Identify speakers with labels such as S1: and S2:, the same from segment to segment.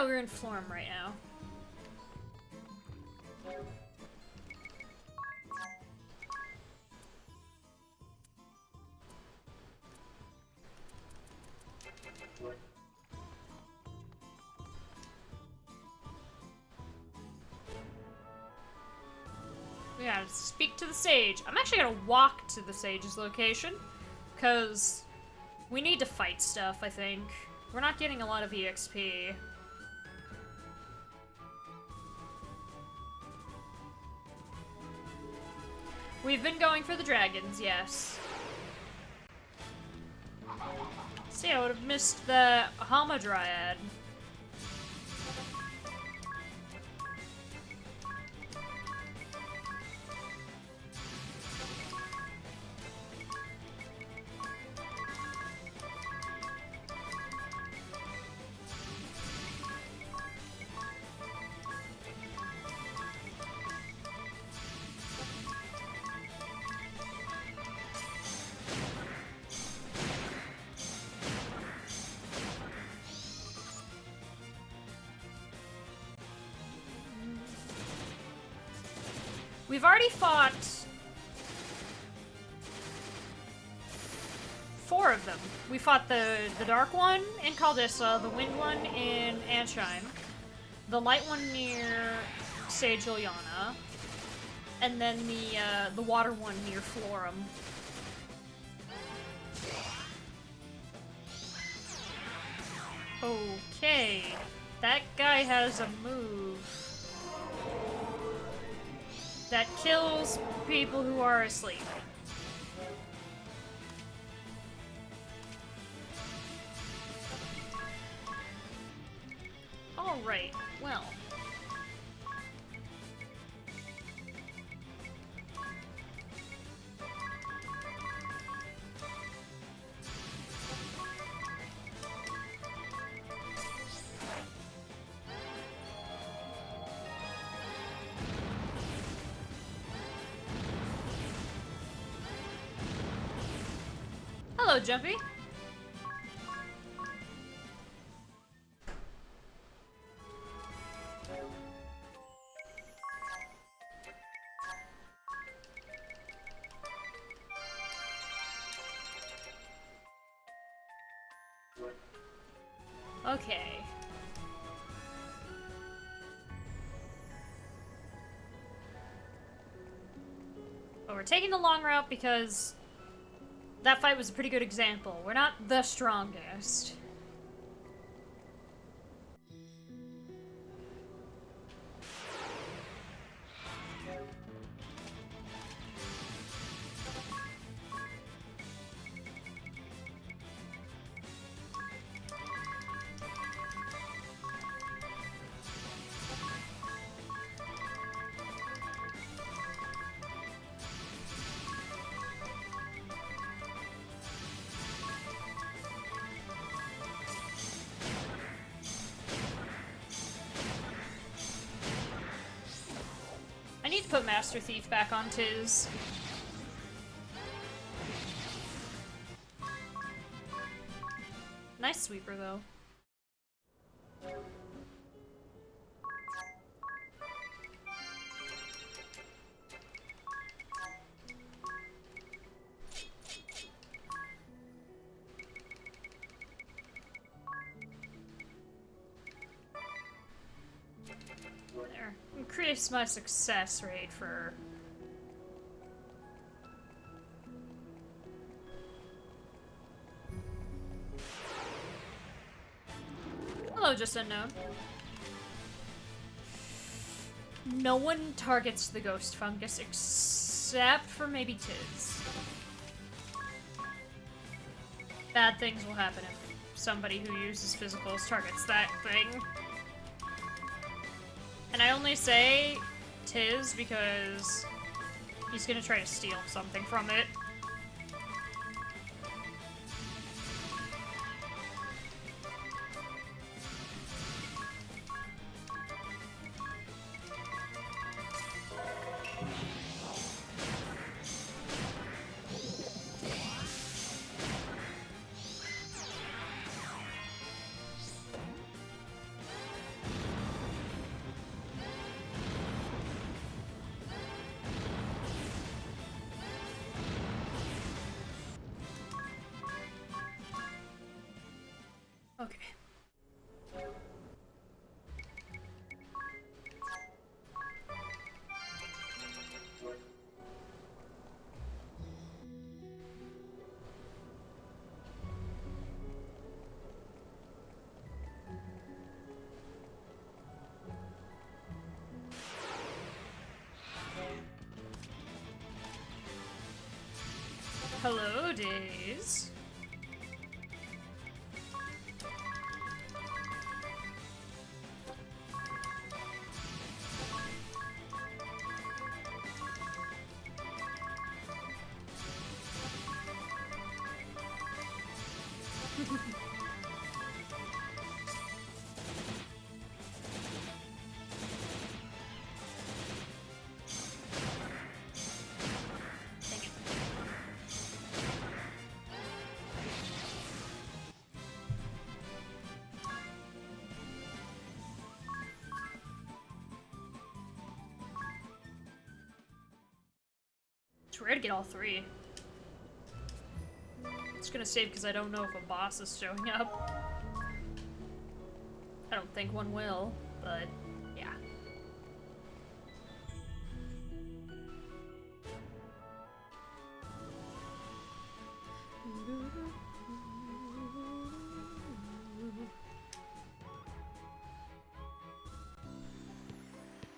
S1: Yeah, we're in Florum right now. We gotta speak to the sage. I'm actually gonna walk to the sage's location, because we need to fight stuff, I think. We're not getting a lot of EXP. We've been going for the dragons, yes. See, I would have missed the Hamadryad. We've already fought 4 of them. We fought the dark one in Caldissa, the wind one in Ansheim, the light one near Sage Ilyana, and then the water one near Florum. Okay, that guy has a move that kills people who are asleep. Alright, well. Hello, Jumpy. Okay. But we're taking the long route because that fight was a pretty good example. We're not the strongest. I need to put Master Thief back on Tiz. Nice sweeper, though. There. Increase my success rate for... Hello, just unknown. No one targets the ghost fungus except for maybe Tiz. Bad things will happen if somebody who uses physicals targets that thing. And I only say Tiz because he's gonna try to steal something from it. Hello, Days. It's rare to get all three. Just gonna save because I don't know if a boss is showing up. I don't think one will, but yeah.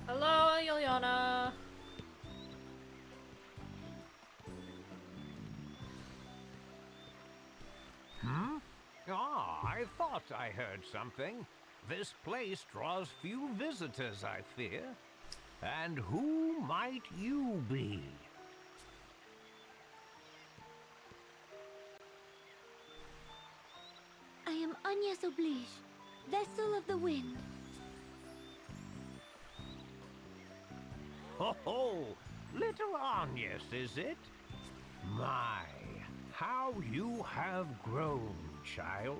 S1: Hello, Yuliana.
S2: I thought I heard something. This place draws few visitors, I fear. And who might you be?
S3: I am Agnes Oblige, vessel of the wind.
S2: Ho ho! Little Agnes, is it? My, how you have grown, child.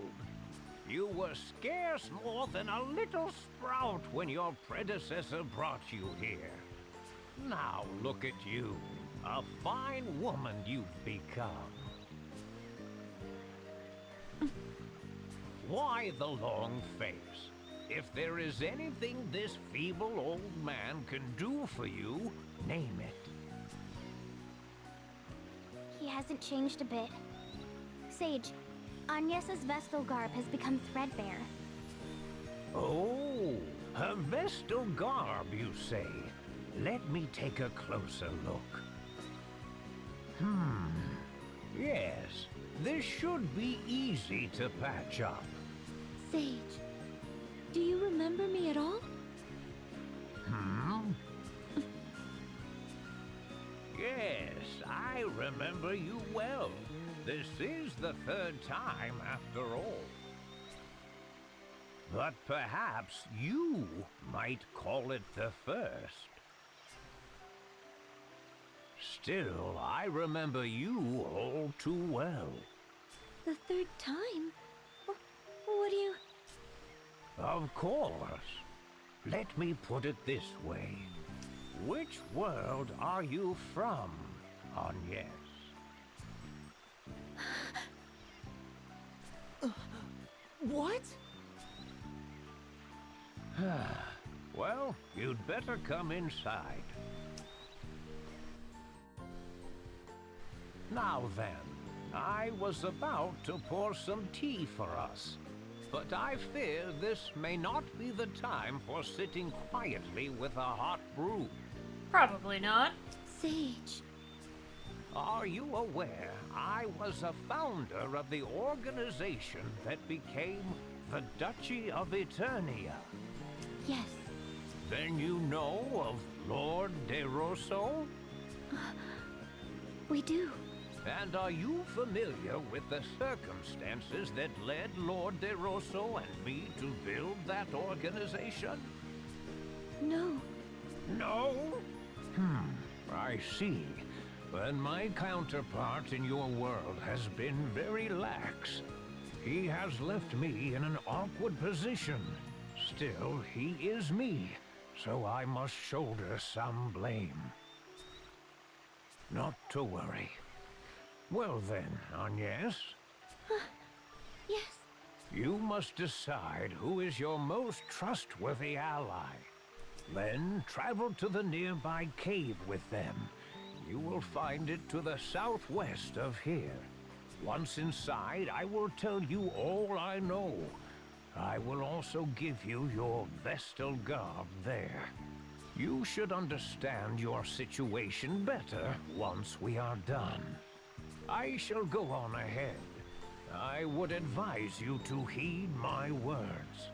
S2: You were scarce more than a little sprout when your predecessor brought you here. Now look at you, a fine woman you've become. Why the long face? If there is anything this feeble old man can do for you, name it.
S3: He hasn't changed a bit. Sage, Agnes's Vestal garb has become threadbare.
S2: Oh, her Vestal garb, you say? Let me take a closer look. Yes, this should be easy to patch up.
S3: Sage, do you remember me at all?
S2: Yes, I remember you well. This is the third time, after all. But perhaps you might call it the first. Still, I remember you all too well.
S3: The third time? What do you...
S2: Of course. Let me put it this way. Which world are you from, Agnes?
S3: What?
S2: Well, you'd better come inside. Now then, I was about to pour some tea for us, but I fear this may not be the time for sitting quietly with a hot brew.
S1: Probably not.
S3: Sage.
S2: Are you aware I was a founder of the organization that became the Duchy of Eternia?
S3: Yes.
S2: Then you know of Lord DeRosso?
S3: We do.
S2: And are you familiar with the circumstances that led Lord DeRosso and me to build that organization?
S3: No.
S2: No? I see. Then my counterpart in your world has been very lax. He has left me in an awkward position. Still, he is me, so I must shoulder some blame. Not to worry. Well then, Agnes.
S3: Yes.
S2: You must decide who is your most trustworthy ally. Then travel to the nearby cave with them. You will find it to the southwest of here. Once inside, I will tell you all I know. I will also give you your Vestal garb there. You should understand your situation better once we are done. I shall go on ahead. I would advise you to heed my words.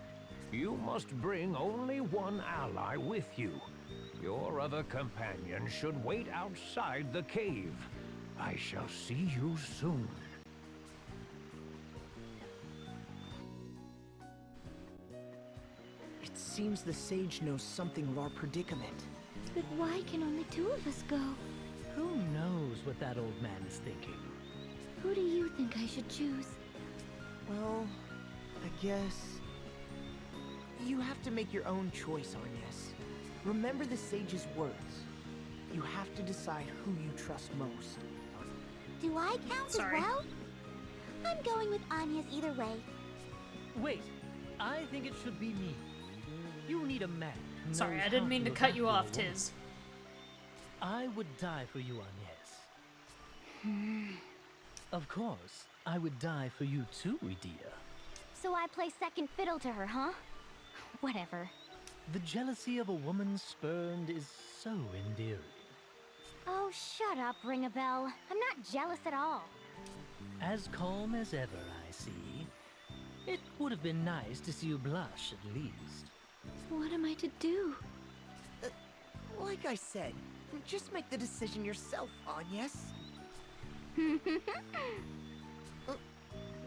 S2: You must bring only one ally with you. Your other companion should wait outside the cave. I shall see you soon.
S4: It seems the sage knows something of our predicament.
S3: But why can only two of us go?
S5: Who knows what that old man is thinking?
S3: Who do you think I should choose?
S4: Well, I guess... You have to make your own choice, Agnes. Remember the sage's words. You have to decide who you trust most.
S3: Do I count
S1: Sorry.
S3: as well? I'm going with Anya's either way.
S5: Wait, I think it should be me. You need a man. who
S1: Sorry,
S5: knows
S1: I didn't
S5: how
S1: mean to
S5: look
S1: cut you
S5: after a
S1: off,
S5: woman.
S1: Tiz.
S5: I would die for you, Agnes. Of course, I would die for you too, dear.
S3: So I play second fiddle to her, huh? Whatever.
S5: The jealousy of a woman spurned is so endearing.
S3: Oh, shut up, Ring a Bell. I'm not jealous at all.
S5: As calm as ever, I see. It would have been nice to see you blush, at least.
S3: What am I to do?
S4: Like I said, just make the decision yourself, Agnes.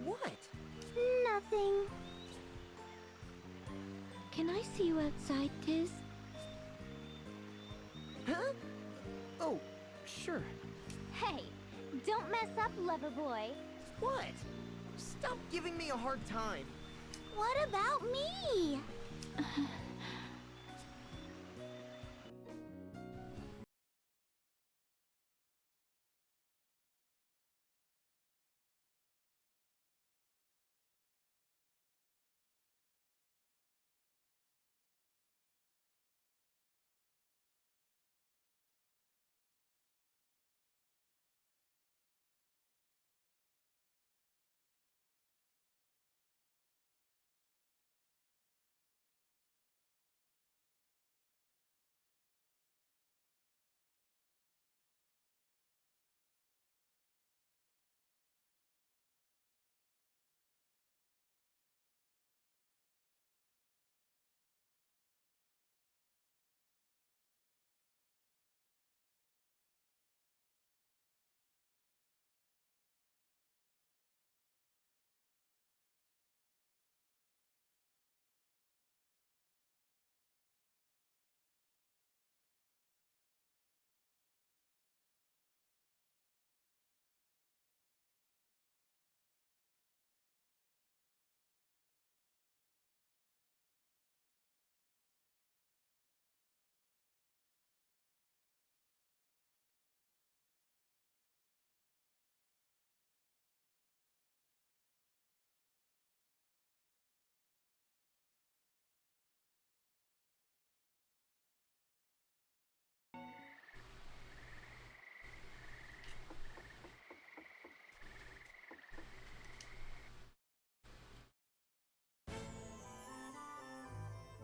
S4: What?
S3: Nothing. Can I see you outside, Tiz?
S4: Huh? Oh, sure.
S3: Hey, don't mess up, lover boy.
S4: What? Stop giving me a hard time.
S3: What about me?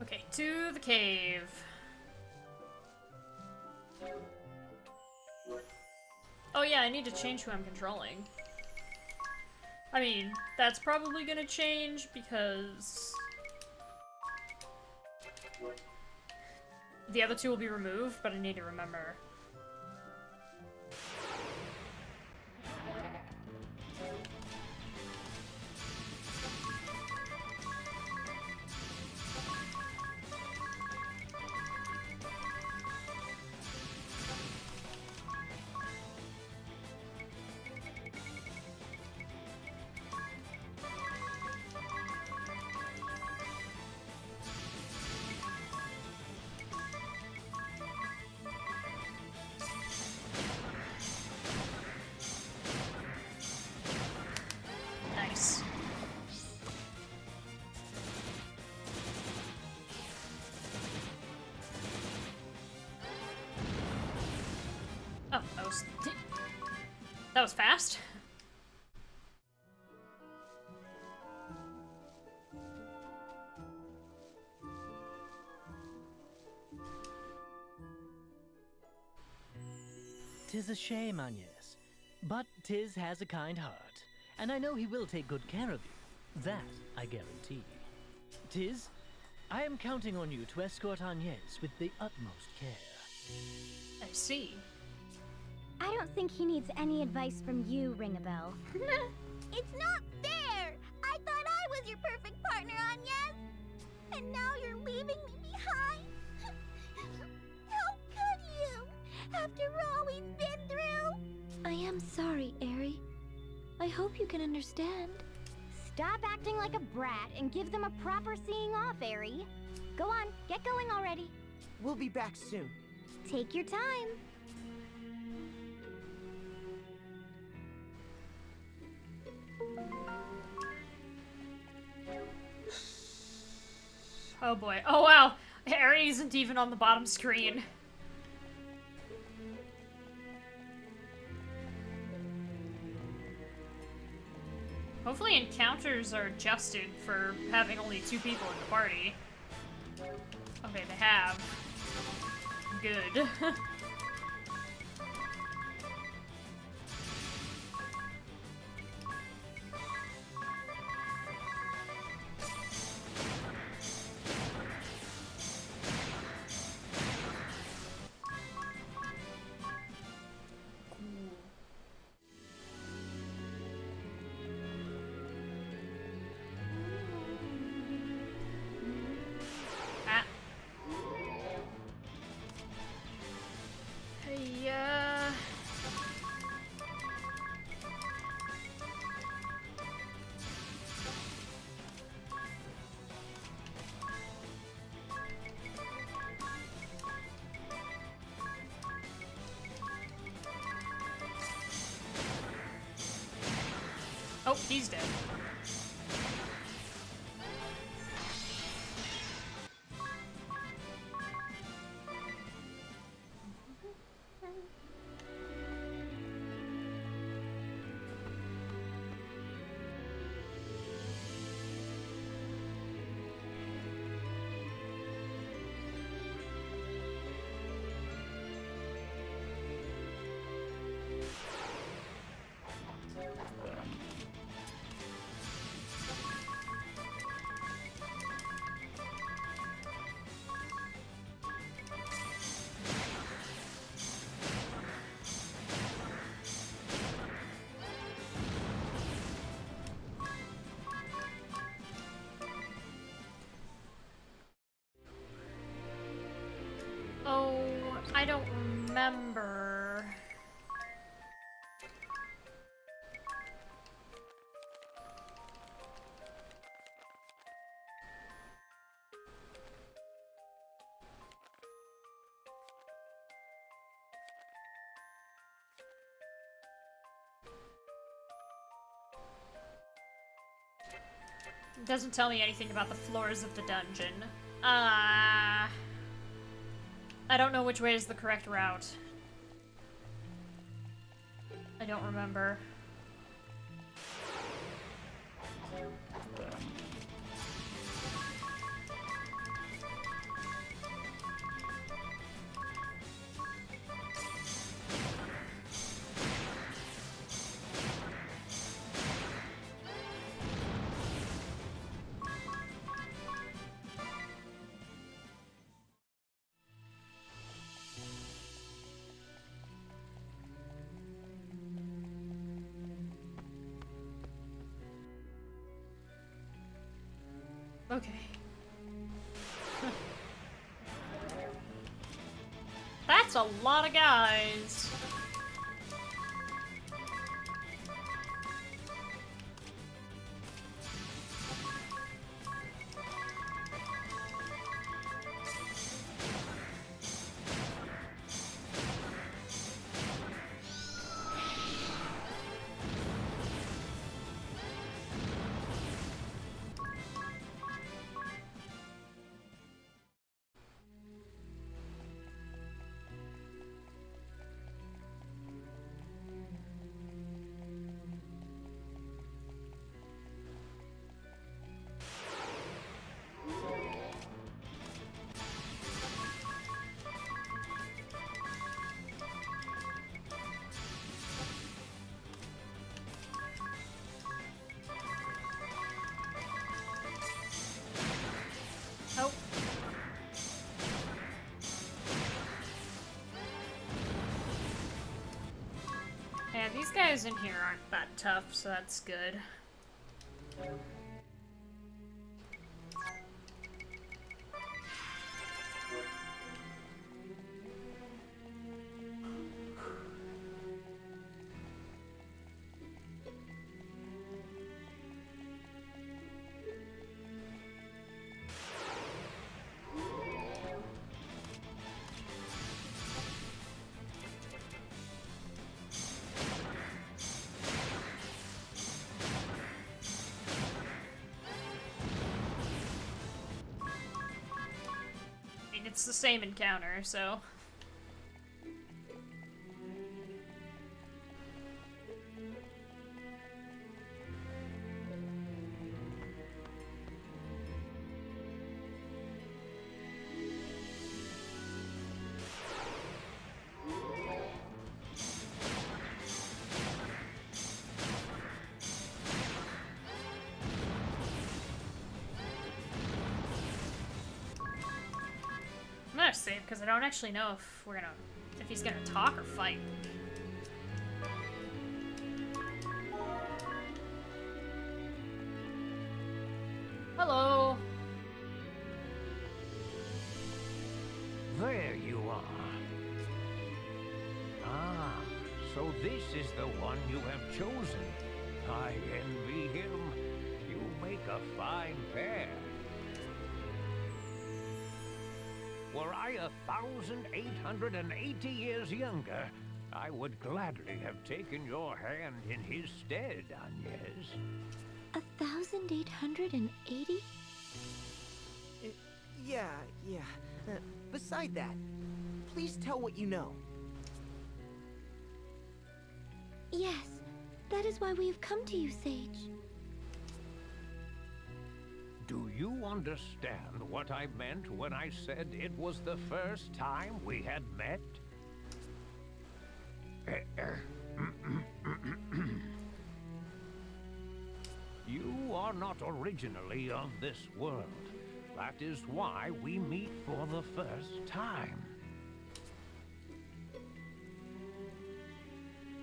S1: Okay, to the cave. Oh yeah, I need to change who I'm controlling. I mean, that's probably gonna change because the other two will be removed, but I need to remember. Nice. Oh, that was fast.
S5: Tis a shame, Agnes. But Tiz has a kind heart, and I know he will take good care of you. That I guarantee. Tiz, I am counting on you to escort Agnes with the utmost care.
S1: I see.
S3: I don't think he needs any advice from you, Ring-a-Bell. It's not fair! I thought I was your perfect partner, Agnes! And now you're leaving me behind? How could you? After all we've been through? I am sorry, Aerie. I hope you can understand. Stop acting like a brat and give them a proper seeing off, Aerie. Go on, get going already.
S4: We'll be back soon.
S3: Take your time.
S1: Oh boy. Oh wow. Harry isn't even on the bottom screen. Hopefully encounters are adjusted for having only 2 people in the party. Okay, they have. Good. Oh, he's dead. Oh, I don't remember. It doesn't tell me anything about the floors of the dungeon. I don't know which way is the correct route. I don't remember. Okay. That's a lot of guys. These guys in here aren't that tough, so that's good. It's the same encounter, so... I'm gonna save because I don't actually know if he's gonna talk or fight. Hello.
S2: There you are. Ah, so this is the one you have chosen. I envy him. You make a fine pair. Were I 1,880 years younger, I would gladly have taken your hand in his stead, Agnes.
S3: 1,880?
S4: Yeah. Beside that, please tell what you know.
S3: Yes, that is why we have come to you, Sage.
S2: Do you understand what I meant when I said it was the first time we had met? You are not originally of this world. That is why we meet for the first time.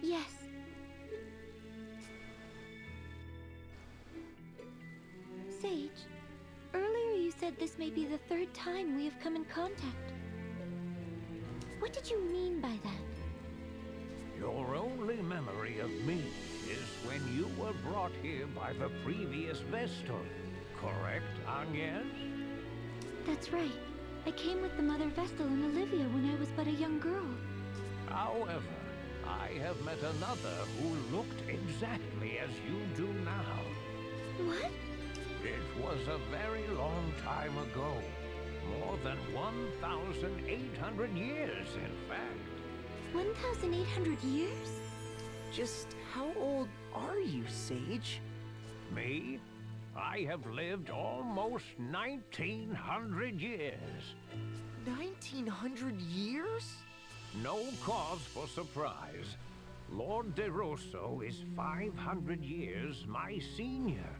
S3: Yes. Sage, earlier you said this may be the third time we have come in contact. What did you mean by that?
S2: Your only memory of me is when you were brought here by the previous Vestal, correct, Agnes?
S3: That's right. I came with the Mother Vestal and Olivia when I was but a young girl.
S2: However, I have met another who looked exactly as you do now.
S3: What?
S2: It was a very long time ago. More than 1,800 years, in fact.
S3: 1,800 years?
S4: Just how old are you, Sage?
S2: Me? I have lived almost 1,900 years.
S4: 1,900 years?
S2: No cause for surprise. Lord DeRosso is 500 years my senior.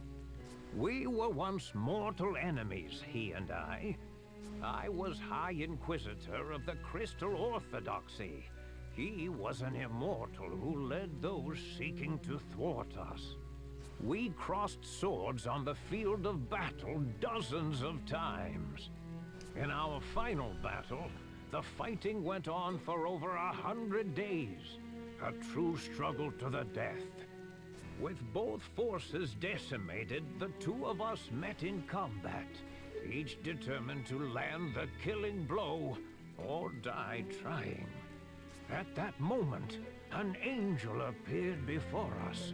S2: We were once mortal enemies, he and I. I was High Inquisitor of the Crystal Orthodoxy. He was an immortal who led those seeking to thwart us. We crossed swords on the field of battle dozens of times. In our final battle, the fighting went on for over 100 days. A true struggle to the death. With both forces decimated, the two of us met in combat, each determined to land the killing blow or die trying. At that moment, an angel appeared before us.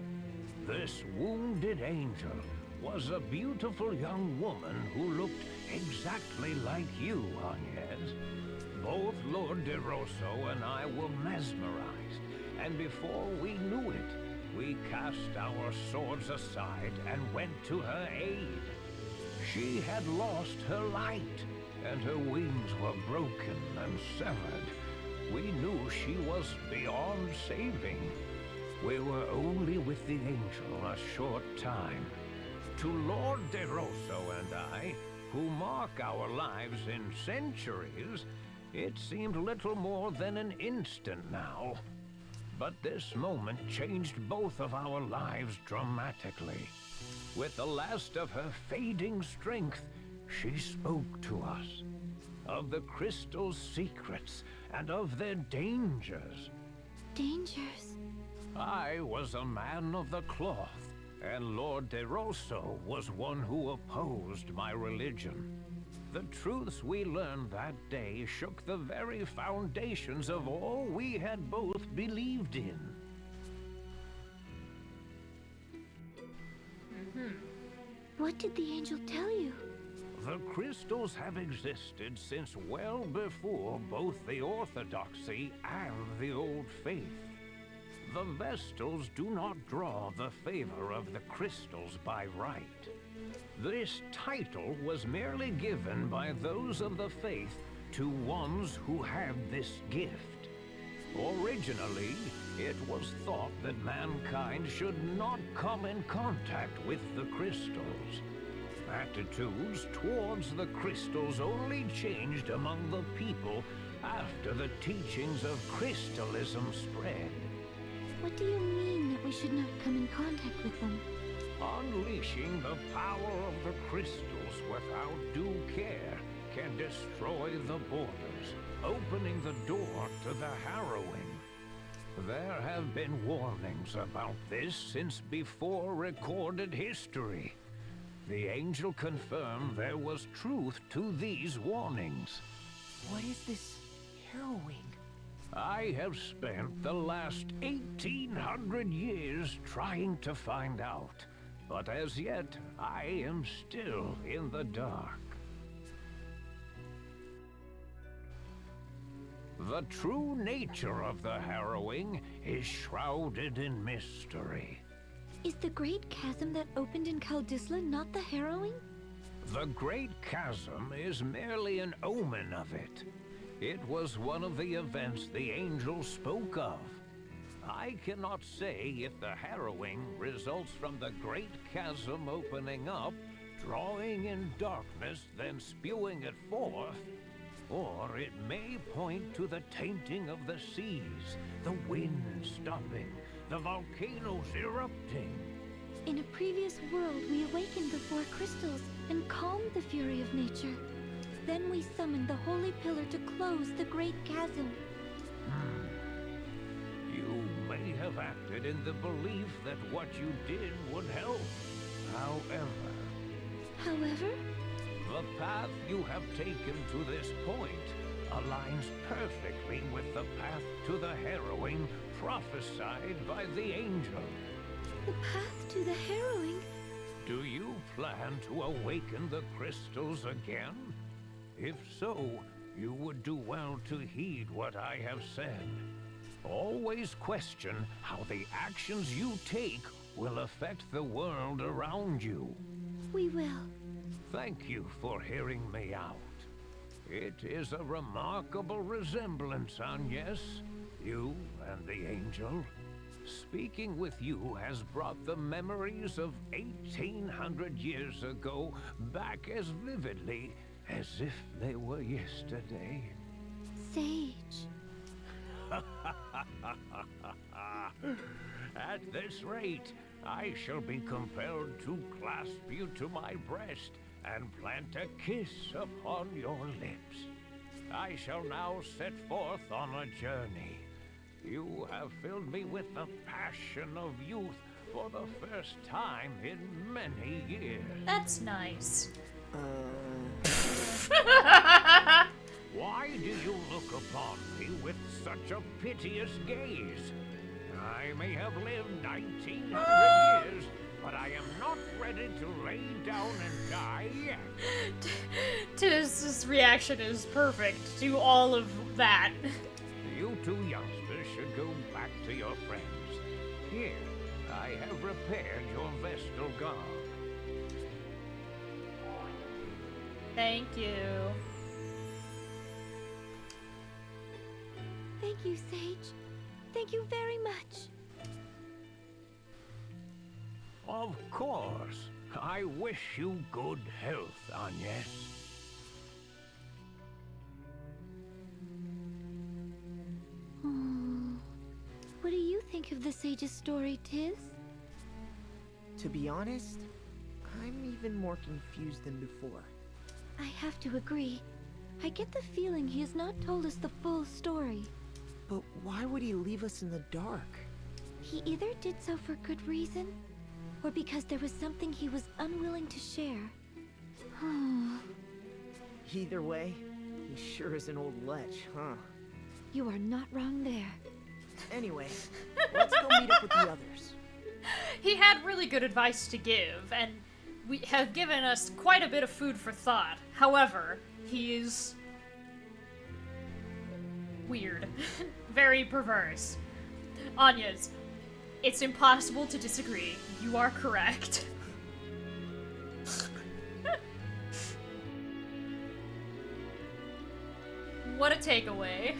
S2: This wounded angel was a beautiful young woman who looked exactly like you, Agnes. Both Lord DeRosso and I were mesmerized, and before we knew it, we cast our swords aside and went to her aid. She had lost her light, and her wings were broken and severed. We knew she was beyond saving. We were only with the angel a short time. To Lord DeRosso and I, who mark our lives in centuries, it seemed little more than an instant now. But this moment changed both of our lives dramatically. With the last of her fading strength, she spoke to us of the crystal's secrets and of their dangers.
S3: Dangers?
S2: I was a man of the cloth, and Lord DeRosso was one who opposed my religion. The truths we learned that day shook the very foundations of all we had both believed in.
S3: What did the angel tell you?
S2: The crystals have existed since well before both the Orthodoxy and the Old Faith. The Vestals do not draw the favor of the crystals by right. This title was merely given by those of the faith to ones who had this gift. Originally, it was thought that mankind should not come in contact with the crystals. Attitudes towards the crystals only changed among the people after the teachings of crystallism spread.
S3: What do you mean that we should not come in contact with them?
S2: Unleashing the power of the crystals without due care can destroy the borders, opening the door to the harrowing. There have been warnings about this since before recorded history. The angel confirmed there was truth to these warnings.
S4: What is this harrowing?
S2: I have spent the last 1,800 years trying to find out, but as yet I am still in the dark. The true nature of the harrowing is shrouded in mystery.
S3: Is the great chasm that opened in Kaldisla not the harrowing?
S2: The Great Chasm is merely an omen of it. It was one of the events the angel spoke of. I cannot say if the harrowing results from the Great Chasm opening up, drawing in darkness, then spewing it forth, or it may point to the tainting of the seas, the wind stopping, the volcanoes erupting.
S3: In a previous world, we awakened the four crystals and calmed the fury of nature. Then we summoned the Holy Pillar to close the Great Chasm.
S2: You may have acted in the belief that what you did would help.
S3: However?
S2: The path you have taken to this point aligns perfectly with the path to the harrowing prophesied by the angel.
S3: The path to the harrowing?
S2: Do you plan to awaken the crystals again? If so, you would do well to heed what I have said. Always question how the actions you take will affect the world around you.
S3: We will.
S2: Thank you for hearing me out. It is a remarkable resemblance, Agnes, you and the angel. Speaking with you has brought the memories of 1,800 years ago back as vividly as if they were yesterday.
S3: Sage.
S2: At this rate, I shall be compelled to clasp you to my breast and plant a kiss upon your lips. I shall now set forth on a journey. You have filled me with the passion of youth for the first time in many years.
S1: That's nice.
S2: Why do you look upon me with such a piteous gaze? I may have lived 1,900 years, but I am not ready to lay down and die yet.
S1: Tiz's reaction is perfect to all of that.
S2: You two youngsters should go back to your friends. Here, I have repaired your Vestal garb.
S1: Thank you.
S3: Thank you, Sage. Thank you very much.
S2: Of course. I wish you good health, Agnes.
S3: Oh, what do you think of the sage's story, Tiz?
S4: To be honest, I'm even more confused than before.
S3: I have to agree. I get the feeling he has not told us the full story.
S4: But why would he leave us in the dark?
S3: He either did so for good reason, or because there was something he was unwilling to share.
S4: Either way, he sure is an old lech, huh?
S3: You are not wrong there.
S4: Anyway, let's go meet up with the others.
S1: He had really good advice to give, and we have given us quite a bit of food for thought. However, he is weird. Very perverse. Agnes, it's impossible to disagree. You are correct. What a takeaway.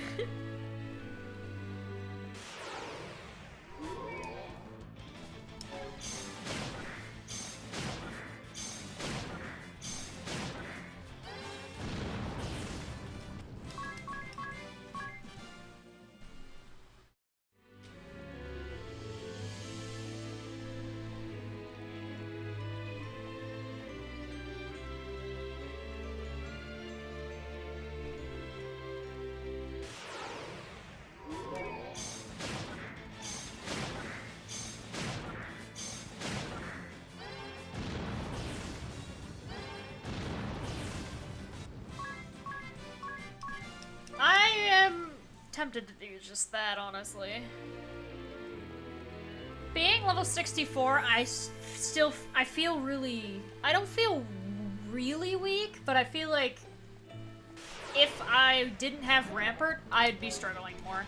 S1: Tempted to do just that, honestly. Being level 64, I feel really... I don't feel really weak, but I feel like if I didn't have Rampart, I'd be struggling more.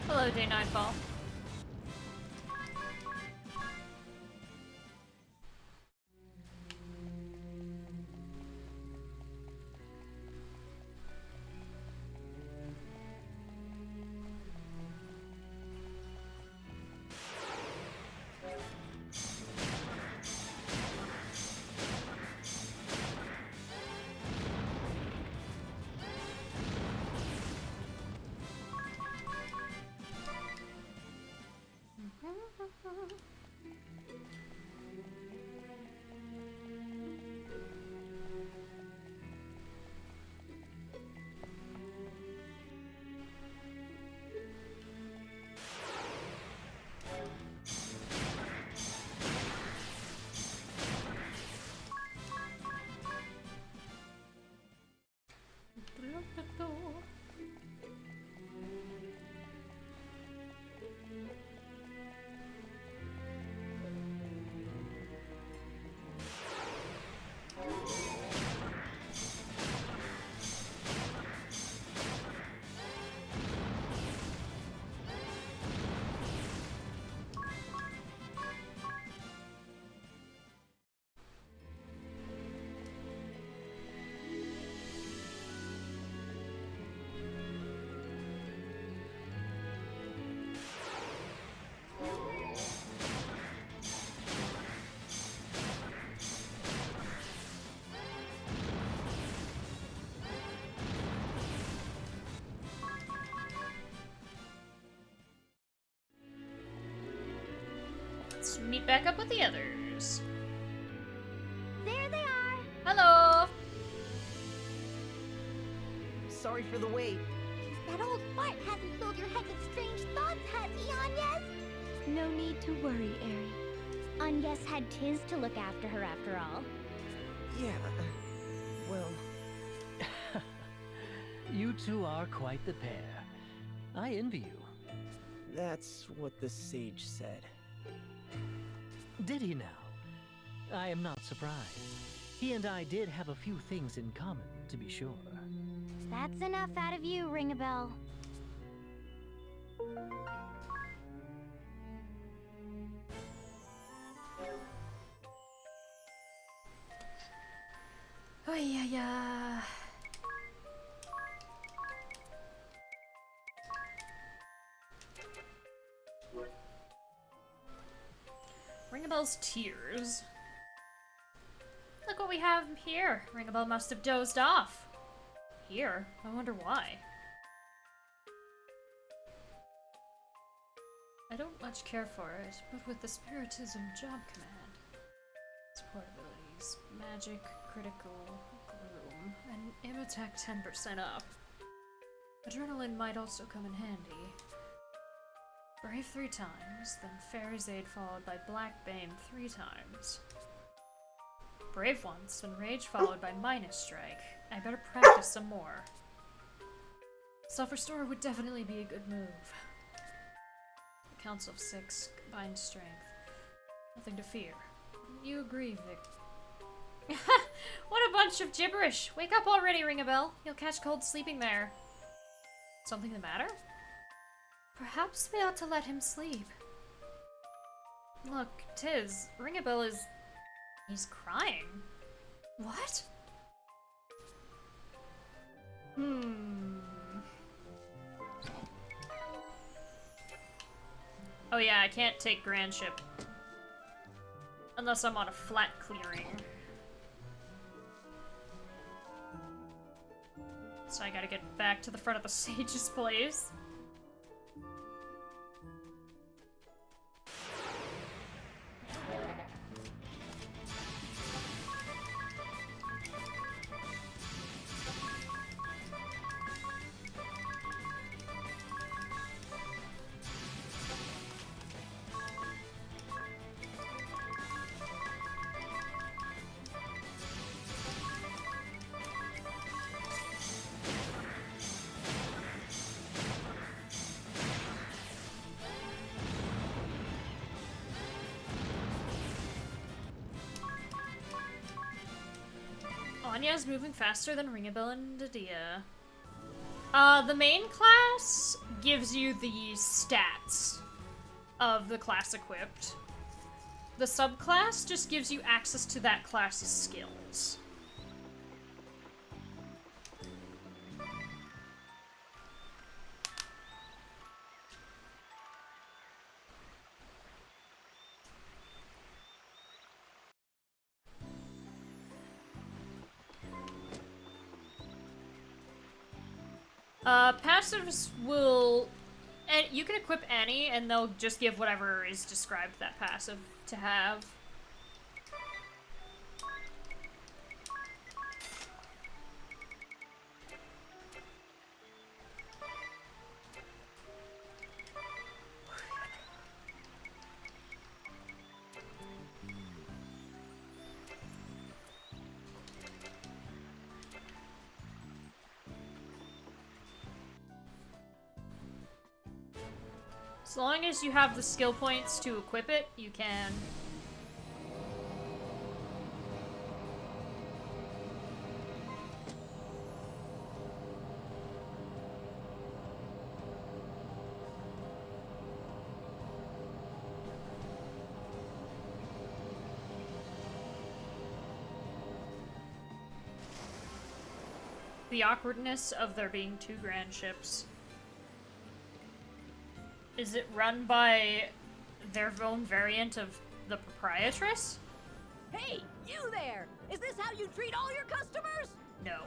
S1: Hello, Day Nightfall. Let's meet back up with the others.
S3: There they are!
S1: Hello!
S4: Sorry for the wait.
S3: That old fart hasn't filled your head with strange thoughts, has he, Agnes? No need to worry, Aerie. Agnes had Tiz to look after her after all.
S4: Yeah, well...
S5: You two are quite the pair. I envy you.
S4: That's what the sage said.
S5: Did he now? I am not surprised. He and I did have a few things in common, to be sure.
S3: That's enough out of you, Ring-a-Bell.
S1: Oh yeah. Ring-a-Bell's tears. Look what we have here. Ring-a-Bell must have dozed off. Here? I wonder why. I don't much care for it, but with the Spiritism job command, support abilities, magic, critical, gloom, and aim attack 10% up. Adrenaline might also come in handy. Brave 3 times, then Fairy's Aid followed by Black Bane 3 times. Brave once, then Rage followed by Minus Strike. I better practice some more. Self-Restore would definitely be a good move. Council of 6, combined strength. Nothing to fear. You agree, Vic. What a bunch of gibberish! Wake up already, Ring-a-Bell. You'll catch cold sleeping there. Something the matter? Perhaps we ought to let him sleep. Look, Tiz, Ring-a-Bell is... he's crying. What? Oh yeah, I can't take Grand Ship. Unless I'm on a flat clearing. So I gotta get back to the front of the Sage's place. Anya's moving faster than Ring-a-Bell and Dadia. The main class gives you the stats of the class equipped. The subclass just gives you access to that class's skills. Passives will... and you can equip any, and they'll just give whatever is described that passive to have. As long as you have the skill points to equip it, you can. The awkwardness of there being 2 grand ships. Is it run by their own variant of the proprietress?
S6: Hey, you there! Is this how you treat all your customers?
S1: No.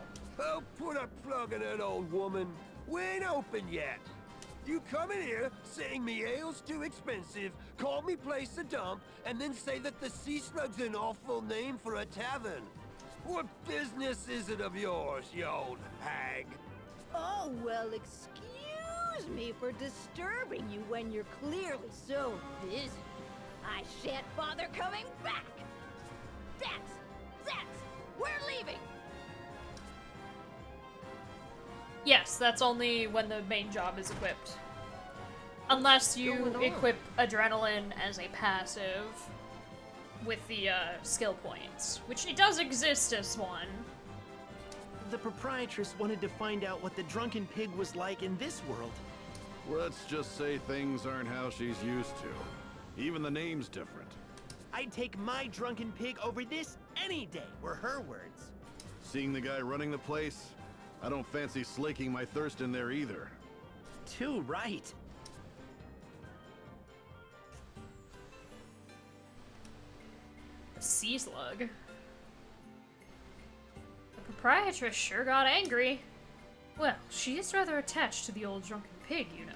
S7: Oh, put a plug in it, old woman. We ain't open yet. You come in here saying me ale's too expensive, call me place to dump, and then say that the Sea Slug's an awful name for a tavern. What business is it of yours, you old hag?
S6: Oh, well, excuse me for disturbing you when you're clearly so busy. I shan't bother coming back. That's, we're leaving.
S1: Yes, that's only when the main job is equipped. Unless you equip Adrenaline as a passive with the skill points, which it does exist as one.
S4: The proprietress wanted to find out what the drunken pig was like in this world.
S8: Let's just say things aren't how she's used to. Even the name's different.
S4: I'd take my drunken pig over this any day, were her words.
S8: Seeing the guy running the place, I don't fancy slaking my thirst in there either.
S4: Too right.
S1: Sea slug. The proprietress sure got angry. Well, she is rather attached to the old drunken pig, you know.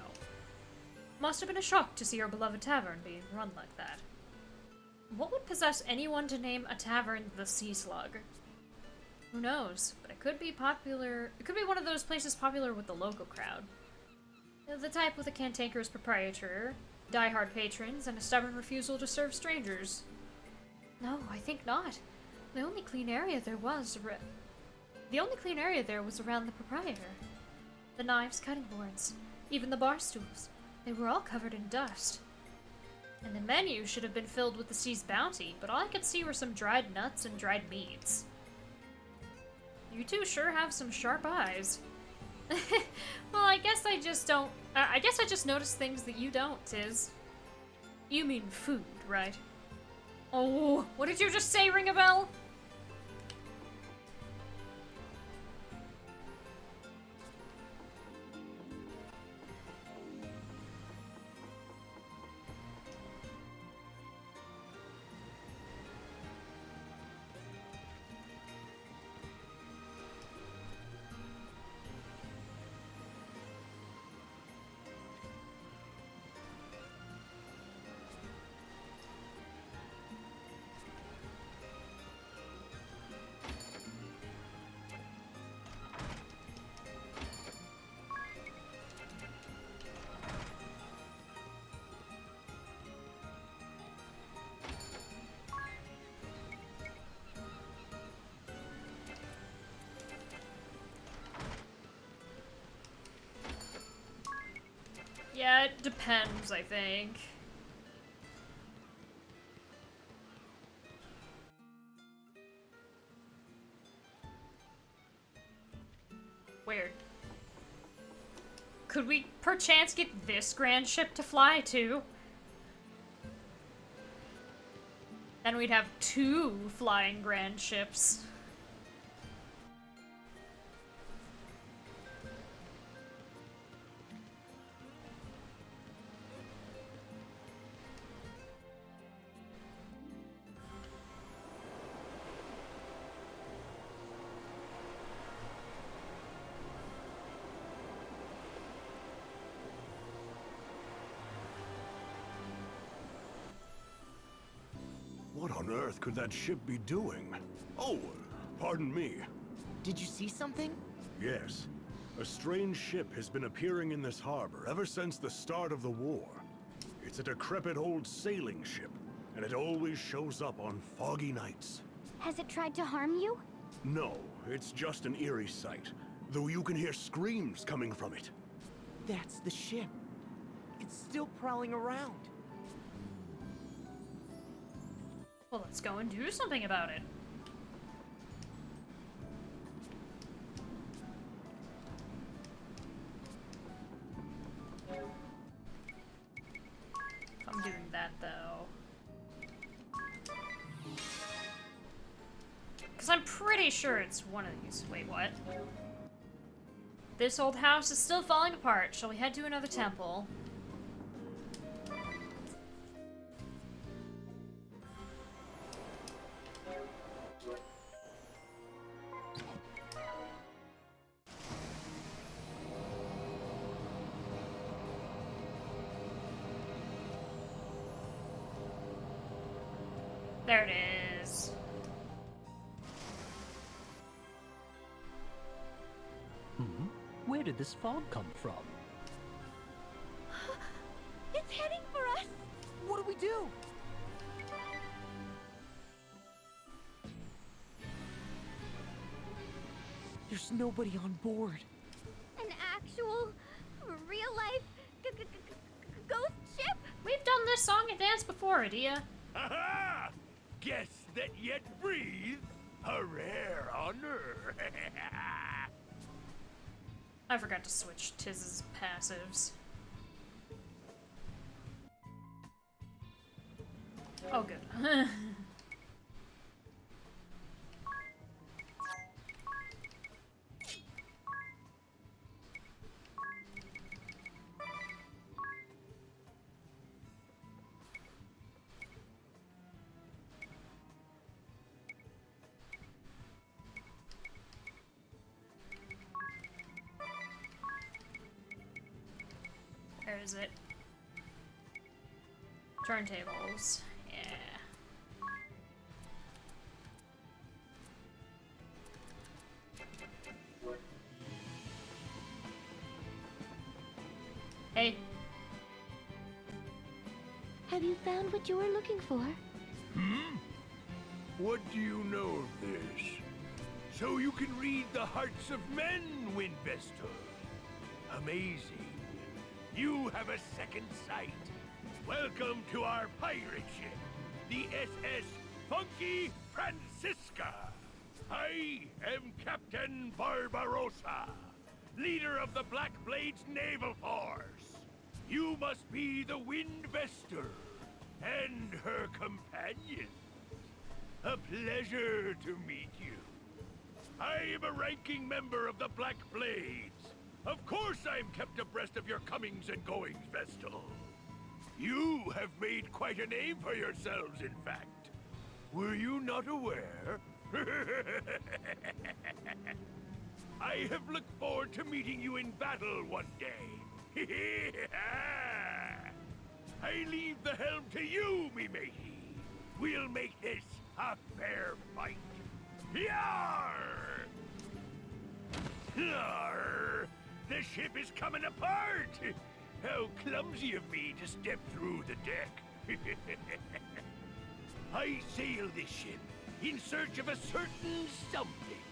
S1: Must have been a shock to see her beloved tavern being run like that. What would possess anyone to name a tavern the Sea Slug? Who knows, but it could be popular. It could be one of those places popular with the local crowd. The type with a cantankerous proprietor, die-hard patrons, and a stubborn refusal to serve strangers. No, I think not. The only clean area there was around the proprietor. The knives, cutting boards, even the bar stools. They were all covered in dust. And the menu should have been filled with the sea's bounty, but all I could see were some dried nuts and dried meats. You two sure have some sharp eyes. Well, I guess I just notice things that you don't, Tiz. You mean food, right? Oh, what did you just say, ring a bell? Yeah, it depends, I think. Weird. Could we perchance get this grand ship to fly too? Then we'd have 2 flying grand ships.
S7: What on earth could that ship be doing? Oh, pardon me.
S4: Did you see something?
S7: Yes. A strange ship has been appearing in this harbor ever since the start of the war. It's a decrepit old sailing ship, and it always shows up on foggy nights.
S3: Has it tried to harm you?
S7: No, it's just an eerie sight, though you can hear screams coming from it.
S4: That's the ship. It's still prowling around.
S1: Well, let's go and do something about it. I'm doing that, though. Because I'm pretty sure it's one of these. Wait, what? This old house is still falling apart. Shall we head to another temple? There it is.
S5: Where did this fog come from?
S3: It's heading for us!
S4: What do we do? There's nobody on board.
S3: And actual, real-life ghost ship?
S1: We've done this song and dance before, Adia.
S7: Aha! Guests that yet breathe, a rare honor.
S1: I forgot to switch Tiz's passives. Oh, good. Where is it? Turntables. Yeah. Hey.
S3: Have you found what you were looking for?
S7: What do you know of this? So you can read the hearts of men, Windvestal. Amazing. You have a second sight. Welcome to our pirate ship, the SS Funky Francisca. I am Captain Barbarossa, leader of the Black Blades Naval Force. You must be the Windvestal and her companion. A pleasure to meet you. I am a ranking member of the Black Blades. Of course I am kept abreast of your comings and goings, Vestal. You have made quite a name for yourselves, in fact. Were you not aware? I have looked forward to meeting you in battle one day. I leave the helm to you, me matey. We'll make this a fair fight. Yarr! Yarr! The ship is coming apart! How clumsy of me to step through the deck. I sail this ship in search of a certain something,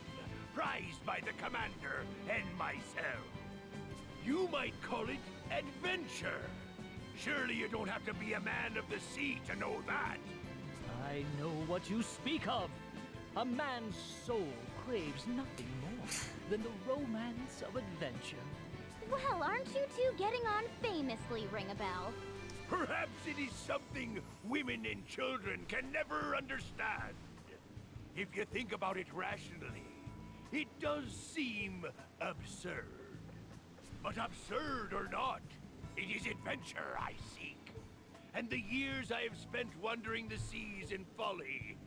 S7: prized by the commander and myself. You might call it adventure. Surely you don't have to be a man of the sea to know that.
S5: I know what you speak of. A man's soul craves nothing more than the romance of adventure.
S3: Well, aren't you two getting on famously, Ring-a-Bell?
S7: Perhaps it is something women and children can never understand. If you think about it rationally, it does seem absurd. But absurd or not, it is adventure I seek. And the years I have spent wandering the seas in folly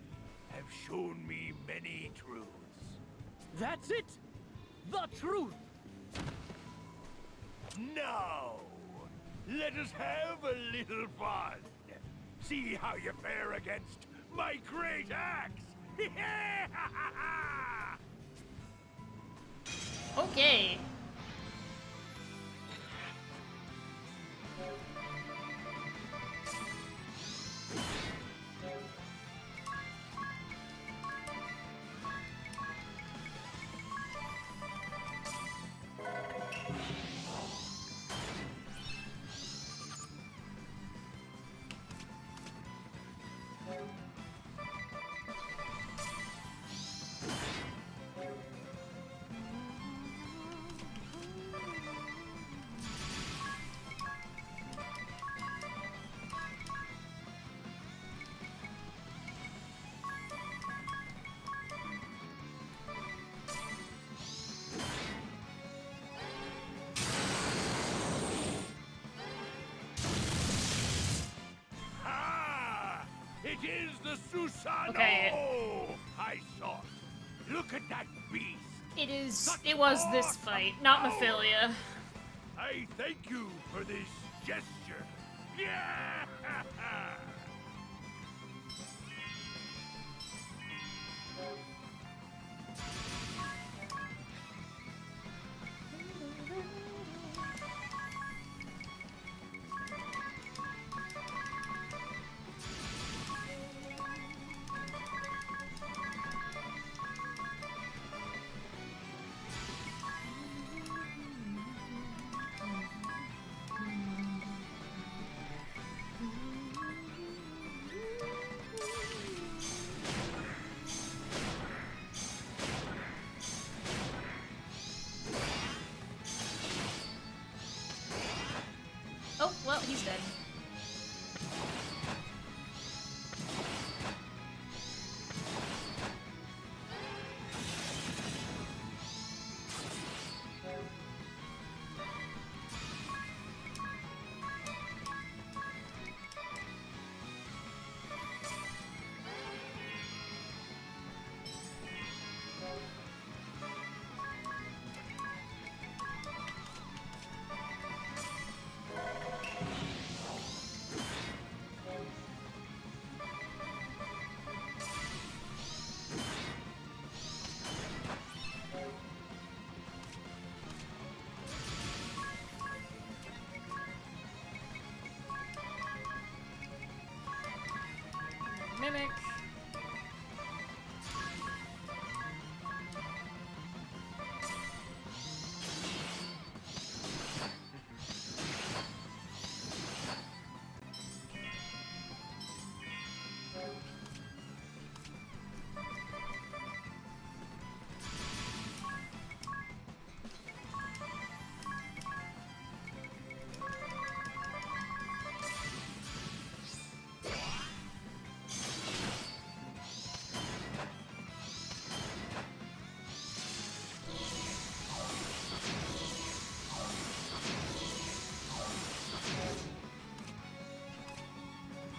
S7: have shown me many truths.
S5: That's it! The truth!
S7: Now, let us have a little fun. See how you fare against my great axe.
S1: Okay.
S7: It is the Susano!
S1: Okay.
S7: I saw it. Look at that beast!
S1: It was this fight, not Mephilia.
S7: I thank you for this gesture. Yeah!
S1: Mimic.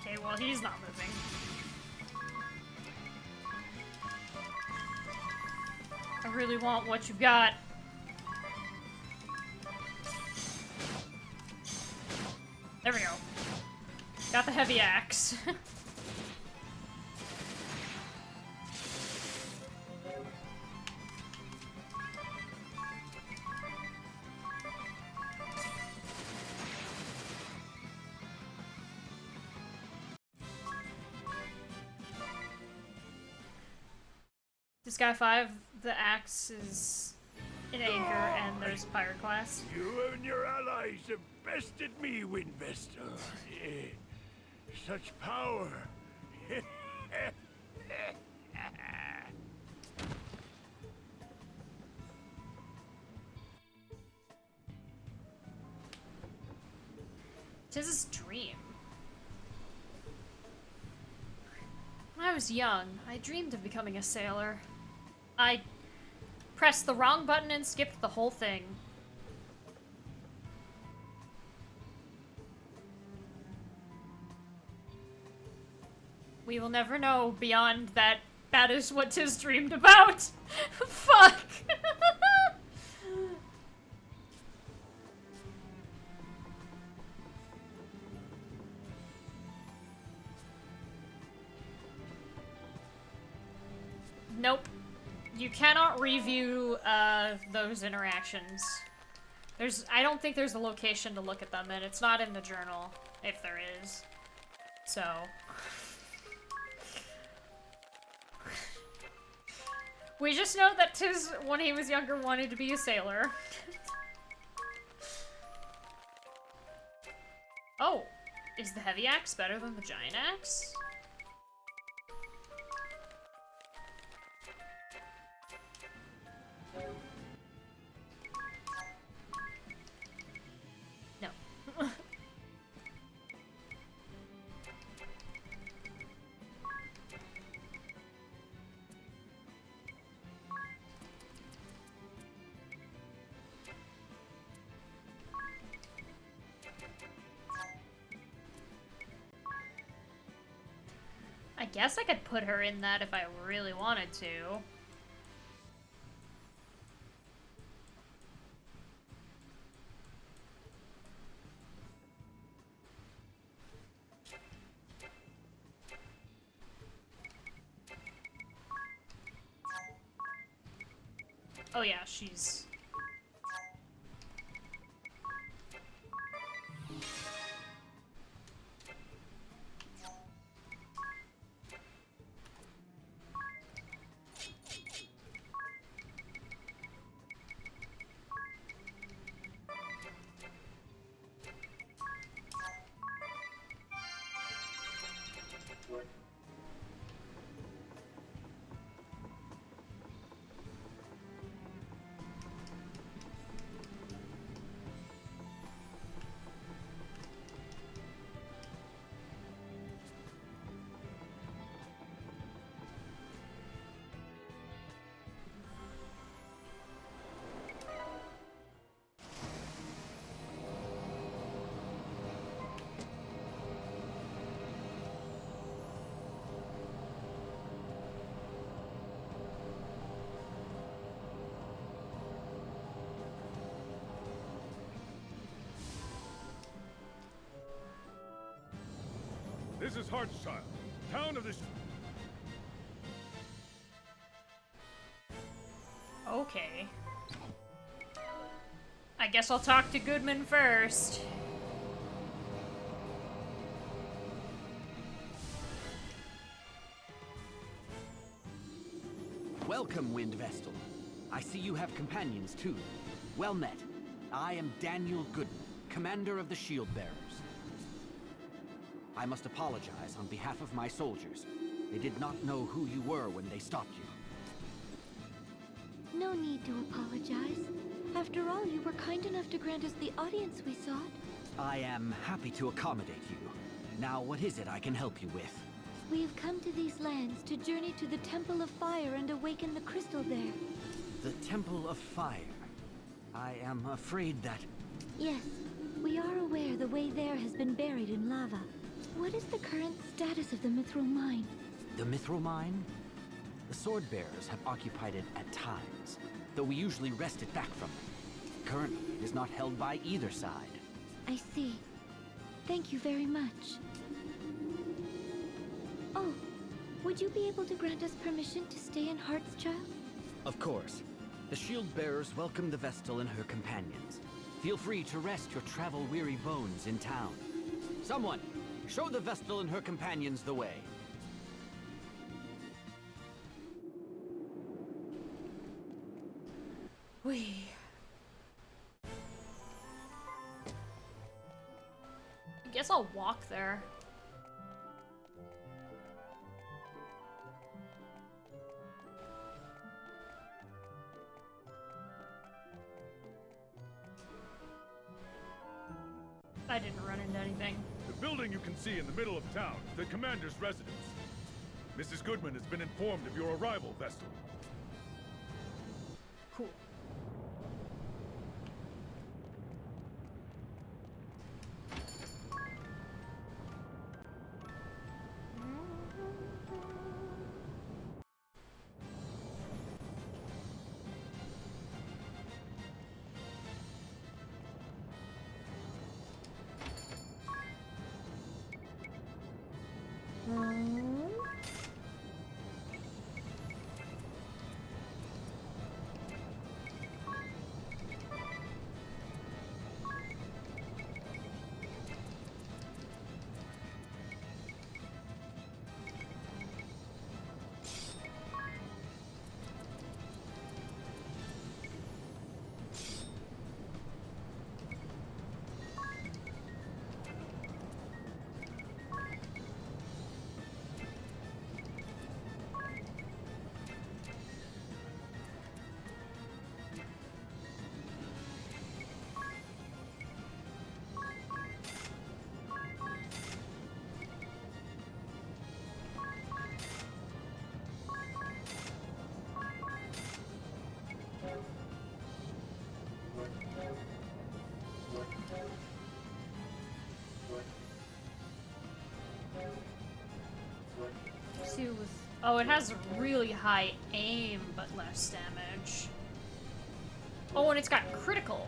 S1: Okay, well, he's not moving. I really want what you've got. There we go. Got the heavy axe. This guy 5, the axe is in anger, and there's a pirate class.
S7: You and your allies have bested me, Windvesta. Such power.
S1: Tis his dream. When I was young, I dreamed of becoming a sailor. I pressed the wrong button and skipped the whole thing. We will never know beyond that that is what Tis dreamed about. Fuck! Nope. You cannot review those interactions. I don't think there's a location to look at them, and it's not in the journal, if there is. So. We just know that Tis, when he was younger, wanted to be a sailor. Oh, is the heavy axe better than the giant axe? No. I guess I could put her in that if I really wanted to. Oh yeah, she's...
S9: This is Hartschild, town of this...
S1: Okay. I guess I'll talk to Goodman first.
S10: Welcome, Wind Vestal. I see you have companions, too. Well met. I am Daniel Goodman, commander of the Shield Bearers. I must apologize on behalf of my soldiers. They did not know who you were when they stopped you.
S3: No need to apologize. After all, you were kind enough to grant us the audience we sought.
S10: I am happy to accommodate you. Now, what is it I can help you with?
S3: We have come to these lands to journey to the Temple of Fire and awaken the crystal there.
S10: The Temple of Fire. I am afraid that...
S3: Yes, we are aware the way there has been buried in lava. What is the current status of the Mithril Mine?
S10: The Mithril Mine? The Sword Bearers have occupied it at times, though we usually wrest it back from them. Currently, it is not held by either side.
S3: I see. Thank you very much. Oh, would you be able to grant us permission to stay in Heartschild?
S10: Of course. The Shield Bearers welcome the Vestal and her companions. Feel free to rest your travel-weary bones in town. Someone, show the Vestal and her companions the way.
S1: I guess I'll walk there. I didn't run into anything.
S9: The building you can see in the middle of town, the commander's residence. Mrs. Goodman has been informed of your arrival, Vestal.
S1: Cool. See with oh, it has really high aim but less damage. Oh, and it's got critical.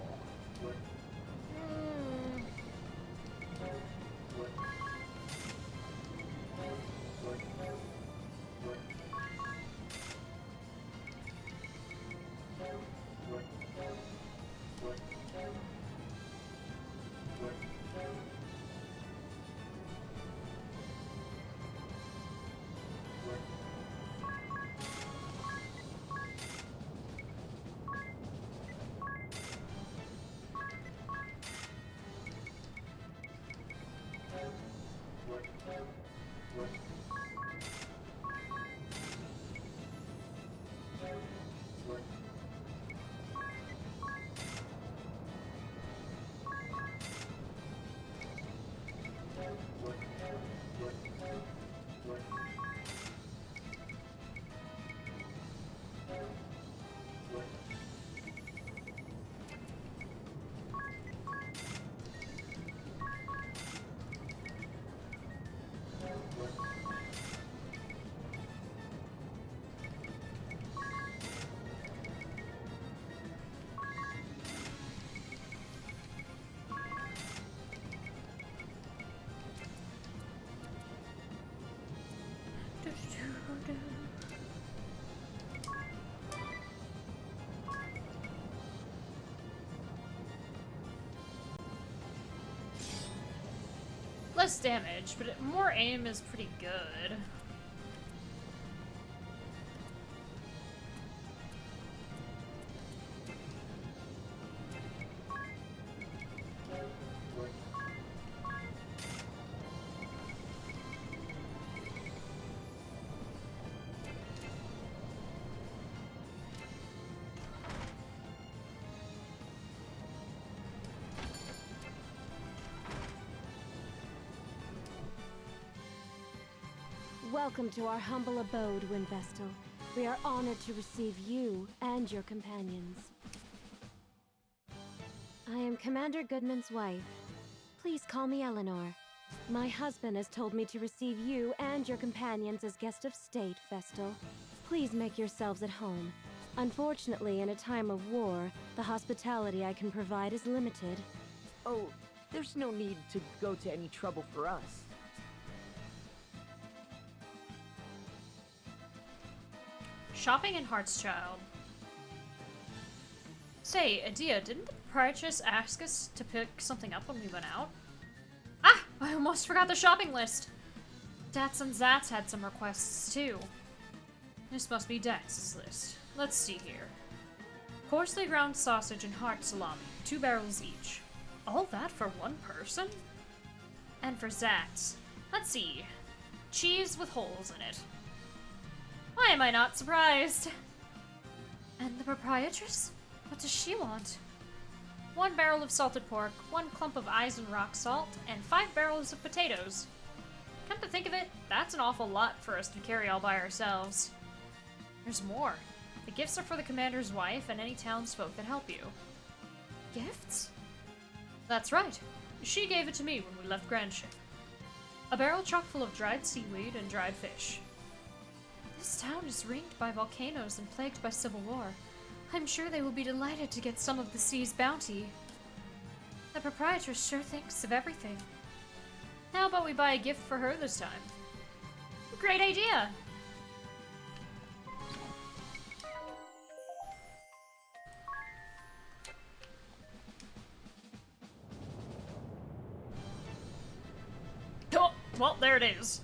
S1: Less damage, but more aim is pretty good.
S11: Welcome to our humble abode, Windvestal. We are honored to receive you and your companions. I am Commander Goodman's wife. Please call me Eleanor. My husband has told me to receive you and your companions as guest of state, Vestal. Please make yourselves at home. Unfortunately, in a time of war, the hospitality I can provide is limited.
S4: Oh, there's no need to go to any trouble for us.
S1: Shopping in Heartschild. Say, Adia, didn't the proprietress ask us to pick something up when we went out? Ah! I almost forgot the shopping list! Dats and Zats had some requests, too. This must be Dax's list. Let's see here. Coarsely ground sausage and heart salami, 2 barrels each. All that for one person? And for Zats, let's see. Cheese with holes in it. Why am I not surprised? And the proprietress? What does she want? 1 barrel of salted pork, 1 clump of Eisen rock salt, and 5 barrels of potatoes. Come to think of it, that's an awful lot for us to carry all by ourselves. There's more. The gifts are for the commander's wife and any townsfolk that help you. Gifts? That's right. She gave it to me when we left Grandship. A barrel chock full of dried seaweed and dried fish. This town is ringed by volcanoes and plagued by civil war. I'm sure they will be delighted to get some of the sea's bounty. The proprietress sure thinks of everything. How about we buy a gift for her this time? Great idea! Oh, well, there it is.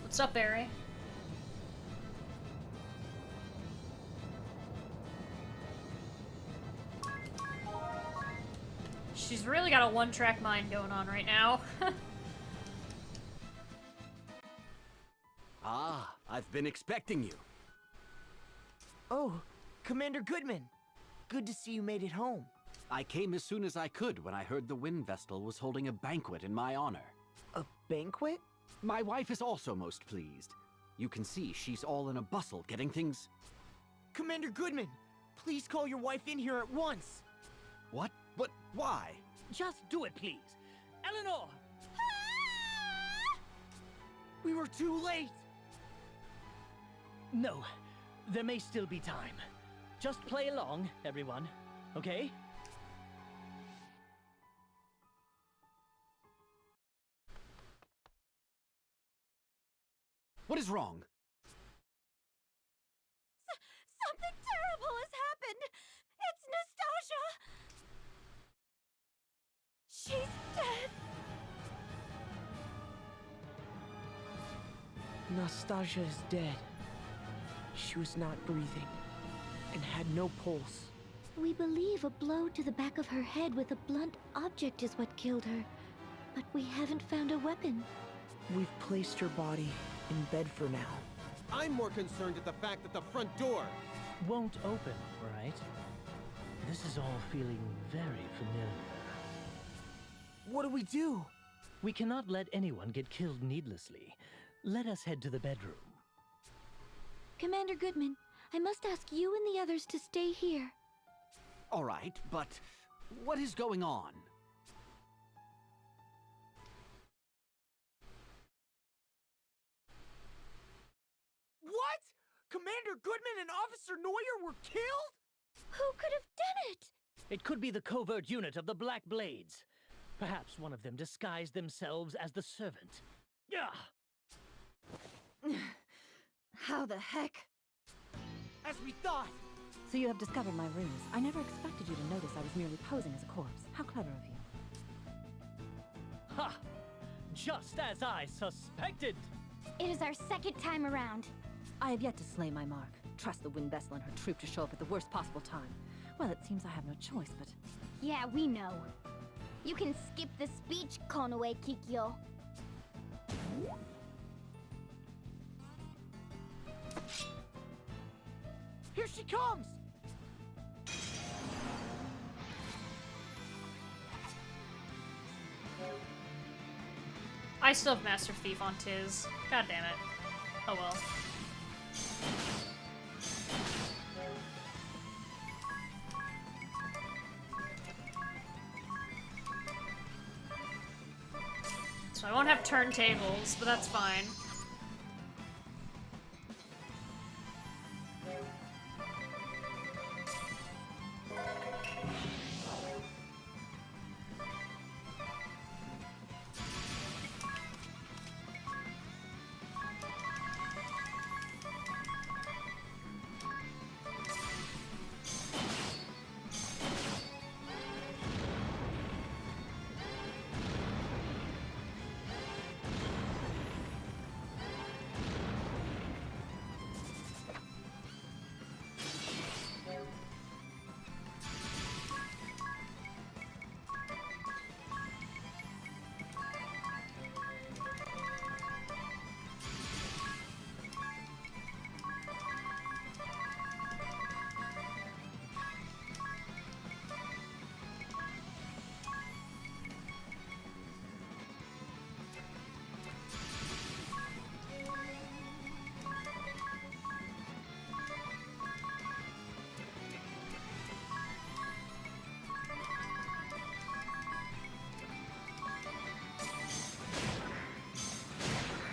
S1: What's up, Barry? She's really got a one-track mind going on right now.
S10: Ah, I've been expecting you.
S4: Oh, Commander Goodman. Good to see you made it home.
S10: I came as soon as I could when I heard the Wind Vestal was holding a banquet in my honor.
S4: A banquet?
S10: My wife is also most pleased. You can see she's all in a bustle getting things...
S4: Commander Goodman, please call your wife in here at once.
S10: What? But why?
S5: Just do it, please. Eleanor!
S4: We were too late.
S5: No, there may still be time. Just play along, everyone, okay?
S10: What is wrong?
S11: Something terrible has happened! It's Nastasia! She's dead!
S4: Nastasia is dead. She was not breathing and had no pulse.
S3: We believe a blow to the back of her head with a blunt object is what killed her, but we haven't found a weapon.
S4: We've placed her body in bed for now.
S7: I'm more concerned at the fact that the front door...
S5: Won't open, right? This is all feeling very familiar.
S4: What do we do?
S5: We cannot let anyone get killed needlessly. Let us head to the bedroom.
S3: Commander Goodman, I must ask you and the others to stay here.
S10: All right, but what is going on?
S4: What? Commander Goodman and Officer Neuer were killed?
S11: Who could have done it?
S5: It could be the covert unit of the Black Blades. Perhaps one of them disguised themselves as the servant.
S6: How the heck?
S4: As we thought.
S12: So you have discovered my ruse. I never expected you to notice I was merely posing as a corpse. How clever of you.
S5: Ha! Just as I suspected!
S3: It is our second time around.
S12: I have yet to slay my mark. Trust the Wind Vessel and her troop to show up at the worst possible time. Well, it seems I have no choice, but...
S3: Yeah, we know. You can skip the speech, Konoe Kikyo.
S4: Here she comes!
S1: I still have Master Thief on Tiz. God damn it. Oh well. So I won't have turntables, but that's fine.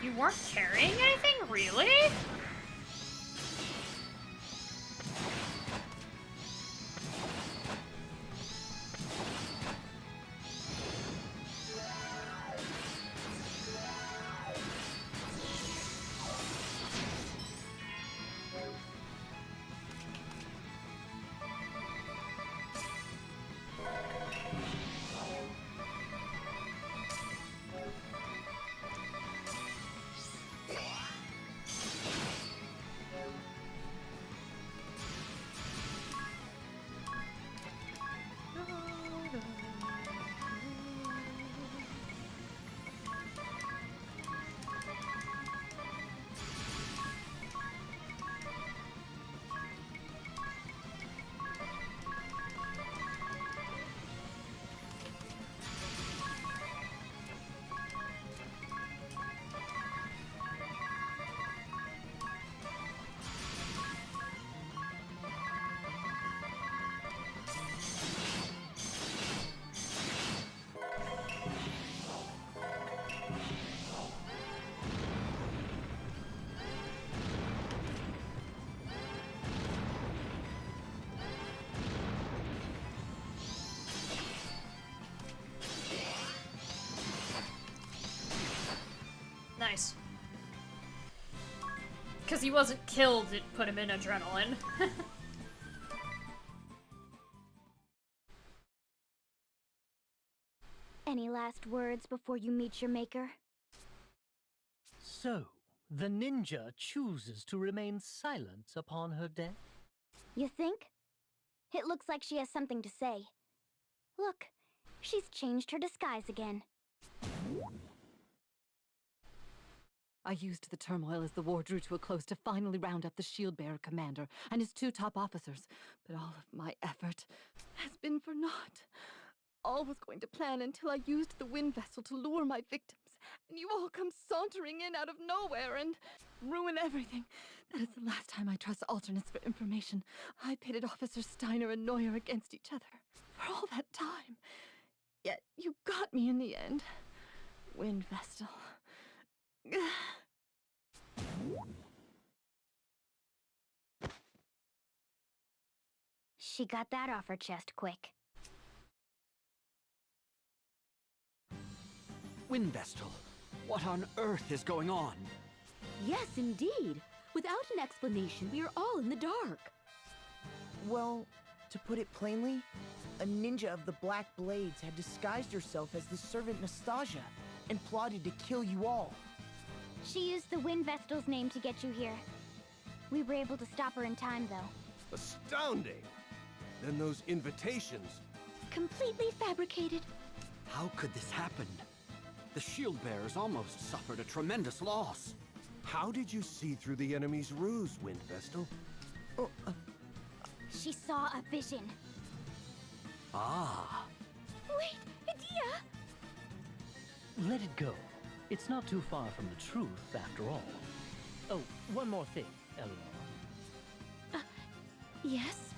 S1: You weren't carrying anything? Really? Nice. Because he wasn't killed, it put him in adrenaline.
S3: Any last words before you meet your maker?
S5: So, the ninja chooses to remain silent upon her death?
S3: You think? It looks like she has something to say. Look, she's changed her disguise again.
S12: I used the turmoil as the war drew to a close to finally round up the shield-bearer commander and his 2 top officers, but all of my effort has been for naught. All was going to plan until I used the wind vessel to lure my victims, and you all come sauntering in out of nowhere and ruin everything. That is the last time I trust alternates for information. I pitted Officer Steiner and Neuer against each other for all that time. Yet you got me in the end. Wind Vestal.
S3: She got that off her chest quick.
S10: Wind Vestal, what on earth is going on?
S6: Yes, indeed. Without an explanation, we are all in the dark.
S4: Well, to put it plainly, a ninja of the Black Blades had disguised herself as the servant Nastasia and plotted to kill you all.
S3: She used the Wind Vestal's name to get you here. We were able to stop her in time, though.
S7: Astounding! Then those invitations...
S3: Completely fabricated.
S10: How could this happen? The shield bearers almost suffered a tremendous loss.
S7: How did you see through the enemy's ruse, Wind Vestal?
S3: She saw a vision.
S10: Ah.
S3: Wait, Adia!
S5: Let it go. It's not too far from the truth, after all. Oh, one more thing, Eleanor.
S11: Yes?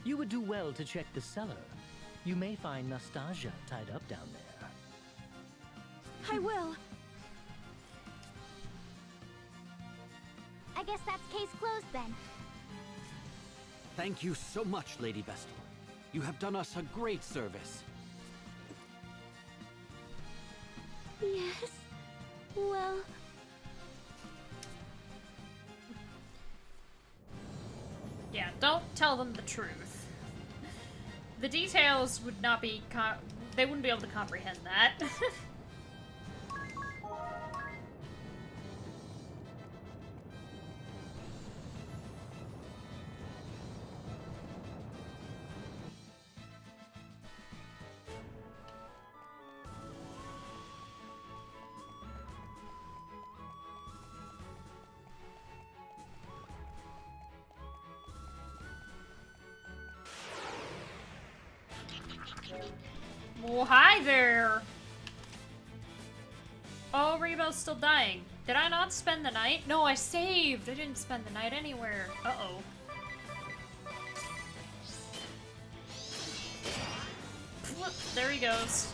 S5: You would do well to check the cellar. You may find Nastasia tied up down there.
S11: I will.
S3: I guess that's case closed then.
S10: Thank you so much, Lady Vestal. You have done us a great service.
S3: Yes. Well...
S1: Yeah, don't tell them the truth. The details would not be they wouldn't be able to comprehend that. Oh, hi there! Oh, Rebel's still dying. Did I not spend the night? No, I saved! I didn't spend the night anywhere. Uh-oh. There he goes.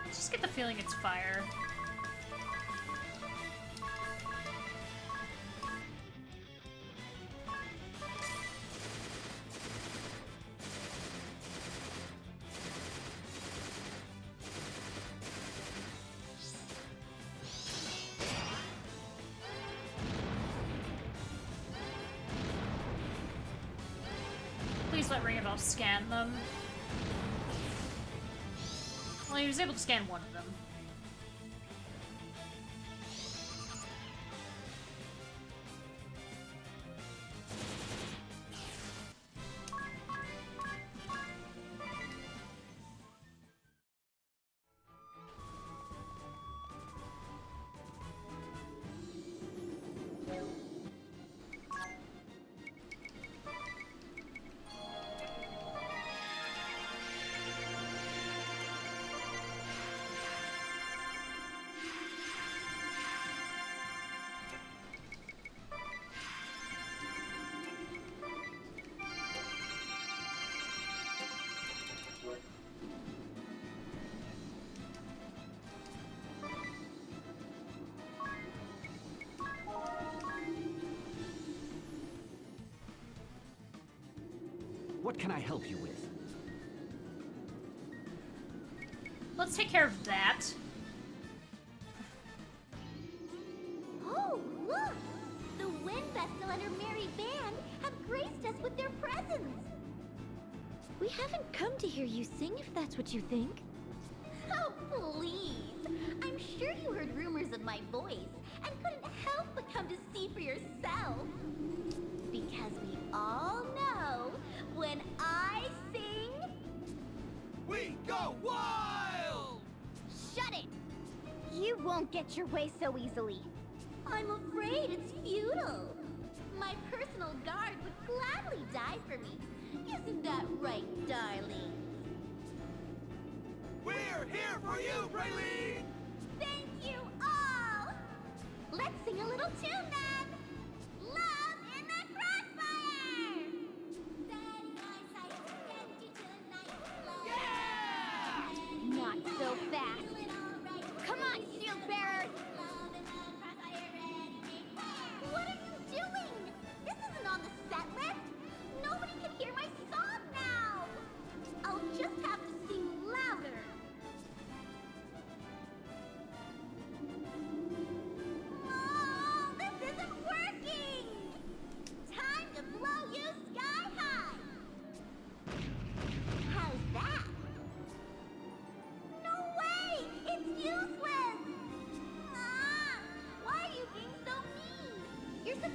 S1: Just get the feeling it's fire. Please let Ring of Elf scan them. Well, he was able to scan one of them.
S10: What can I help you with?
S1: Let's take care of that.
S3: Oh, look! The Wind Vestal and her merry band have graced us with their presence.
S11: We haven't come to hear you sing, if that's what you think.
S3: Oh, please! I'm sure you heard rumors of my voice and couldn't help but come to see for yourself. Because we all know when I sing...
S7: We go wild!
S3: Shut it! You won't get your way so easily. I'm afraid it's futile. My personal guard would gladly die for me. Isn't that right, darling?
S7: We're here for you, Raylene!
S3: Thank you all! Let's sing a little tune then! Love in the Crossfire!
S7: Yeah!
S3: Not so fast! Come on, Shield Bearer! What are you doing?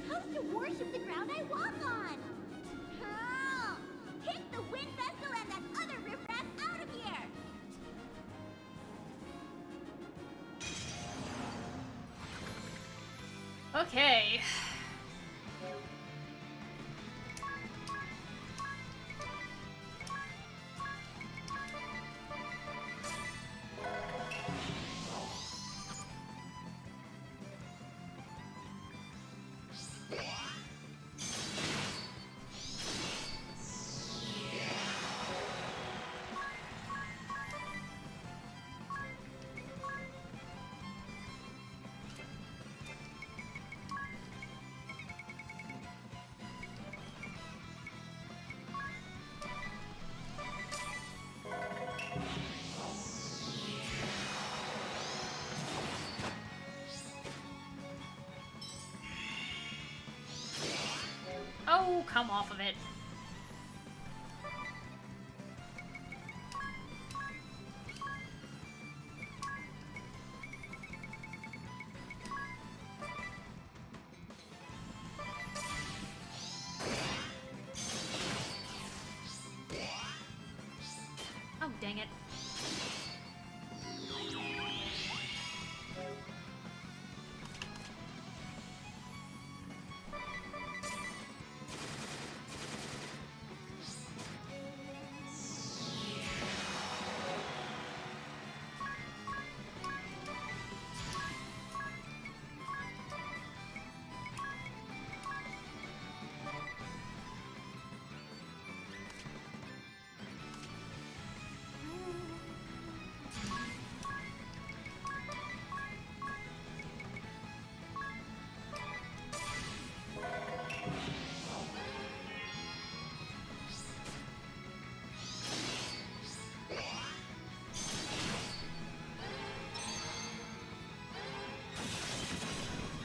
S3: supposed to worship the ground I walk on! Oh, kick the wind vessel and that other riffraff out of here!
S1: Okay. Oh, come off of it. Oh, dang it.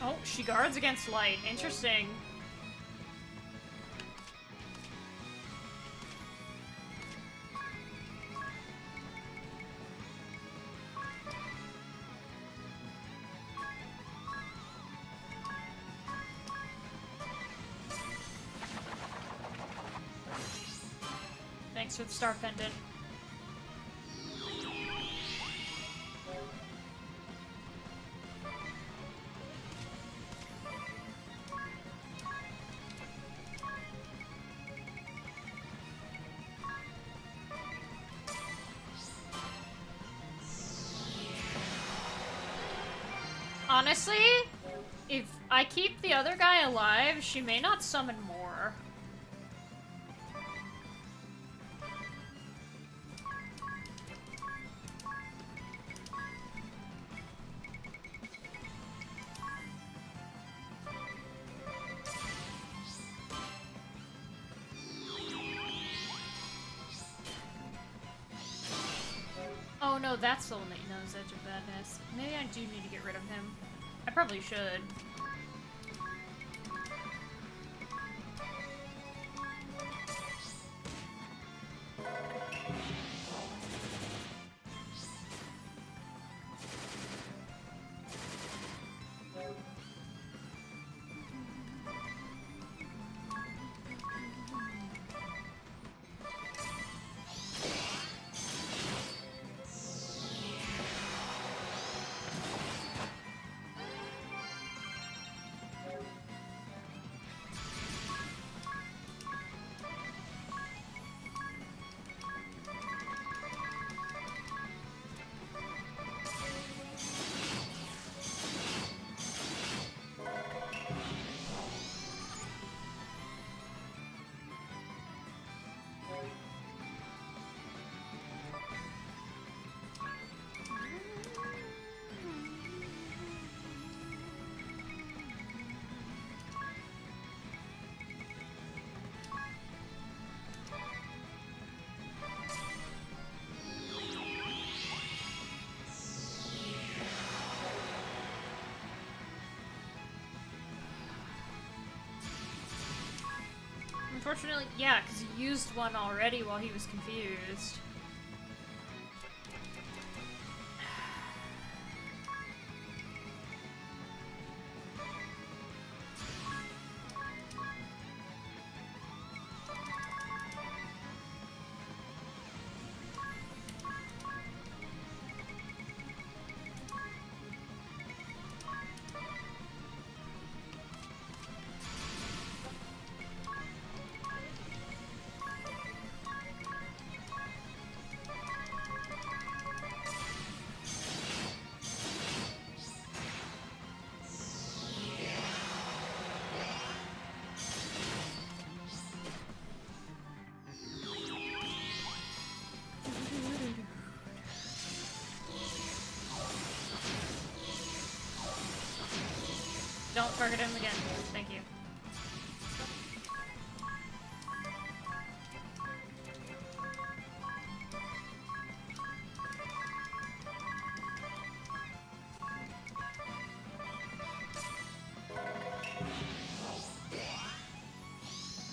S1: Oh, she guards against light. Interesting. Thanks for the star pendant. Honestly, if I keep the other guy alive, she may not summon more. Oh no, that's the one that knows Edge of Badness. Maybe I do need to get rid of him. I probably should. Unfortunately, yeah, because he used one already while he was confused. Don't target him again. Thank you.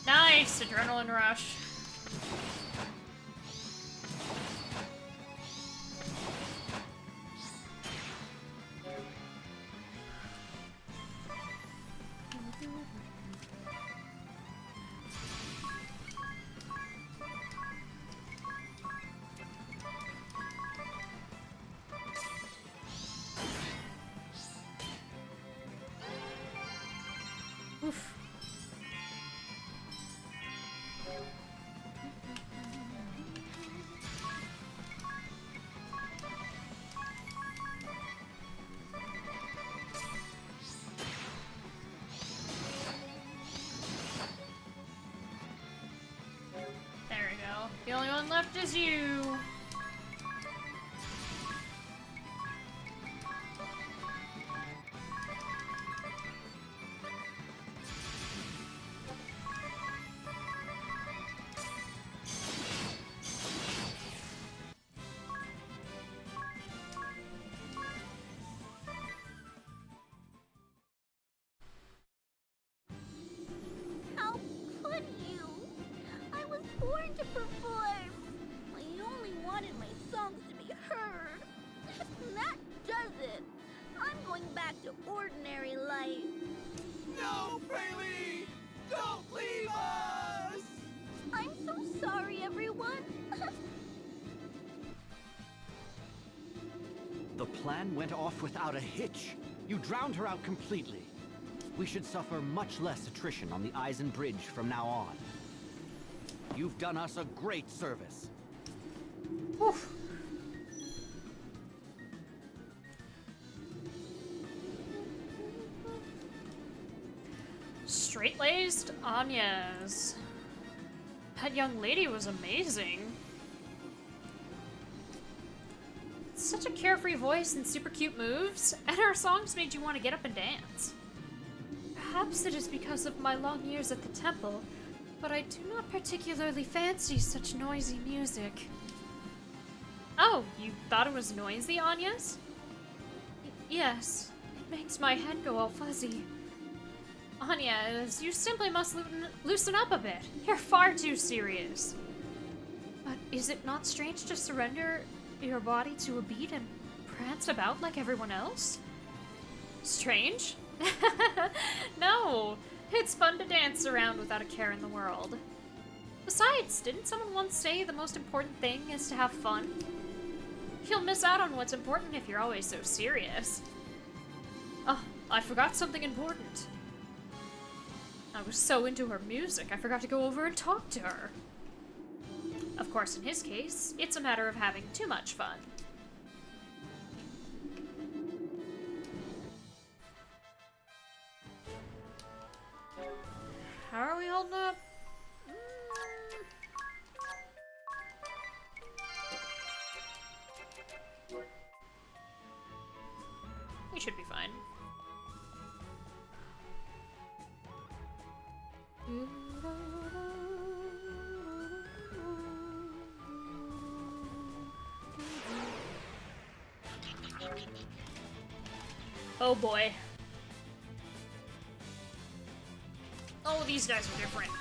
S1: Nice! Adrenaline rush. Oof. There we go. The only one left is you.
S3: How could you? I was born to perform. I only wanted my songs to be heard. That does it. I'm going back to ordinary life.
S4: No, Bailey! Don't leave us!
S3: I'm so sorry, everyone.
S10: The plan went off without a hitch. You drowned her out completely. We should suffer much less attrition on the Eisen Bridge from now on. You've done us a great service.
S1: Oof. Straight-laced Agnes. That young lady was amazing. Such a carefree voice and super cute moves, and her songs made you want to get up and dance. Perhaps it is because of my long years at the temple, but I do not particularly fancy such noisy music. Oh, you thought it was noisy, Agnes? Yes, it makes my head go all fuzzy. Agnes, you simply must loosen up a bit. You're far too serious. But is it not strange to surrender your body to a beat and prance about like everyone else? Strange? No, it's fun to dance around without a care in the world. Besides, didn't someone once say the most important thing is to have fun? You'll miss out on what's important if you're always so serious. Oh, I forgot something important. I was so into her music, I forgot to go over and talk to her. Of course, in his case, it's a matter of having too much fun. How are we holding up? We should be fine. Oh boy. Oh, these guys are different.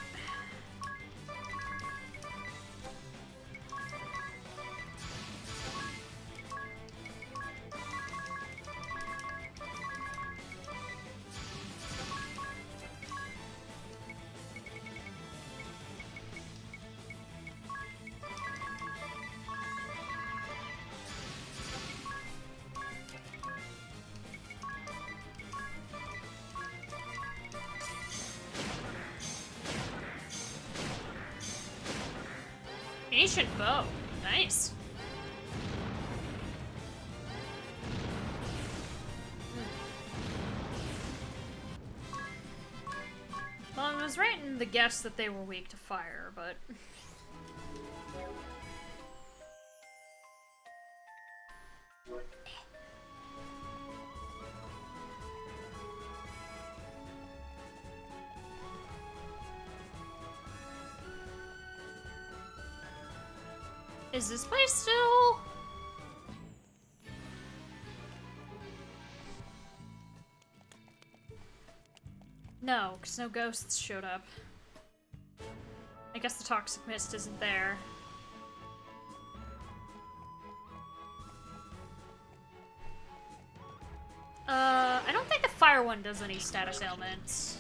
S1: Ancient bow. Nice. Well, I was right in the guess that they were weak to fire, but... Is this place still? No, because no ghosts showed up. I guess the toxic mist isn't there. I don't think the fire one does any status ailments.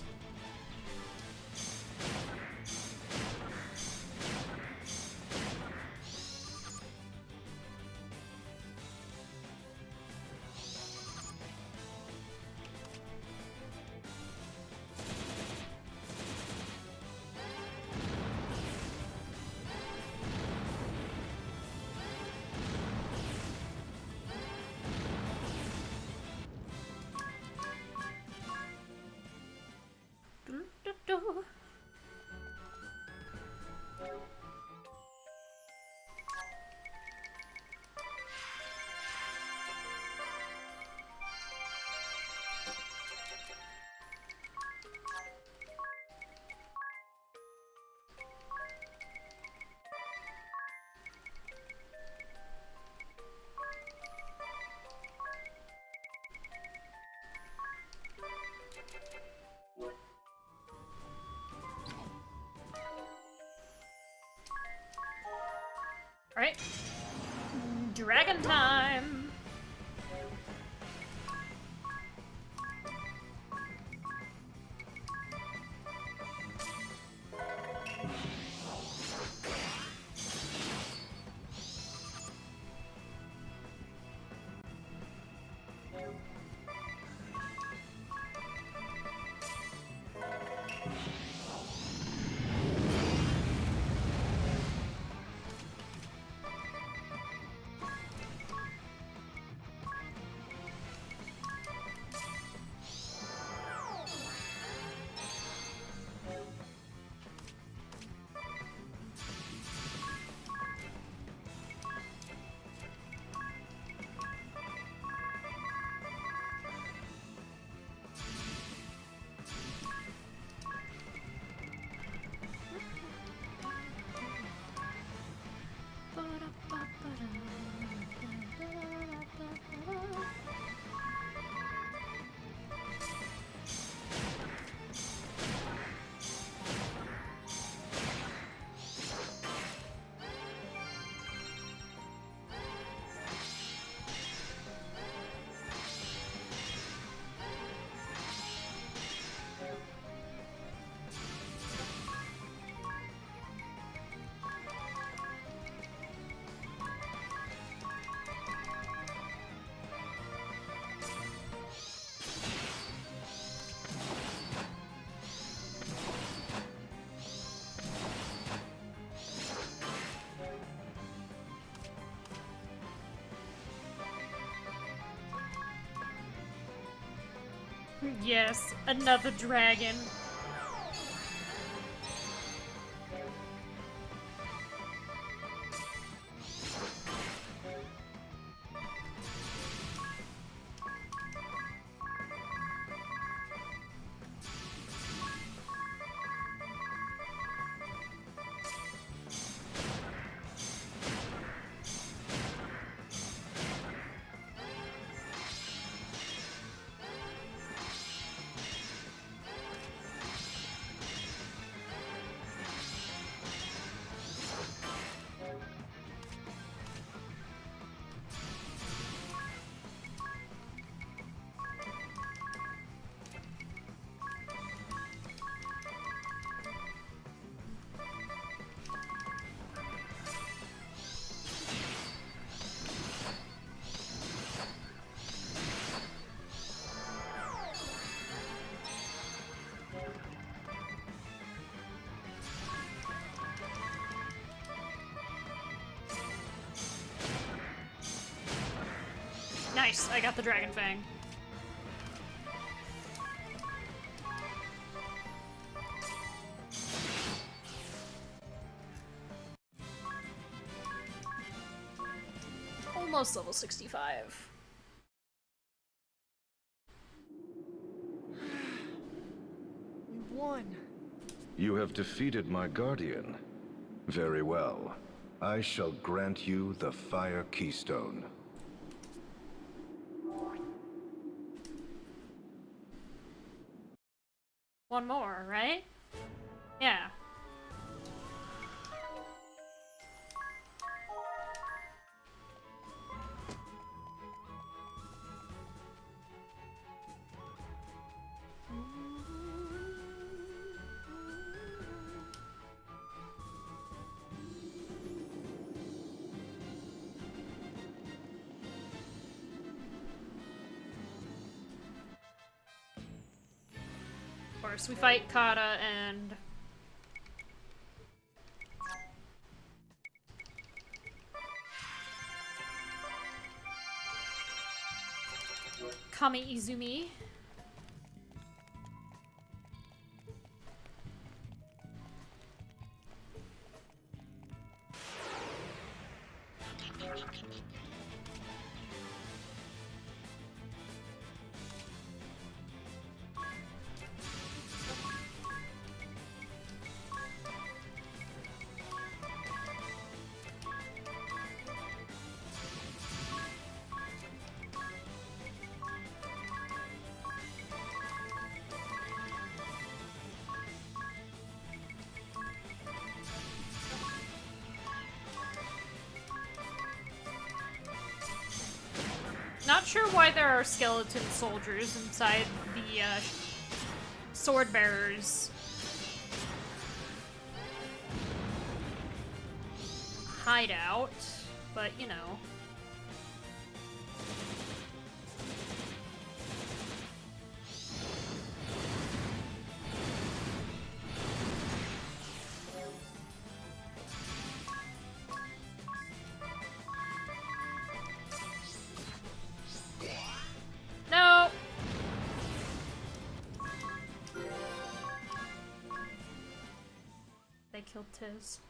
S1: Alright. Dragon time! Yes, another dragon. Nice, I got the Dragon Fang. Almost level 65.
S4: We won.
S13: You have defeated my guardian. Very well. I shall grant you the Fire Keystone.
S1: One more, right? Yeah. Of course, we fight Kata and Kami Izumi. Not sure why there are skeleton soldiers inside the sword bearers hideout, but you know. No. They killed Tiz.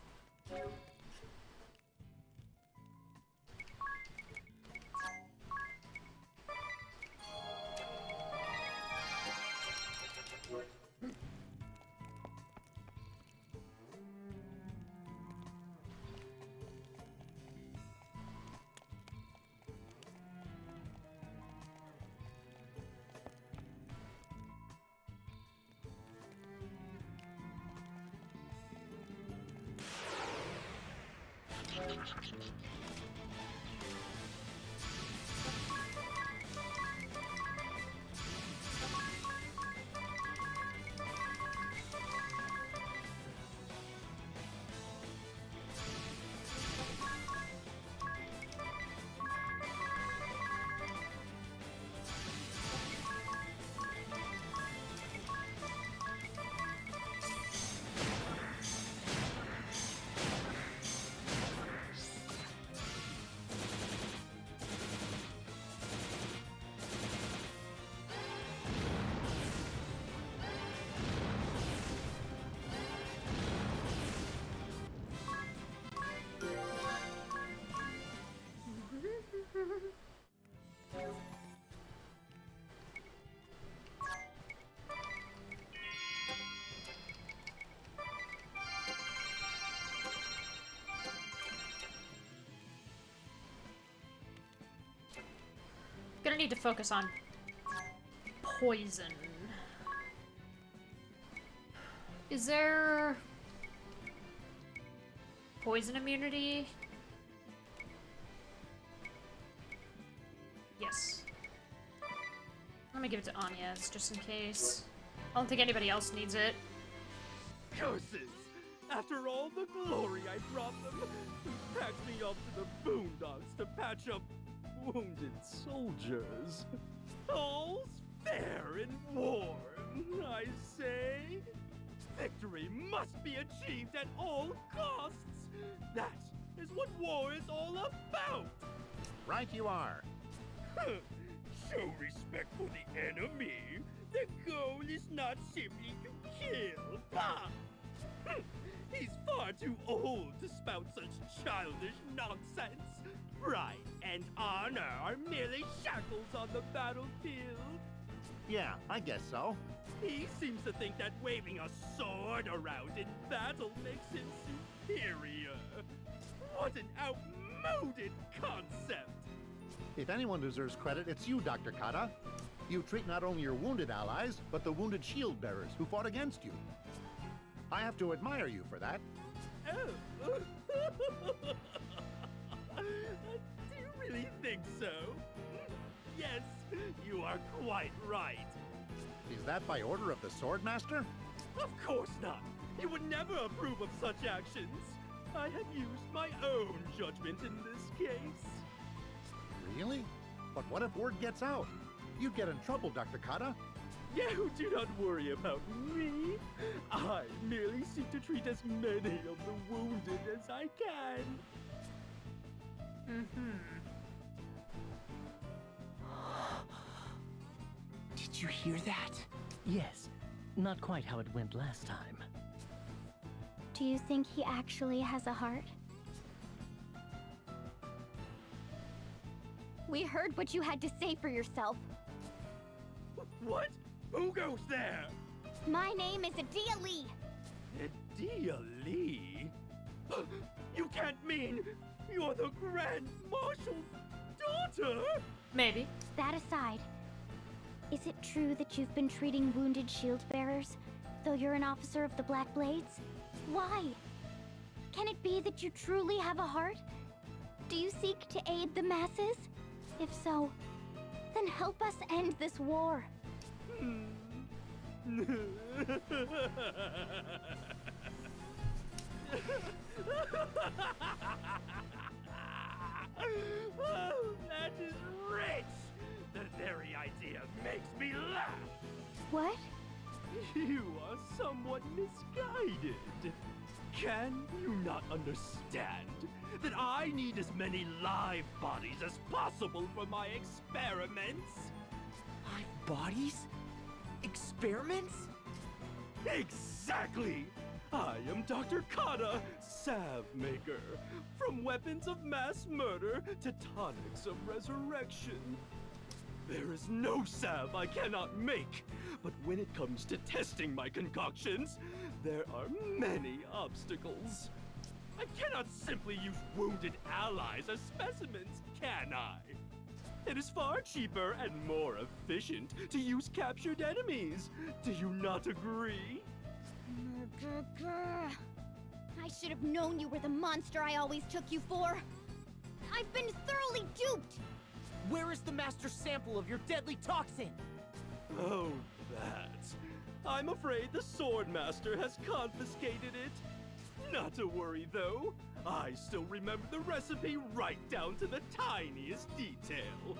S1: Gonna need to focus on poison. Is there poison immunity? Yes. I'm gonna give it to Agnes, just in case. I don't think anybody else needs it.
S14: Curses! After all the glory I brought them, packed me off to the boondocks to patch up wounded soldiers. All's fair in war, I say. Victory must be achieved at all costs. That is what war is all about.
S15: Right you are.
S14: Show respect for the enemy. The goal is not simply to kill. Bah! He's far too old to spout such childish nonsense. Pride and honor are merely shackles on the battlefield.
S15: Yeah, I guess so.
S14: He seems to think that waving a sword around in battle makes him superior. What an outmoded concept!
S15: If anyone deserves credit, it's you, Dr. Kata. You treat not only your wounded allies, but the wounded shield bearers who fought against you. I have to admire you for that.
S14: Oh. Do you really think so? Yes, you are quite right.
S15: Is that by order of the Swordmaster?
S14: Of course not. He would never approve of such actions. I have used my own judgment in this case.
S15: Really? But what if word gets out? You'd get in trouble, Dr. Kata.
S14: You do not worry about me. I merely seek to treat as many of the wounded as I can.
S4: Did you hear that?
S5: Yes, not quite how it went last time.
S3: Do you think he actually has a heart? We heard what you had to say for yourself.
S14: What? Who goes there?
S3: My name is Adia Lee.
S14: Adia Lee? You can't mean you're the Grand Marshal's daughter?
S1: Maybe.
S3: That aside, is it true that you've been treating wounded shield bearers, though you're an officer of the Black Blades? Why? Can it be that you truly have a heart? Do you seek to aid the masses? If so, then help us end this war.
S14: Oh, that is rich! The very idea makes me laugh!
S3: What?
S14: You are somewhat misguided. Can you not understand that I need as many live bodies as possible for my experiments?
S4: Live bodies? Experiments?
S14: Exactly! I am Dr. Kata, salve maker. From weapons of mass murder to tonics of resurrection. There is no salve I cannot make, but when it comes to testing my concoctions, there are many obstacles. I cannot simply use wounded allies as specimens, can I? It is far cheaper and more efficient to use captured enemies. Do you not agree?
S3: I should have known you were the monster I always took you for. I've been thoroughly duped.
S4: Where is the master sample of your deadly toxin?
S14: Oh, that. I'm afraid the Swordmaster has confiscated it. Not to worry, though. I still remember the recipe right down to the tiniest detail.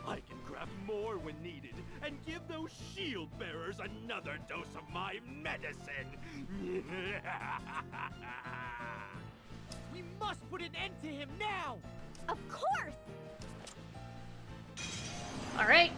S14: I can craft more when needed and give those shield bearers another dose of my medicine.
S4: We must put an end to him now!
S3: Of course!
S1: All right.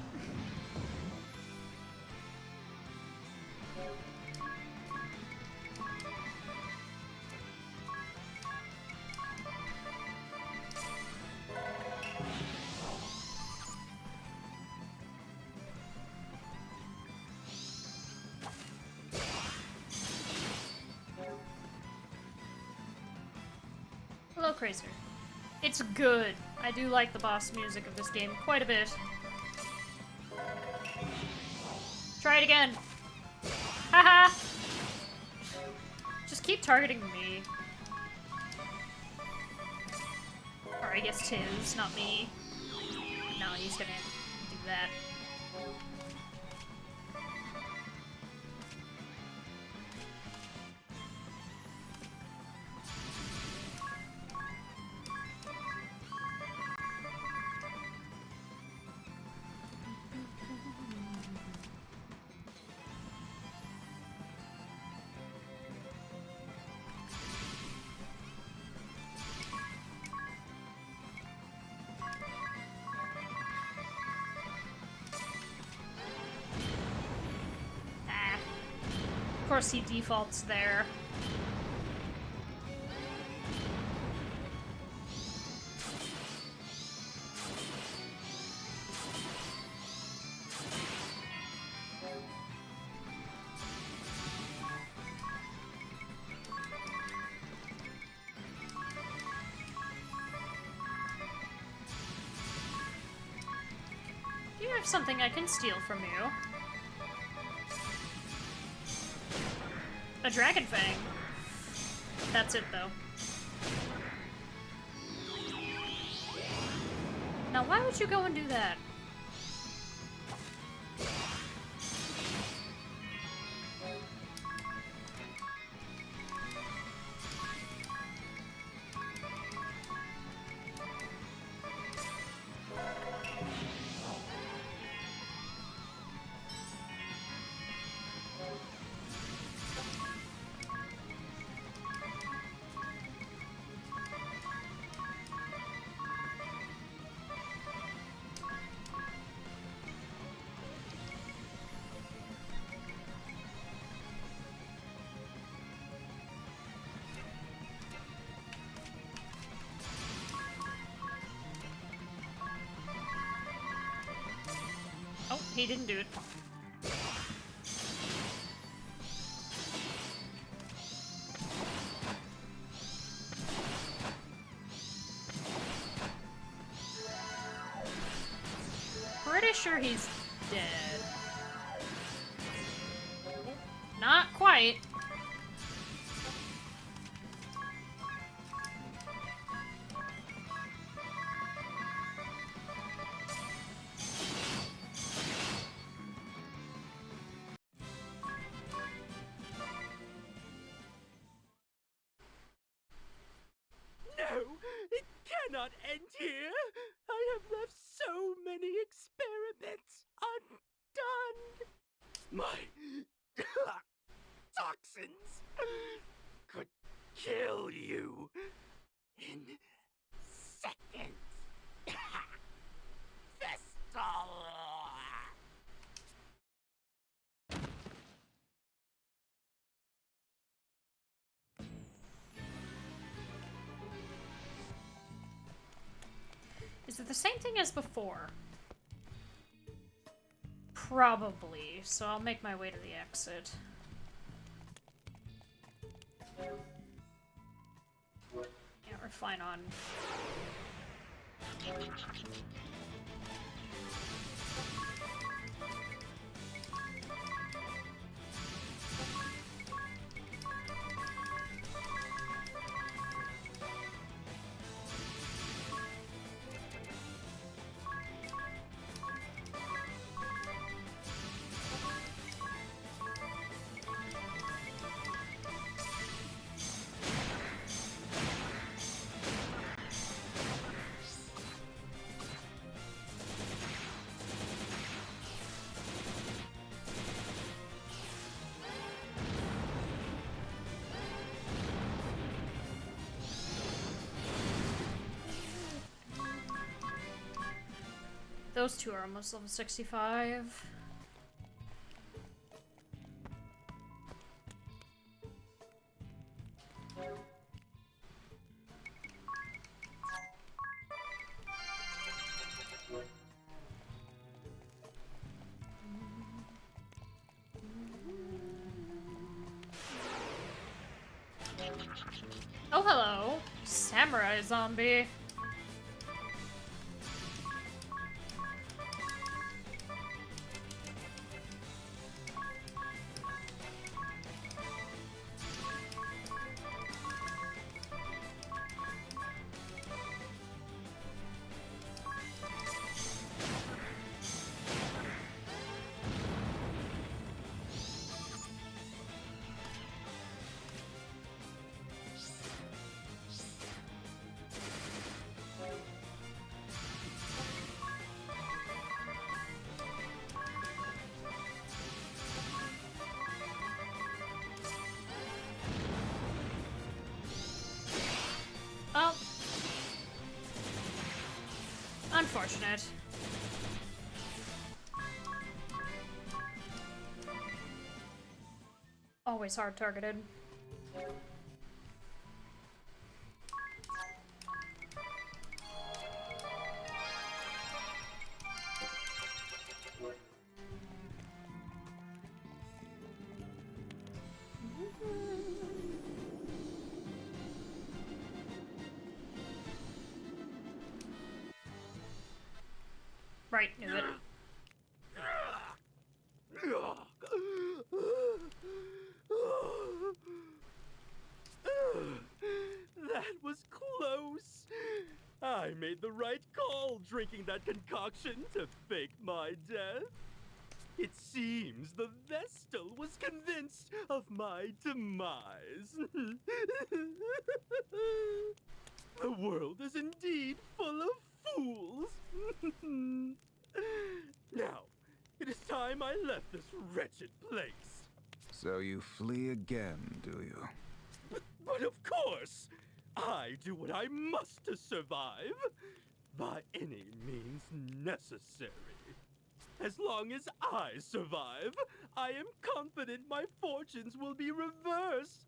S1: Hello, Crazer. It's good. I do like the boss music of this game quite a bit. Try it again. Haha! Just keep targeting me. Or I guess Tiz, not me. No, he's gonna do that. Of course he defaults there. have something I can steal from you. A dragon fang. That's it, though. Now, why would you go and do that? Oh, he didn't do it. Pretty sure he's dead. Not quite.
S14: No, it cannot end here. I have left so many experiments undone. My toxins could kill you in seconds. Vestal.
S1: Is it the same thing as before? Probably, so I'll make my way to the exit. Yeah, we're fine on. Those two are almost level 65. Oh, hello. Samurai zombie. Oh. Unfortunate. Always hard targeted. Right, knew it.
S14: was close. I made the right call drinking that concoction to fake my death. It seems the Vestal was convinced of my demise. The world is indeed full of fools. Now, it is time I left this wretched place.
S13: So you flee again, do you?
S14: But of course, I do what I must to survive, by any means necessary. As long as I survive, I am confident my fortunes will be reversed.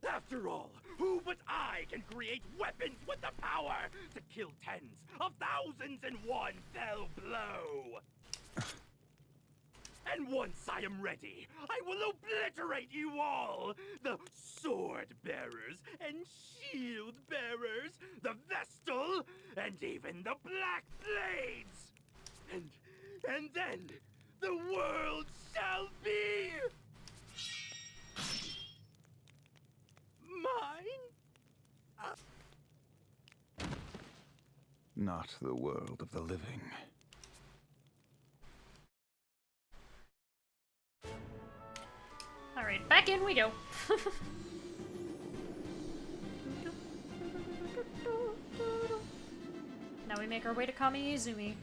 S14: After all, who but I can create weapons with the power to kill tens of thousands in one fell blow? And once I am ready, I will obliterate you all! The sword bearers and shield bearers, the Vestal, and even the Black Blades! And then, the world shall be... mine?
S13: Not the world of the living.
S1: Alright, back in we go. Now we make our way to Kami-Izumi.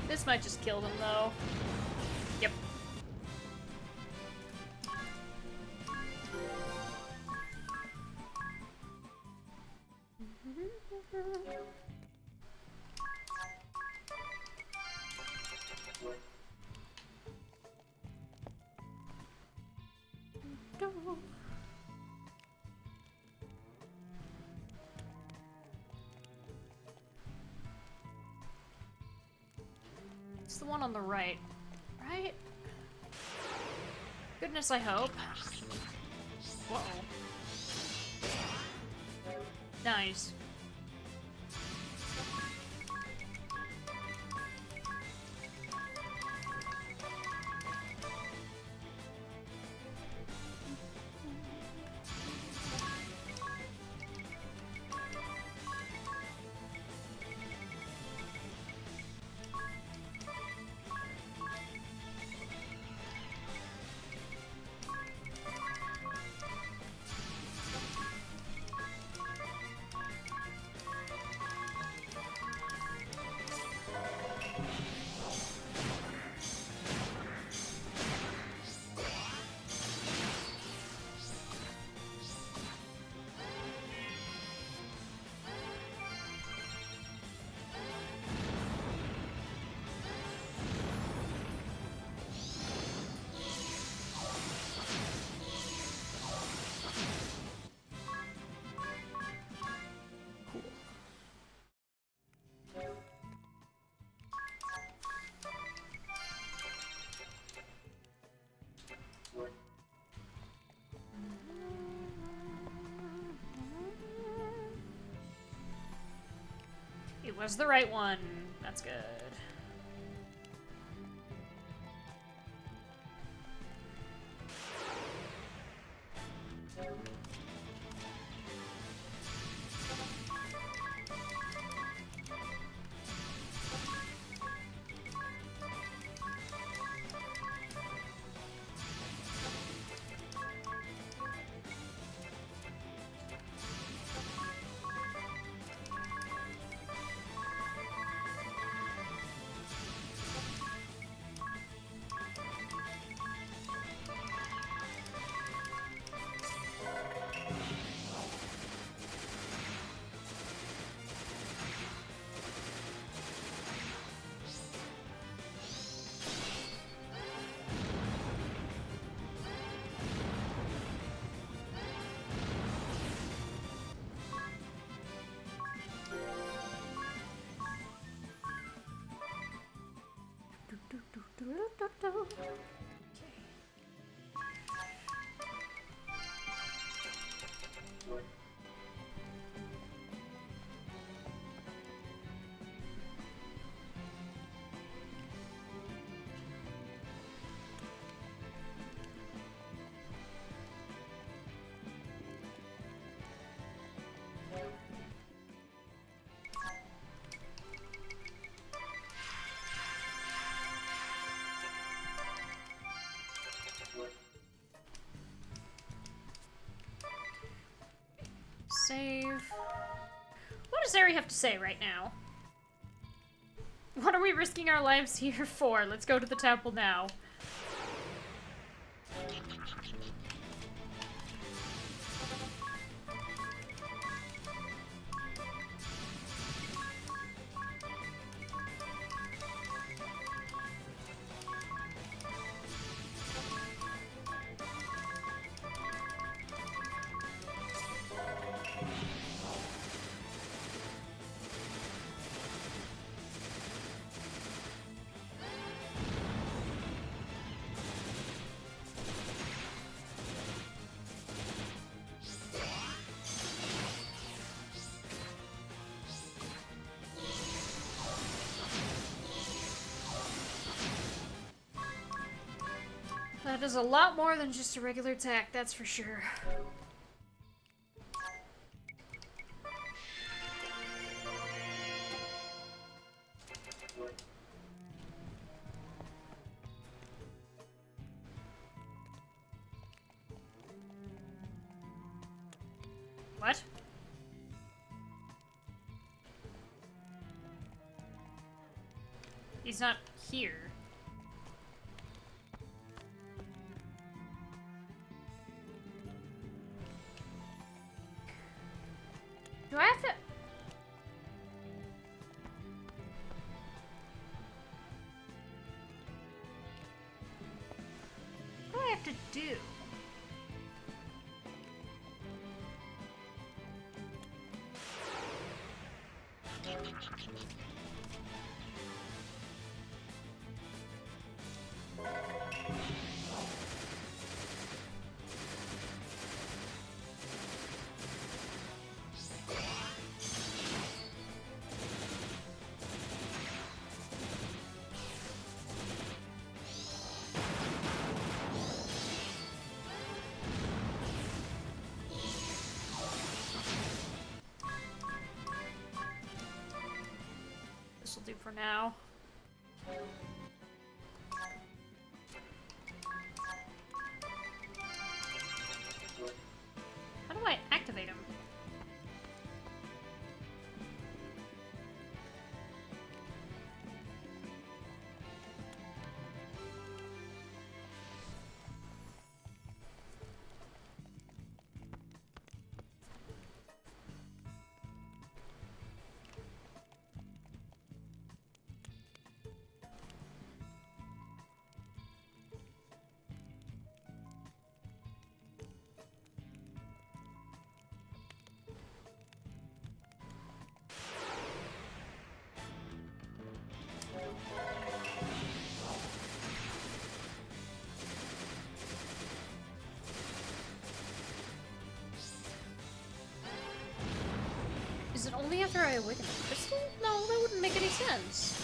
S1: This might just kill them, though. Yep. Go. It's the one on the right, right? Goodness, I hope. Whoa. Nice. It was the right one. That's good. Save. What does Ari have to say right now? What are we risking our lives here for? Let's go to the temple now. That is a lot more than just a regular attack, that's for sure. What? He's not here. Do I have to... What do I have to do? This'll do for now. How do I activate him? Is it only after I awaken the crystal? No, that wouldn't make any sense.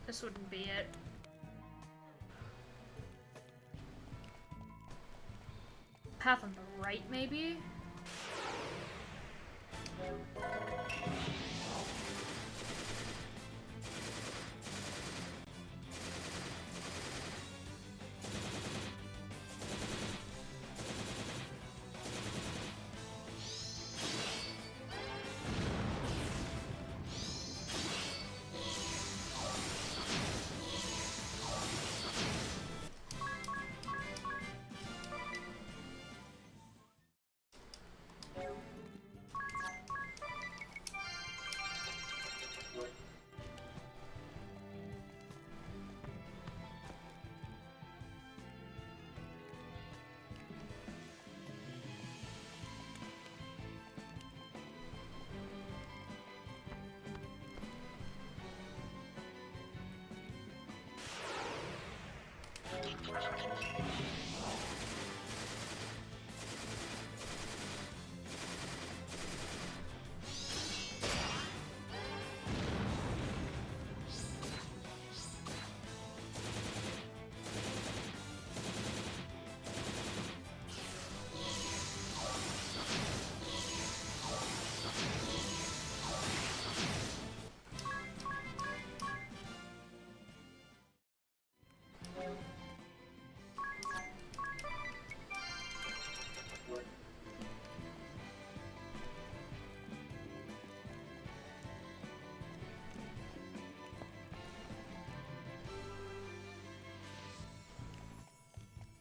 S1: This wouldn't be it. Path on the right, maybe?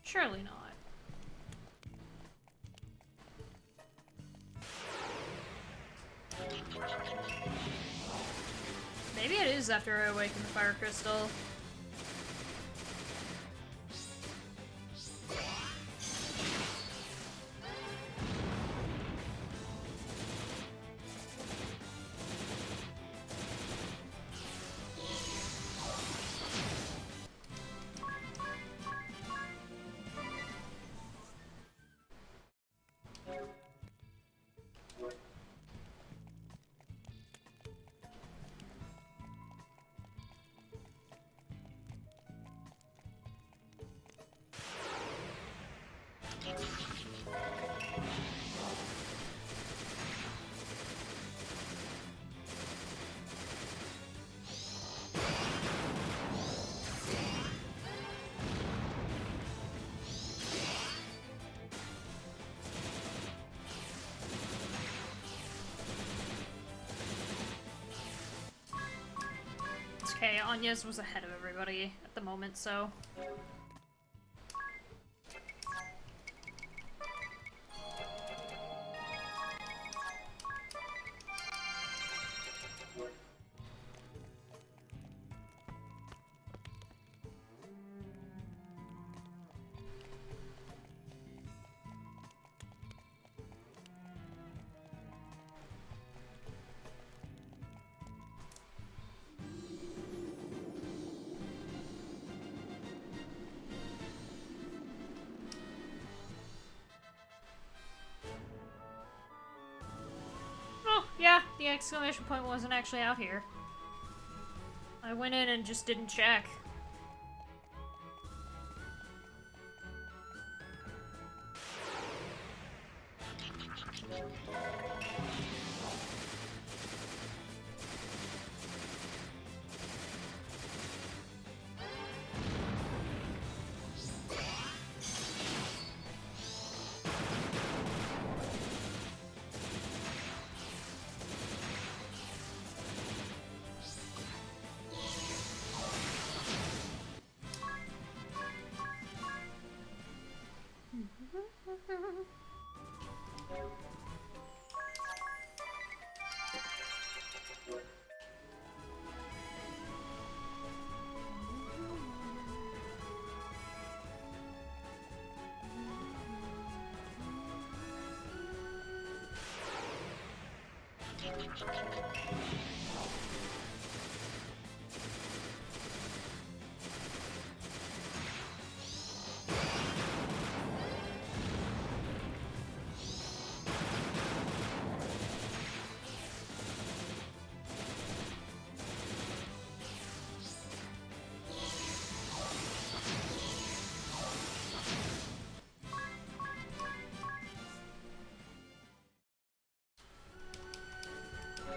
S1: Surely not. Maybe it is after I awaken the fire crystal. Okay, Agnes was ahead of everybody at the moment, so... Yeah, the exclamation point wasn't actually out here. I went in and just didn't check.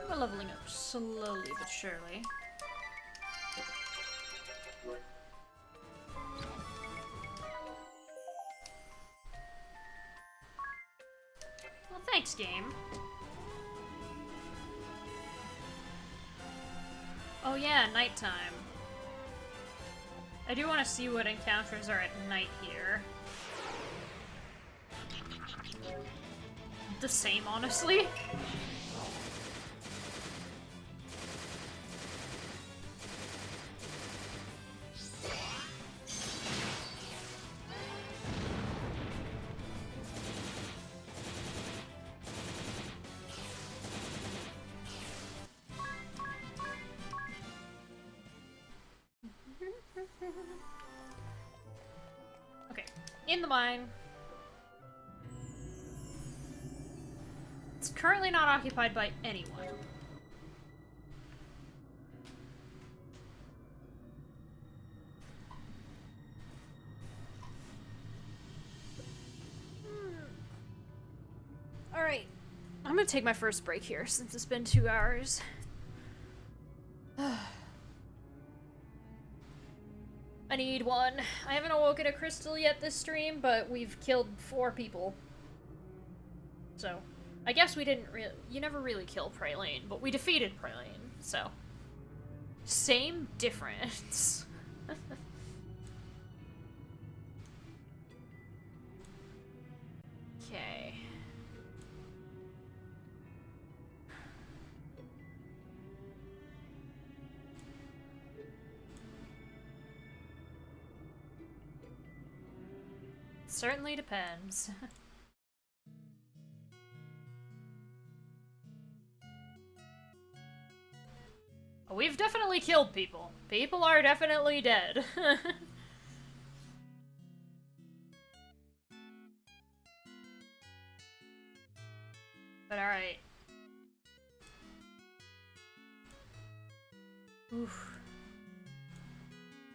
S1: We're leveling up slowly but surely. Well, thanks, game. Oh yeah, nighttime. I do want to see what encounters are at night here. The same, honestly. in the mine. It's currently not occupied by anyone. Alright. I'm gonna take my first break here since it's been 2 hours. I need one. I haven't awoken a crystal yet this stream, but we've killed 4 people. So, I guess we didn't really— you never really kill Praline, but we defeated Praline, so. Same difference. Okay. Certainly depends. We've definitely killed people. People are definitely dead. But alright. Oof.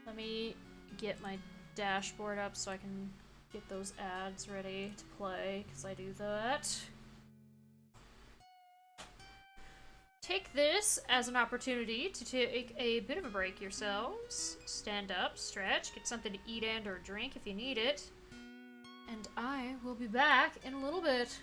S1: Let me get my dashboard up so I can get those ads ready to play, because I do that. Take this as an opportunity to take a bit of a break yourselves. Stand up, stretch, get something to eat and or drink if you need it. And I will be back in a little bit.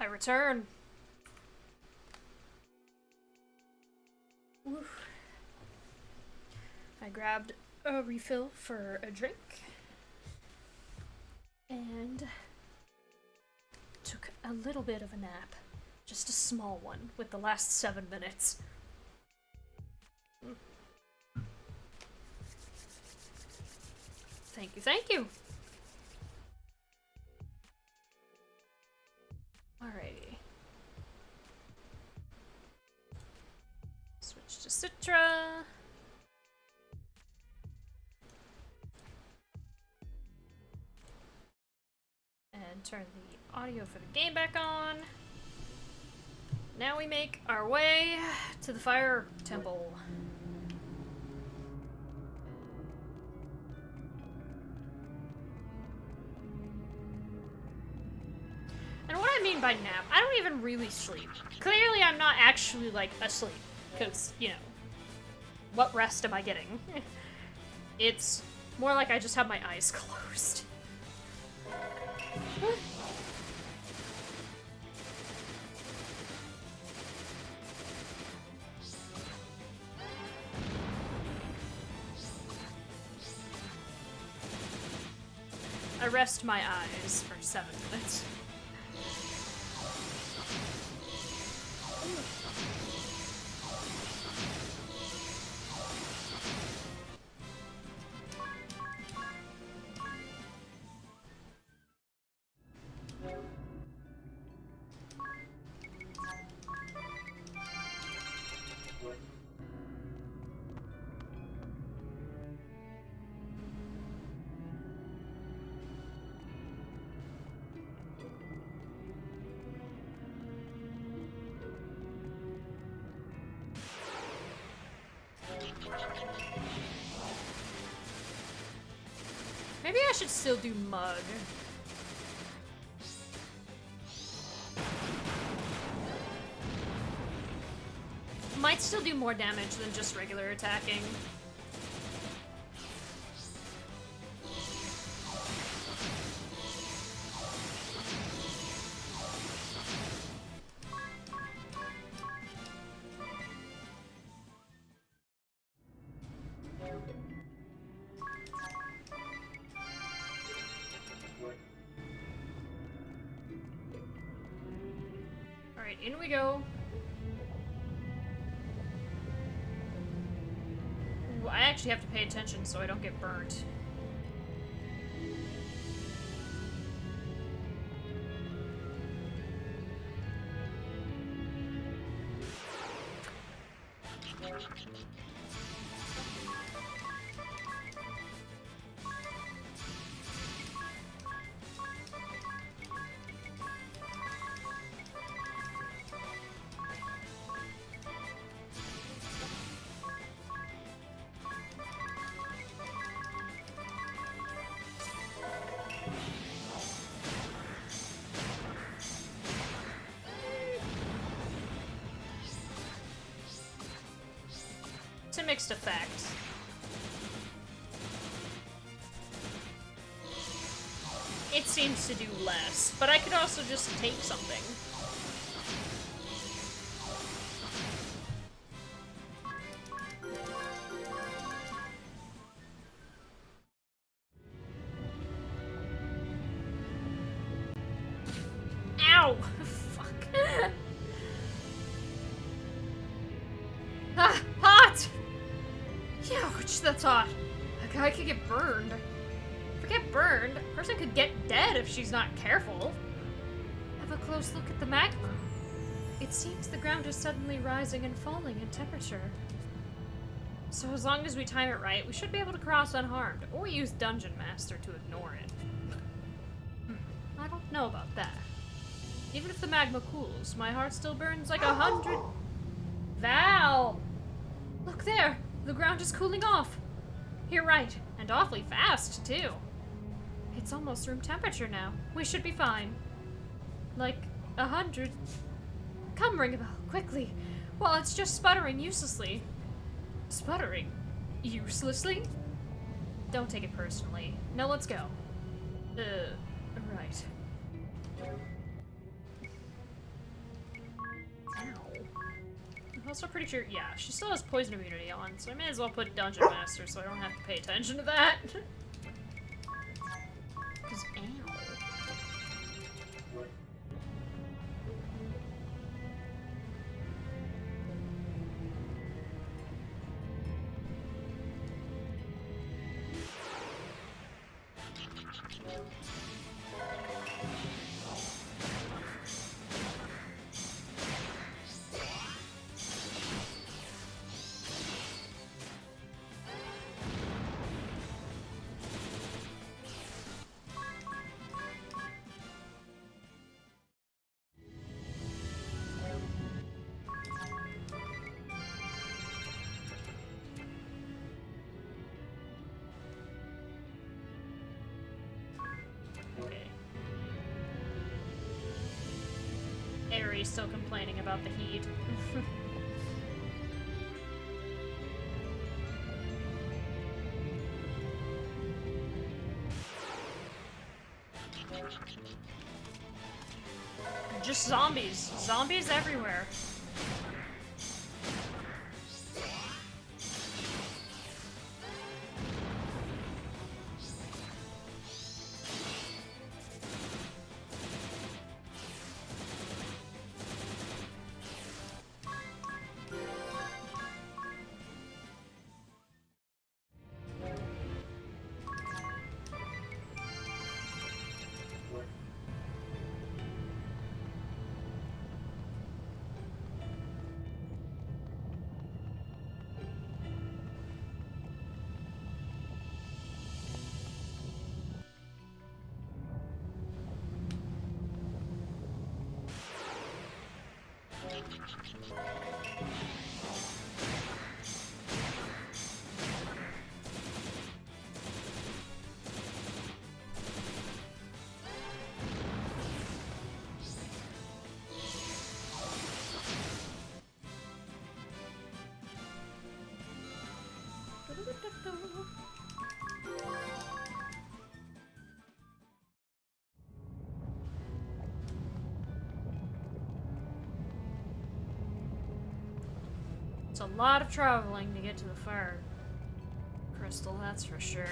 S1: I return. Oof. I grabbed a refill for a drink and took a little bit of a nap. Just a small one with the last 7 minutes. Thank you, thank you. Alrighty. Switch to Citra. And turn the audio for the game back on. Now we make our way to the Fire Temple. And what I mean by nap, I don't even really sleep. Clearly I'm not actually, like, asleep. Because, you know, what rest am I getting? It's more like I just have my eyes closed. I rest my eyes for 7 minutes. Maybe I should still do Mug. Might still do more damage than just regular attacking. Alright, in we go. Ooh, I actually have to pay attention so I don't get burnt. It's a mixed effect. It seems to do less, but I could also just take something. Ow! Fuck. Ah, hot! Ouch, that's hot. A guy could get burned. Forget burned. A person could get dead if she's not careful. Have a close look at the magma. It seems the ground is suddenly rising and falling in temperature. So as long as we time it right, we should be able to cross unharmed, or use Dungeon Master to ignore it. I don't know about that. Even if the magma cools, my heart still burns like 100... Val! Look there! The ground is cooling off! You're right, and awfully fast, too. It's almost room temperature now. We should be fine. Like 100. Come, ring a bell, quickly. Well, it's just sputtering uselessly. Sputtering? Uselessly? Don't take it personally. Now let's go. Right. also pretty sure, yeah, she still has poison immunity on, so I may as well put Dungeon Master so I don't have to pay attention to that. 'Cause, ow. Okay. Aries still complaining about the heat. Just zombies. Zombies everywhere. It's a lot of traveling to get to the fire crystal, that's for sure.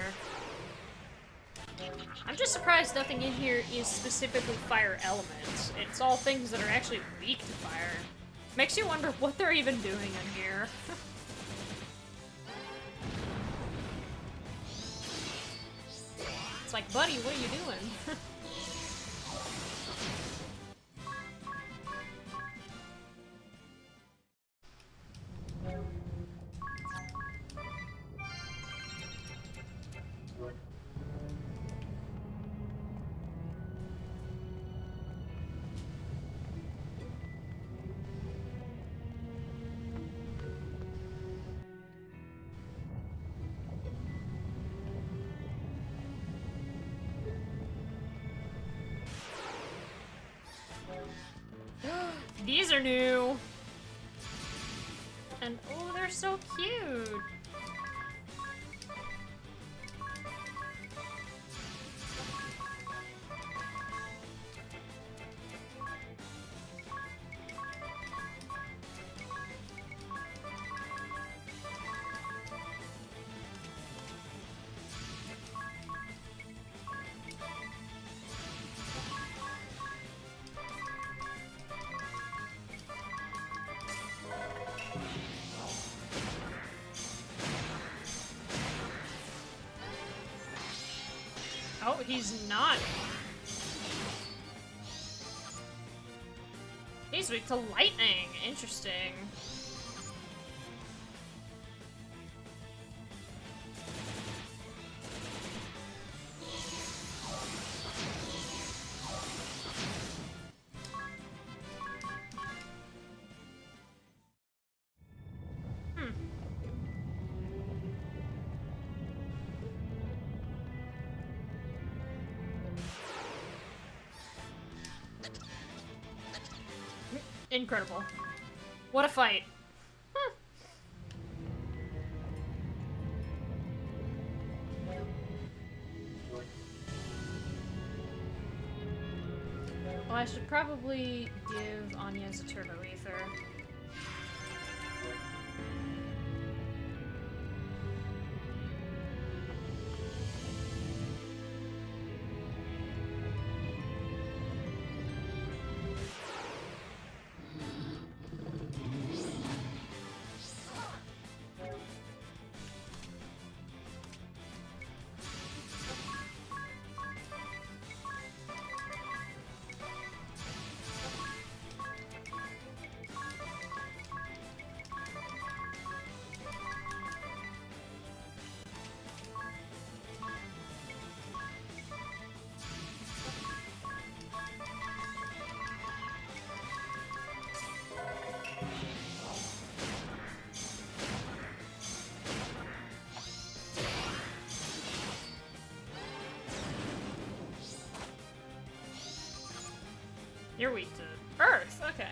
S1: I'm just surprised nothing in here is specifically fire elements. It's all things that are actually weak to fire. Makes you wonder what they're even doing in here. It's like, buddy, what are you doing? These are new. And oh, they're so cute. Oh, he's not. He's weak to lightning. Interesting. Incredible. What a fight. Well, I should probably give Agnes a turbo ether. You're weak to Earth, okay.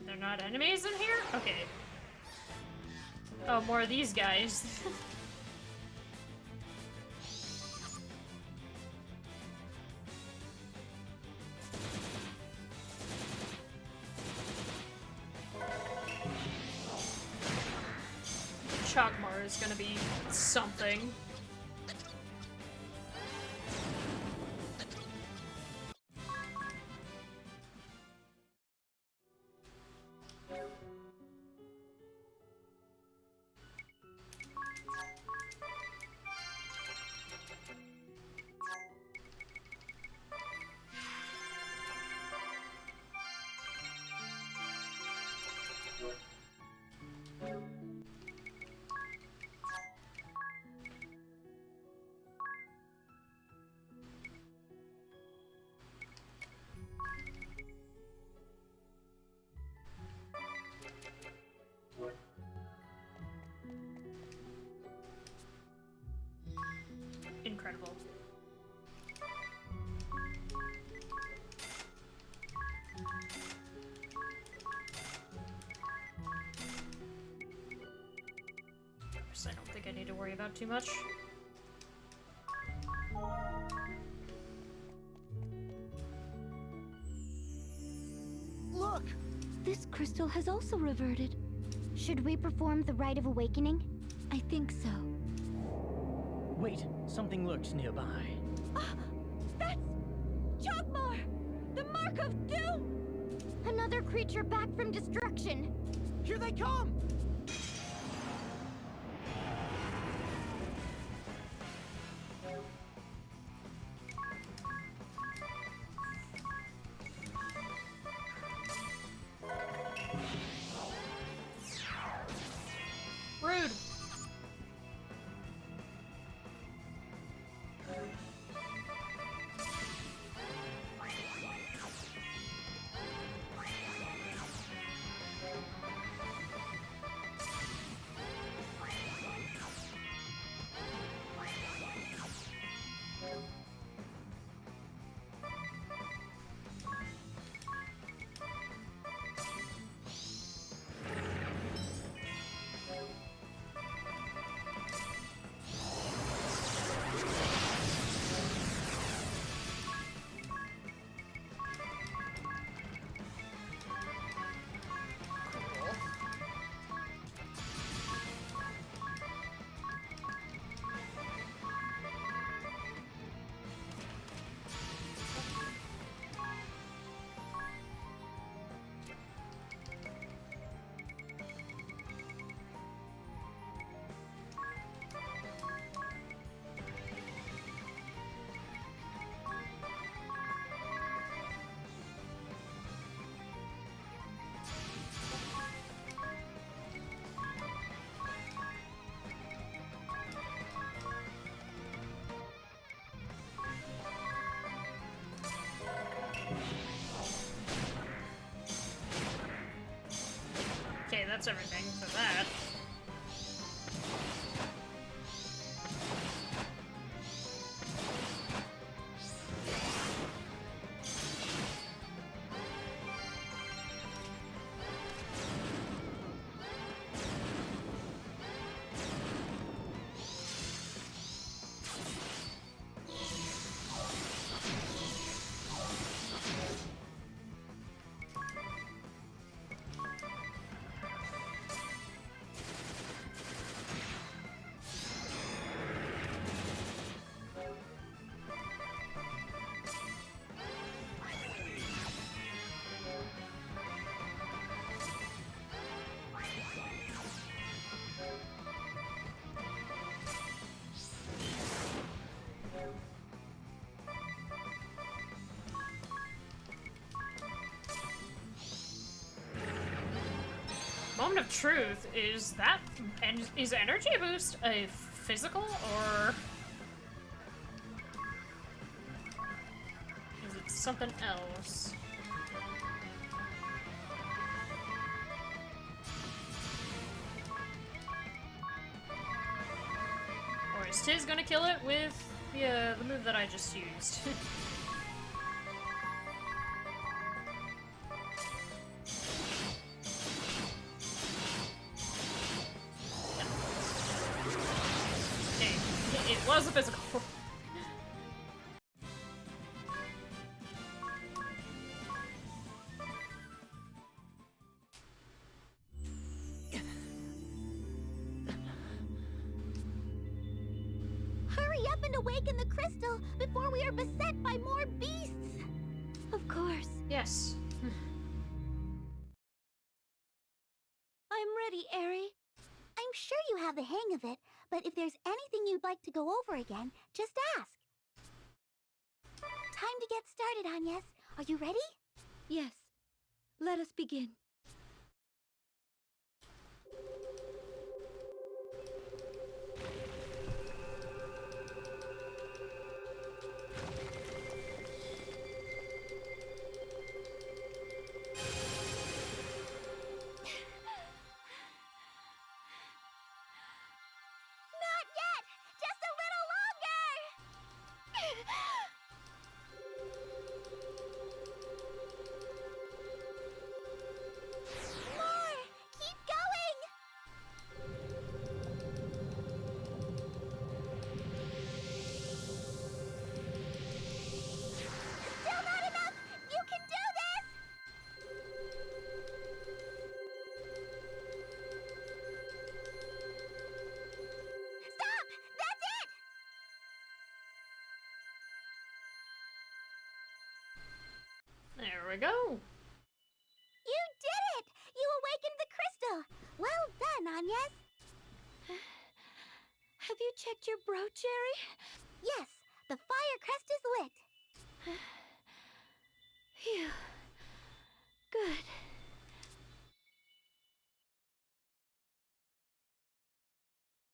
S1: They're not enemies in here? Okay. Oh, more of these guys. Chogmar is gonna be something. Incredible. I don't think I need to worry about too much.
S3: Look! This crystal has also reverted. Should we perform the Rite of Awakening? I think so.
S5: Wait, something lurks nearby.
S3: That's Chogmar! The Mark of Doom! Another creature back from destruction.
S4: Here they come!
S1: Rude. Okay, that's everything for that. moment of truth, is that, and is energy boost a physical, or is it something else? Or is Tiz gonna kill it with the move that I just used? It was a physical.
S3: Hurry up and awaken the crystal before we are beset by more beasts!
S11: Of course.
S1: Yes.
S3: I'm ready, Eri. I'm sure you have the hang of it, but if there's anything you'd like to go over again, just ask. Time to get started, Agnes. Are you ready?
S12: Yes. Let us begin.
S3: Not yet! Just a little longer! More! Keep going! Still not enough! You can do this! Stop! That's it!
S1: There we go.
S3: You did it! You awakened the crystal! Well done, Agnes!
S11: Have you checked your brooch, Eri?
S3: Yes, the fire crest is lit.
S11: Phew. Good.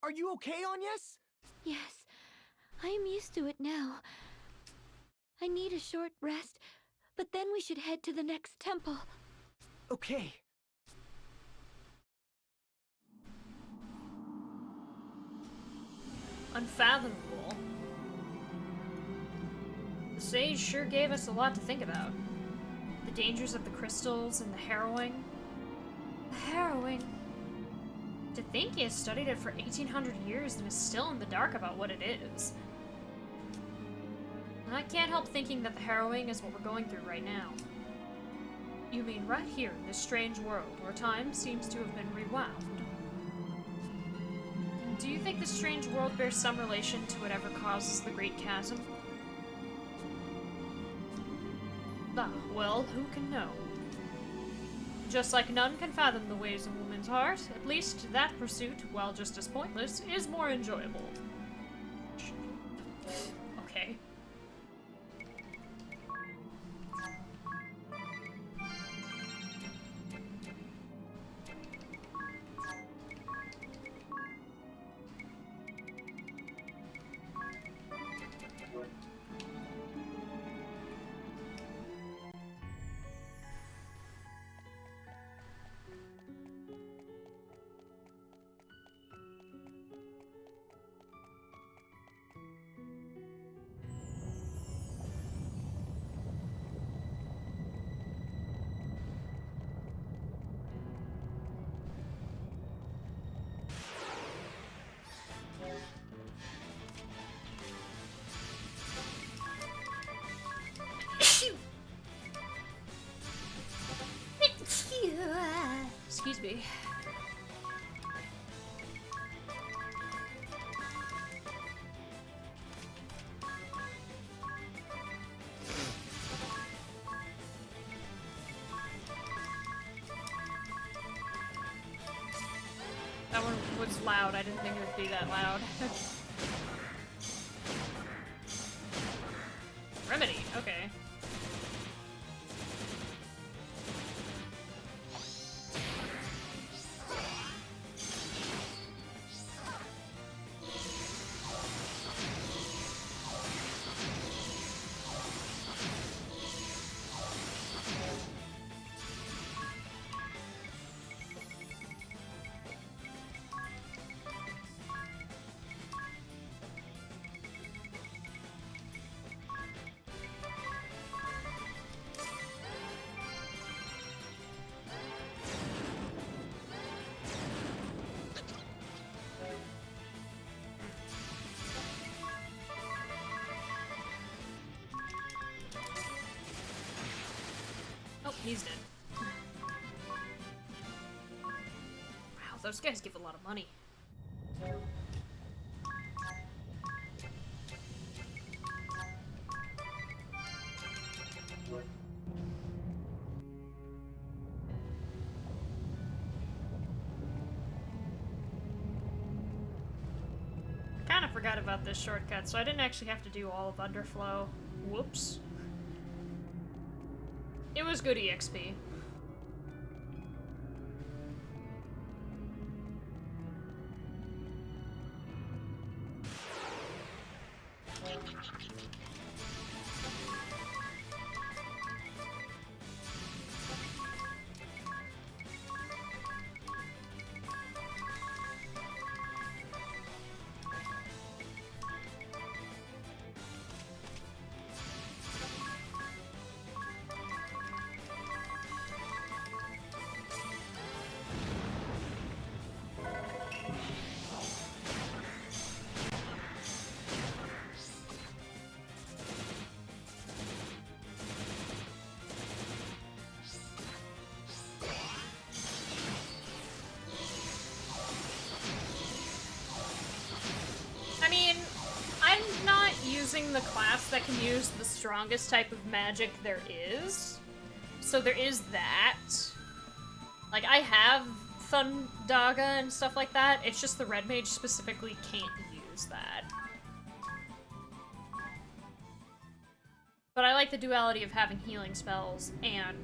S4: Are you okay, Agnes?
S11: Yes, I am used to it now. I need a short rest, but then we should head to the next temple.
S4: Okay.
S1: Unfathomable. The sage sure gave us a lot to think about. The dangers of the crystals and the harrowing. The harrowing. To think he has studied it for 1800 years and is still in the dark about what it is. And I can't help thinking that the harrowing is what we're going through right now. You mean right here in this strange world where time seems to have been rewound? Do you think this strange world bears some relation to whatever causes the Great Chasm? Ah, well, who can know? Just like none can fathom the ways of a woman's heart, at least that pursuit, while just as pointless, is more enjoyable. Okay. Excuse me. That one was loud. I didn't think it would be that loud. Remedy, okay. He's dead. Wow, those guys give a lot of money. Kinda forgot about this shortcut, so I didn't actually have to do all of Underflow. Whoops. It was good EXP. The class that can use the strongest type of magic there is. So there is that. Like, I have Thundaga and stuff like that. It's just the Red Mage specifically can't use that. But I like the duality of having healing spells and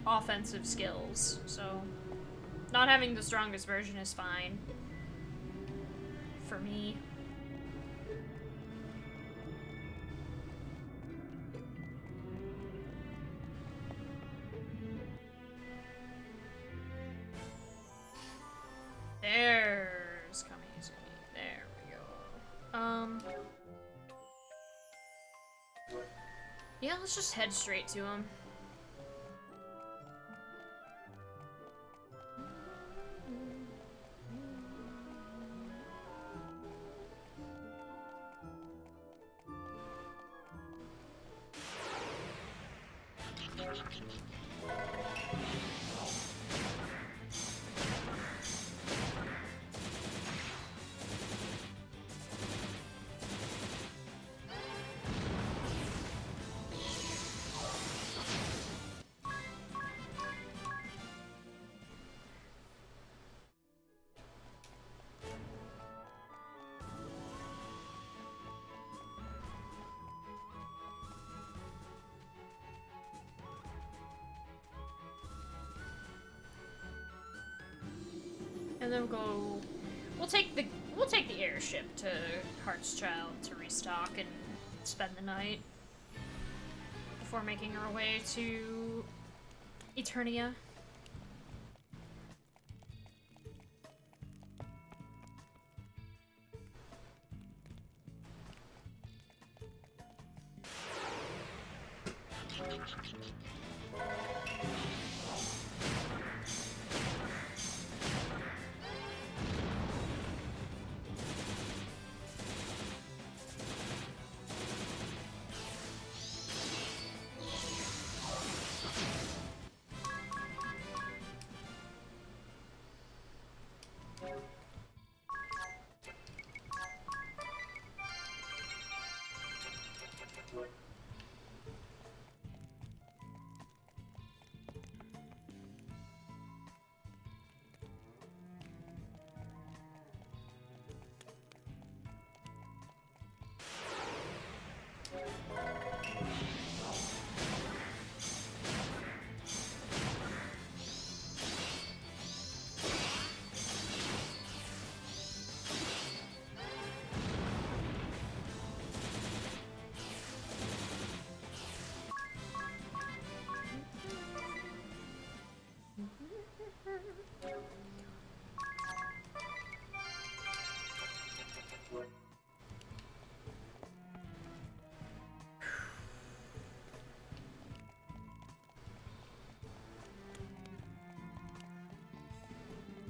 S1: offensive skills, so not having the strongest version is fine. For me. There's Kamizu. There we go. Yeah, let's just head straight to him. And then we'll take the airship to Heartschild to restock and spend the night before making our way to Eternia.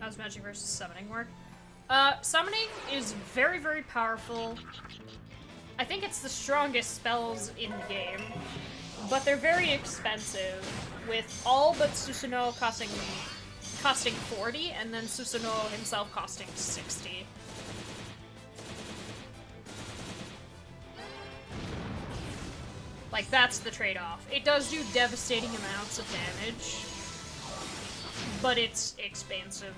S1: How does magic versus summoning work? Summoning is very, very powerful. I think it's the strongest spells in the game, but they're very expensive, with all but Susanoo costing 40, and then Susanoo himself costing 60. Like, that's the trade-off. It does do devastating amounts of damage, but it's expensive.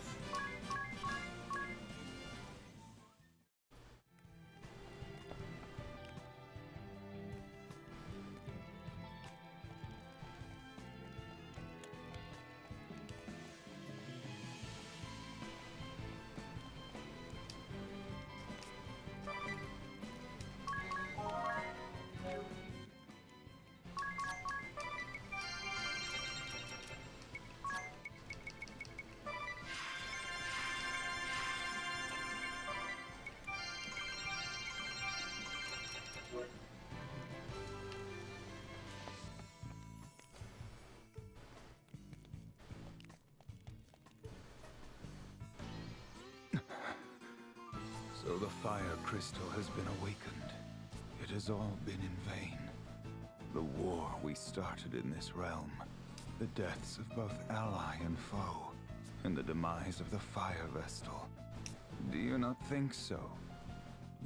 S13: So the fire crystal has been awakened. It has all been in vain. The war we started in this realm, the deaths of both ally and foe, and the demise of the fire vestal. Do you not think so?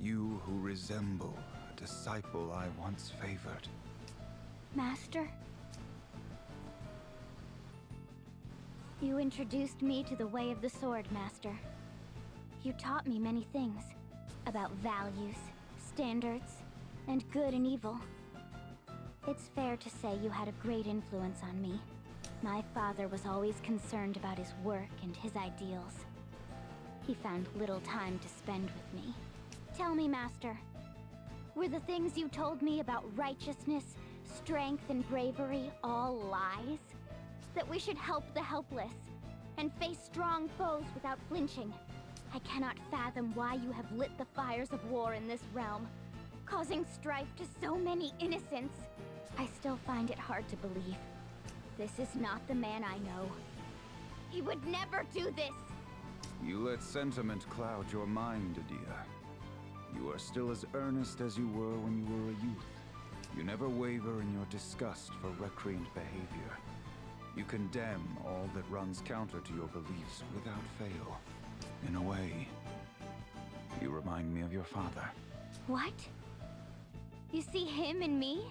S13: You who resemble a disciple I once favored.
S3: Master? You introduced me to the way of the sword, Master. You taught me many things about values, standards, and good and evil. It's fair to say you had a great influence on me. My father was always concerned about his work and his ideals. He found little time to spend with me. Tell me, Master, were the things you told me about righteousness, strength, and bravery all lies? That we should help the helpless and face strong foes without flinching? I cannot fathom why you have lit the fires of war in this realm, causing strife to so many innocents. I still find it hard to believe. This is not the man I know. He would never do this!
S13: You let sentiment cloud your mind, Adia. You are still as earnest as you were when you were a youth. You never waver in your disgust for recreant behavior. You condemn all that runs counter to your beliefs without fail. In a way, you remind me of your father.
S3: What? You see him in me?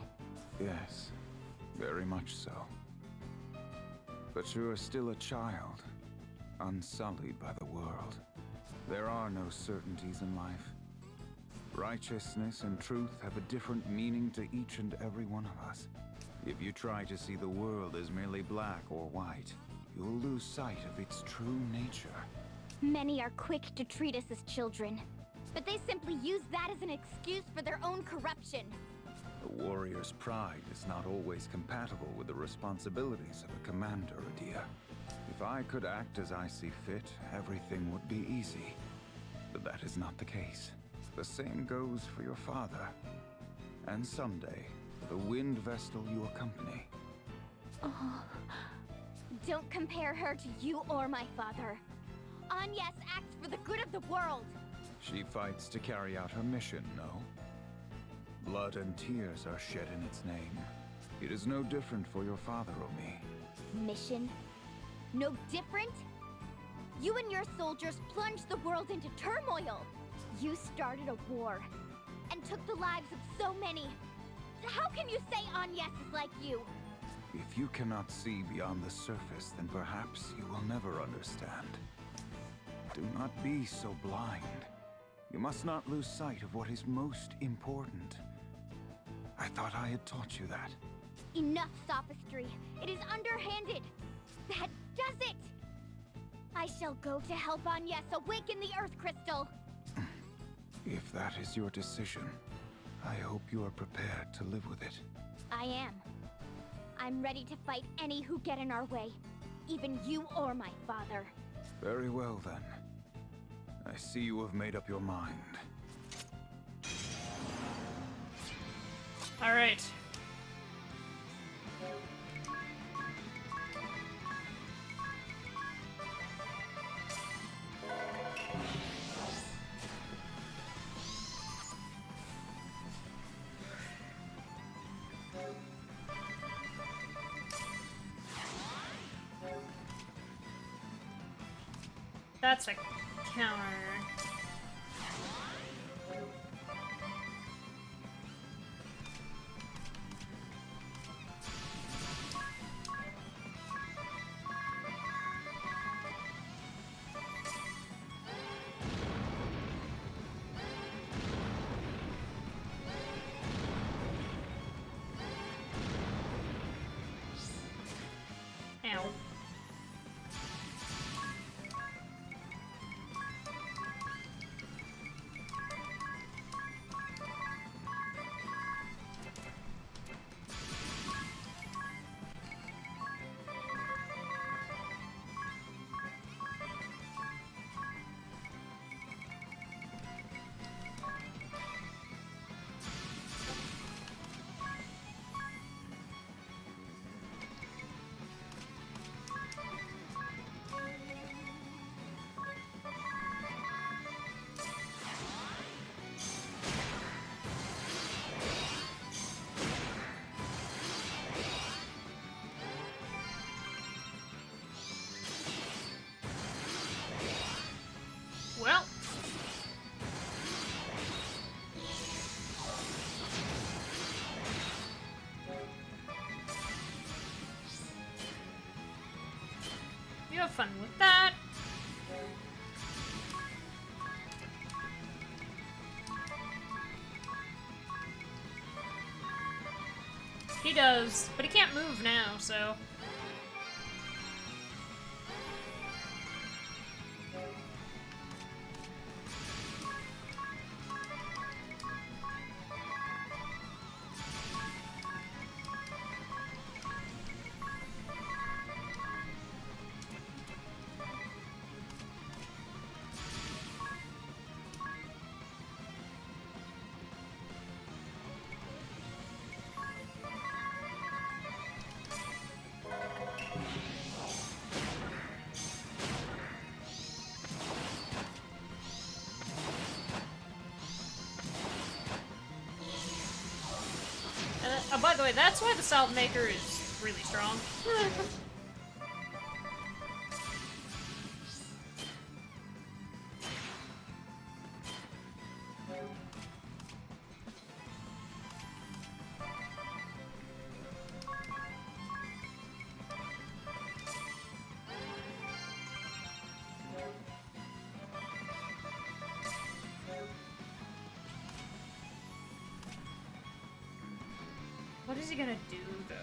S13: Yes, very much so. But you are still a child, unsullied by the world. There are no certainties in life. Righteousness and truth have a different meaning to each and every one of us. If you try to see the world as merely black or white, you will lose sight of its true nature.
S3: Many are quick to treat us as children, but they simply use that as an excuse for their own corruption.
S13: The warrior's pride is not always compatible with the responsibilities of a commander, Adia. If I could act as I see fit, everything would be easy. But that is not the case. The same goes for your father. And someday, the wind vestal you accompany.
S3: Oh, don't compare her to you or my father. Agnes acts for the good of the world.
S13: She fights to carry out her mission, no? Blood and tears are shed in its name. It is no different for your father or me.
S3: Mission? No different? You and your soldiers plunged the world into turmoil. You started a war and took the lives of so many. How can you say Agnes is like you?
S13: If you cannot see beyond the surface, then perhaps you will never understand. Do not be so blind. You must not lose sight of what is most important. I thought I had taught you that.
S3: Enough sophistry. It is underhanded. That does it! I shall go to help Agnes awaken the Earth Crystal.
S13: If that is your decision, I hope you are prepared to live with it.
S3: I am. I'm ready to fight any who get in our way. Even you or my father.
S13: Very well, then. I see you have made up your mind.
S1: All right. That's a counter. Ow. Well. You have fun with that. He does, but he can't move now, so... by the way, that's why the Salt Maker is really strong. What is he gonna do, though?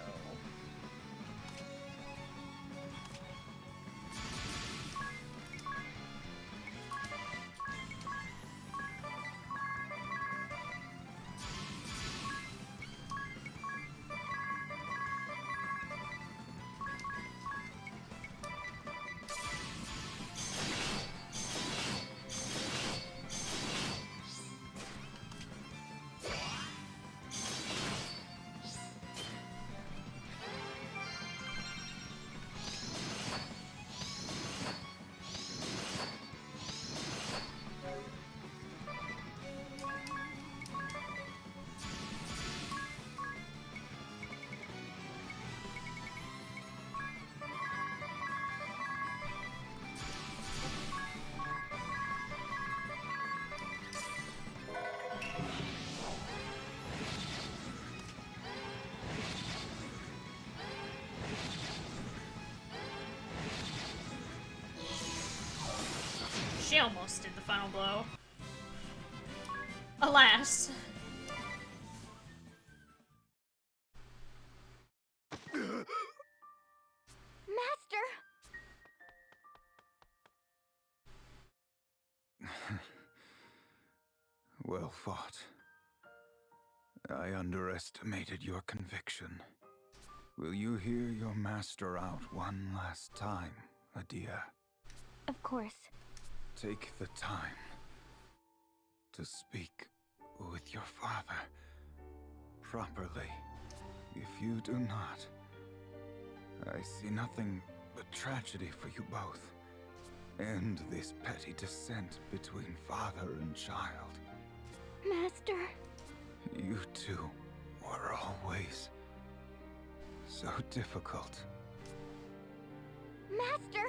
S1: She almost did the final blow. Alas.
S3: Master!
S13: Well fought. I underestimated your conviction. Will you hear your master out one last time, Adia?
S3: Of course.
S13: Take the time to speak with your father properly. If you do not, I see nothing but tragedy for you both. End this petty dissent between father and child.
S3: Master.
S13: You two were always so difficult.
S3: Master!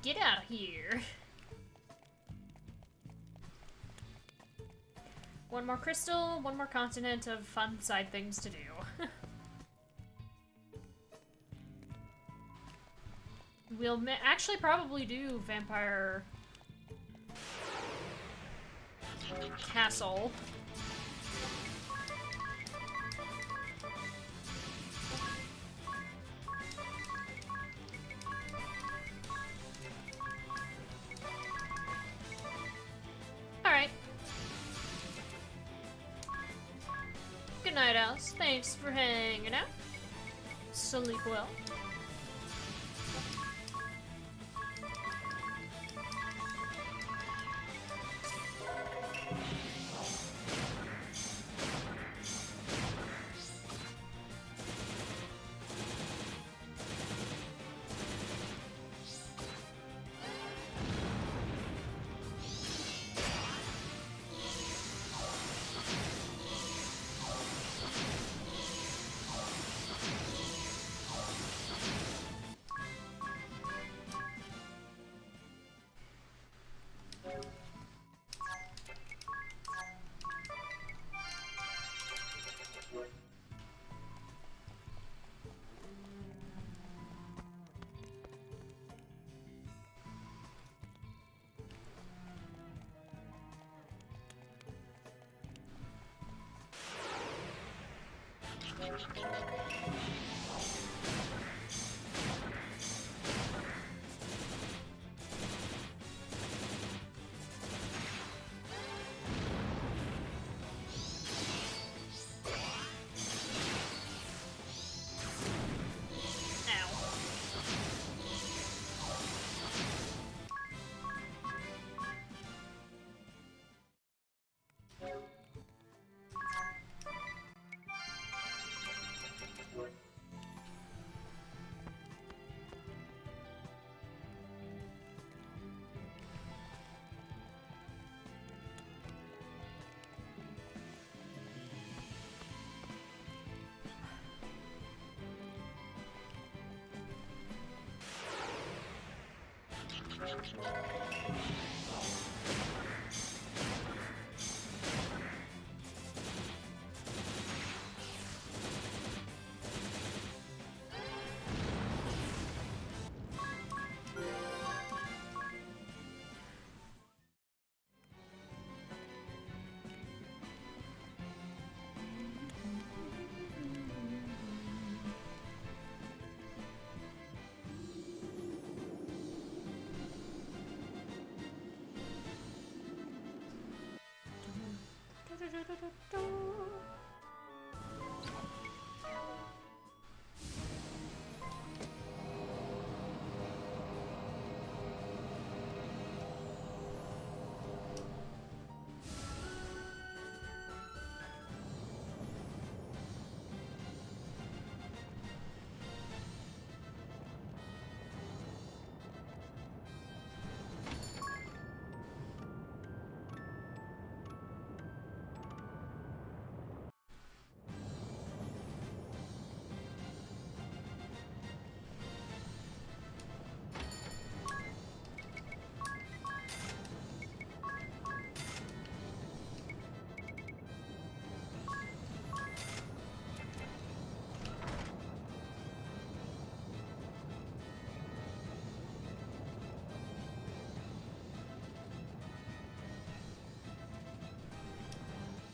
S1: Get out of here. One more crystal, one more continent of fun side things to do. We'll actually probably do Vampire Castle. Alright. Good night, Alice. Thanks for hanging out. Sleep well.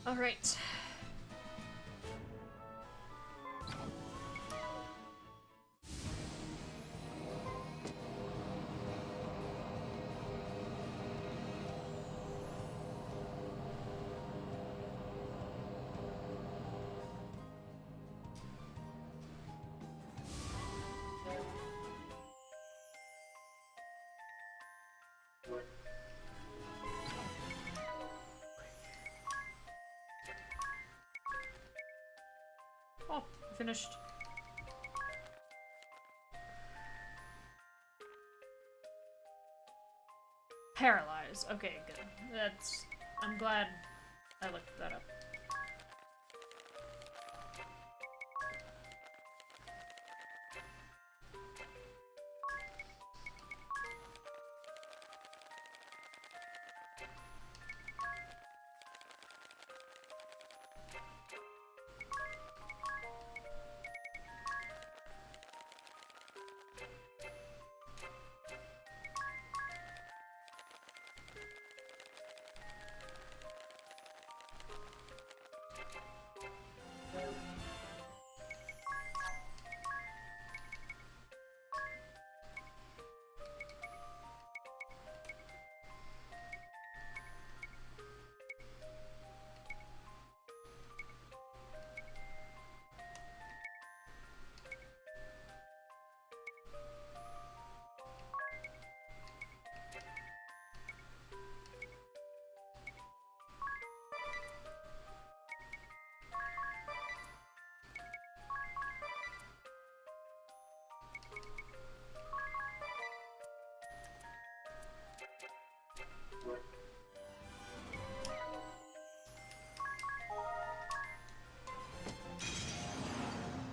S1: All right. Oh, finished. Paralyze. Okay, good. That's... I'm glad I looked that up.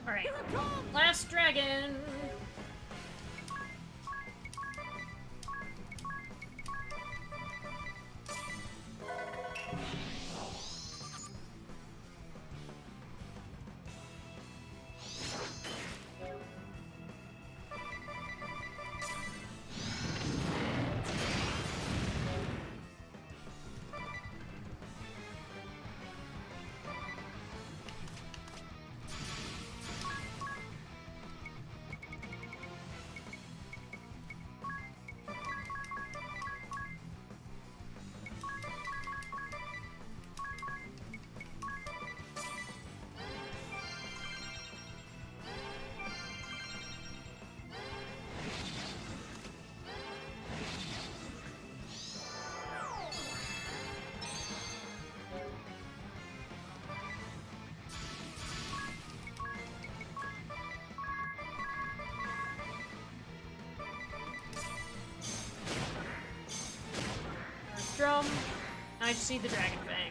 S1: Alright. Last dragon! Drum. I just see the dragon fang.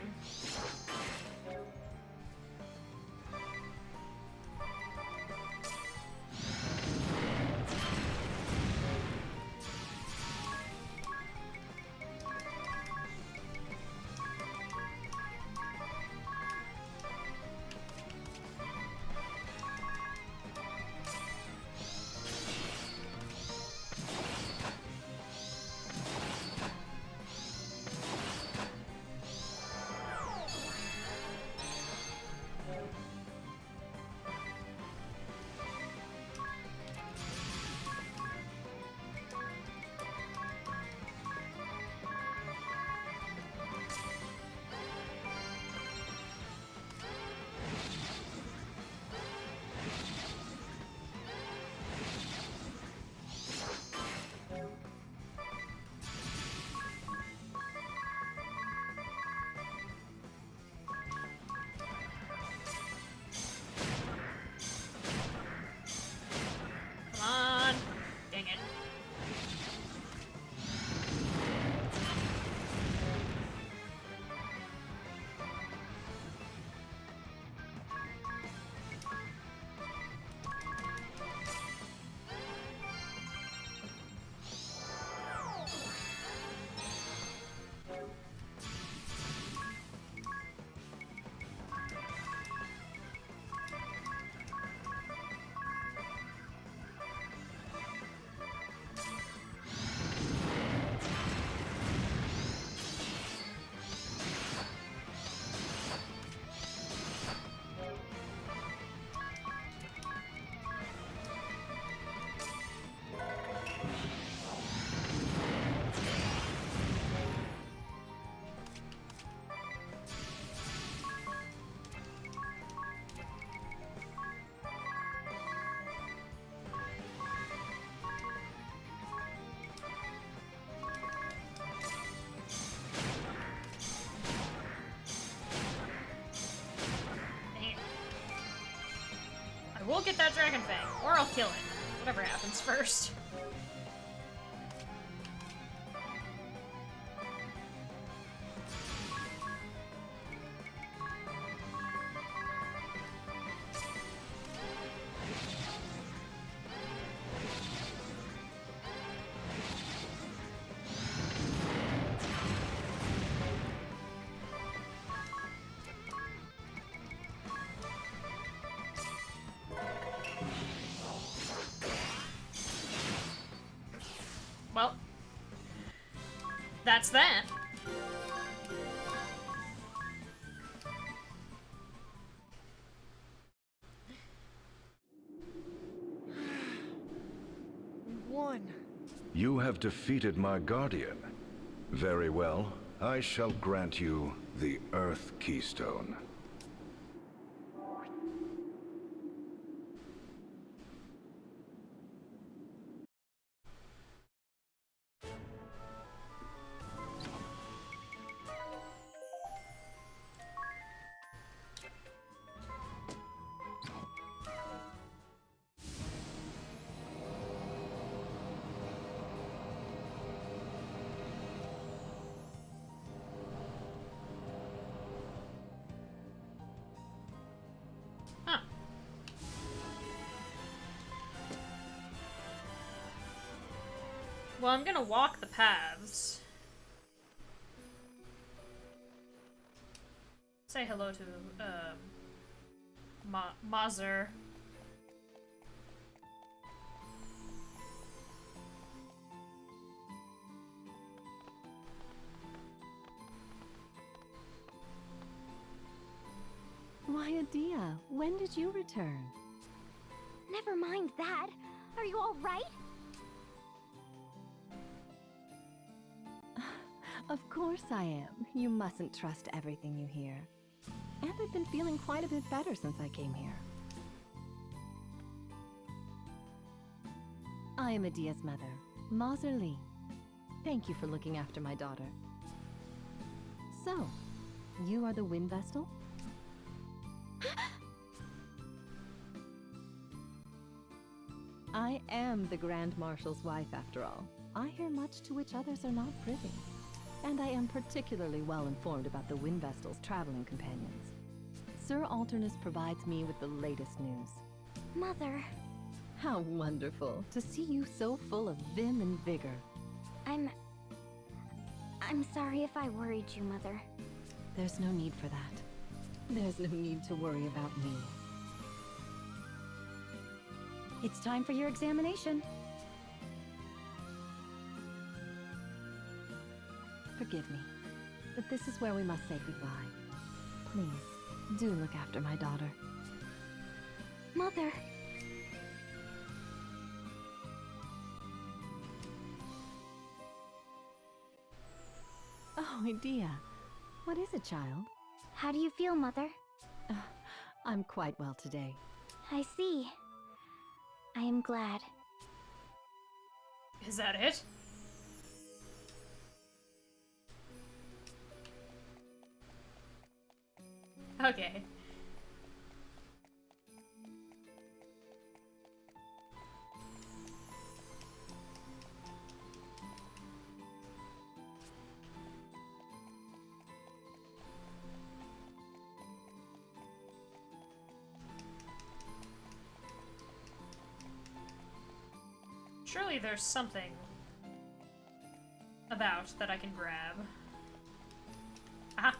S1: I will get that dragon fang, or I'll kill it. Whatever happens first. Well, that's that.
S4: Won.
S8: You have defeated my guardian. Very well. I shall grant you the Earth Keystone.
S1: Well, I'm gonna walk the paths. Say hello to, Mazer.
S11: Why, Adia, when did you return?
S3: Never mind that. Are you all right?
S11: Of course I am. You mustn't trust everything you hear. And I've been feeling quite a bit better since I came here. I am Adia's mother, Mazer Lee. Thank you for looking after my daughter. So, you are the Wind Vestal? I am the Grand Marshal's wife, after all. I hear much to which others are not privy. And I am particularly well informed about the Wind Vestal's traveling companions. Sir Alternus provides me with the latest news.
S3: Mother.
S11: How wonderful to see you so full of vim and vigor.
S3: I'm sorry if I worried you, Mother.
S11: There's no need for that. There's no need to worry about me. It's time for your examination. Forgive me, but this is where we must say goodbye. Please, do look after my daughter.
S3: Mother.
S11: Oh, Adia. What is it, child?
S3: How do you feel, Mother?
S11: I'm quite well today.
S3: I see. I am glad.
S1: Is that it? Okay. Surely there's something about that I can grab. Aha!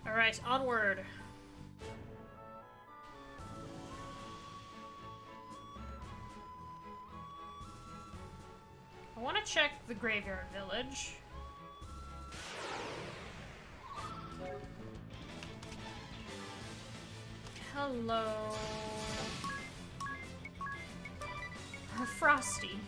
S1: Alright, onward. I want to check the graveyard village. Hello. Frosty.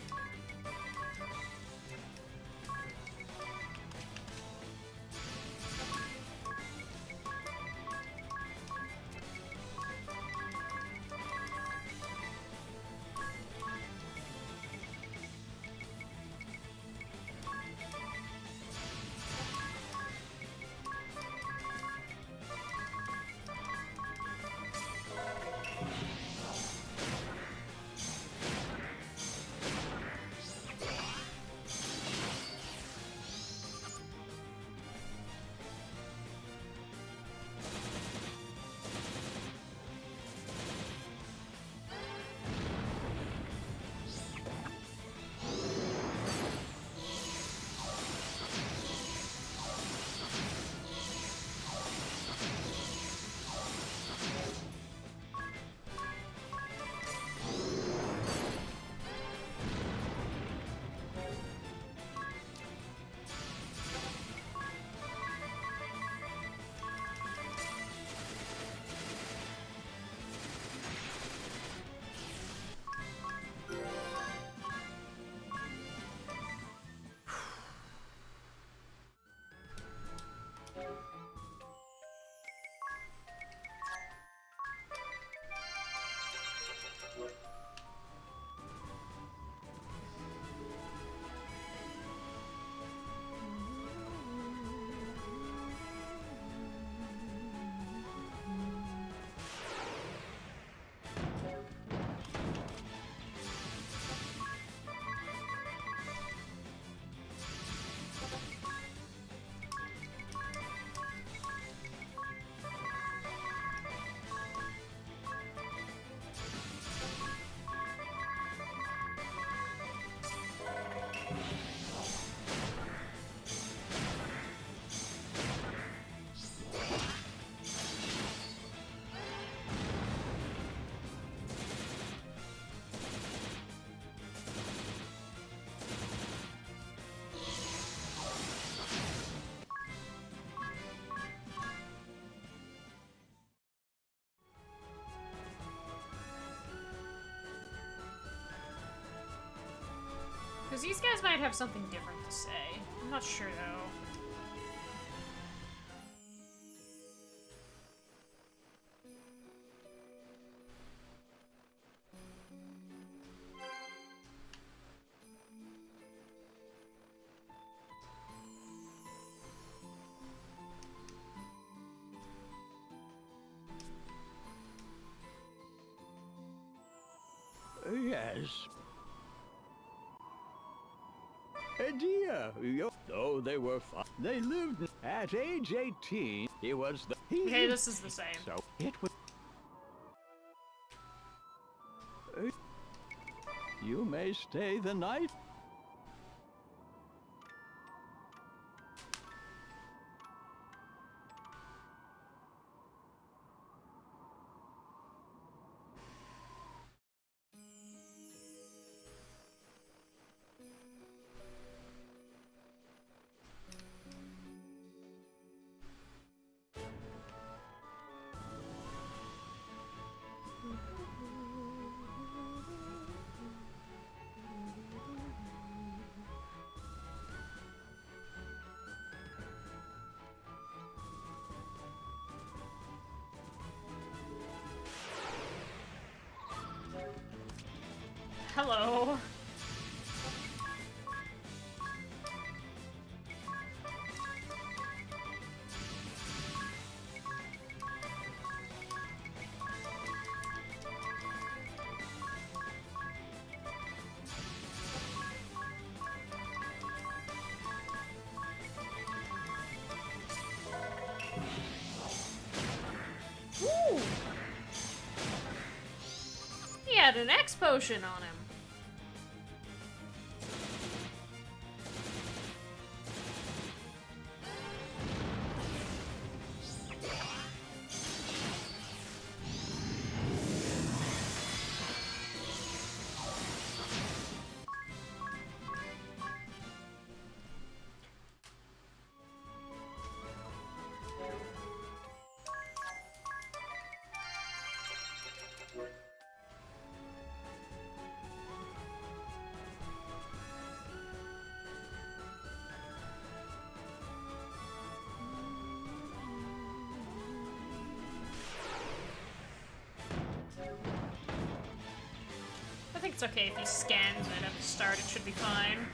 S1: these guys might have something different to say. I'm not sure, though.
S16: Yes. Dear, though they were they lived at age 18. He was the.
S1: Okay, this is the same.
S16: So it was. You may stay the night.
S1: Hello. Ooh. He had an X potion on him. I think it's okay if he scans it at the start, it should be fine.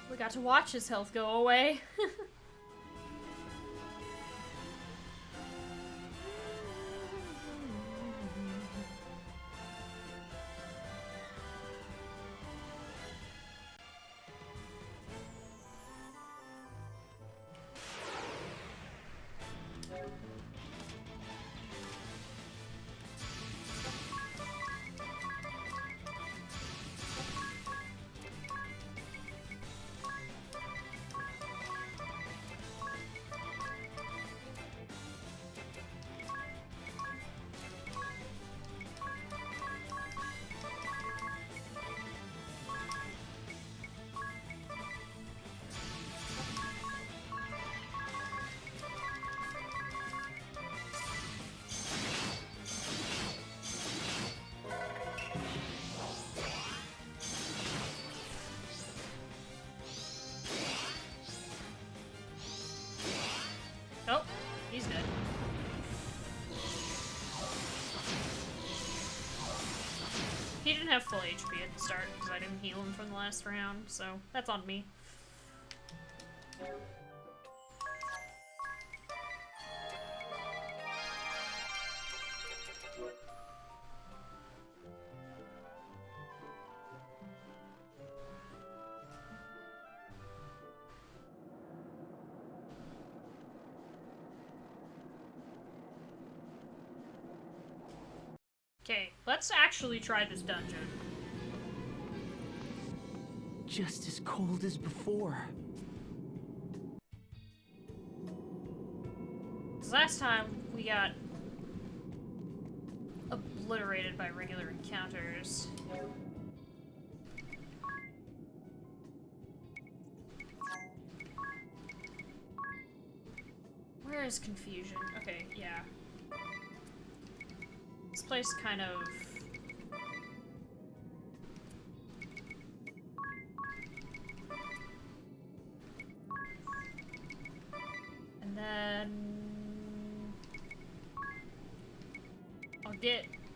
S1: We got to watch his health go away. Oh, he's dead. He didn't have full HP at the start because I didn't heal him from the last round, so that's on me. Okay, let's actually try this dungeon.
S4: Just as cold as before.
S1: Because last time we got obliterated by regular encounters. Where is confusion? Okay, yeah. This place kind of... And then...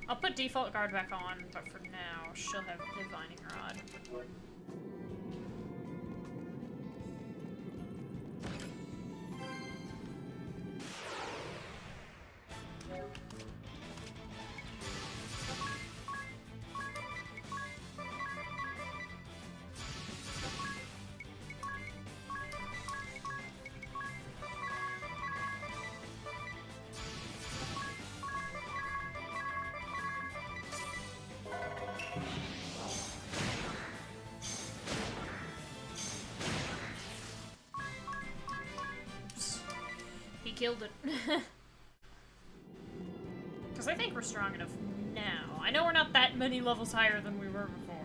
S1: I'll put default guard back on, but for now, she'll have Divining Rod. Killed it. Because I think we're strong enough now. I know we're not that many levels higher than we were before.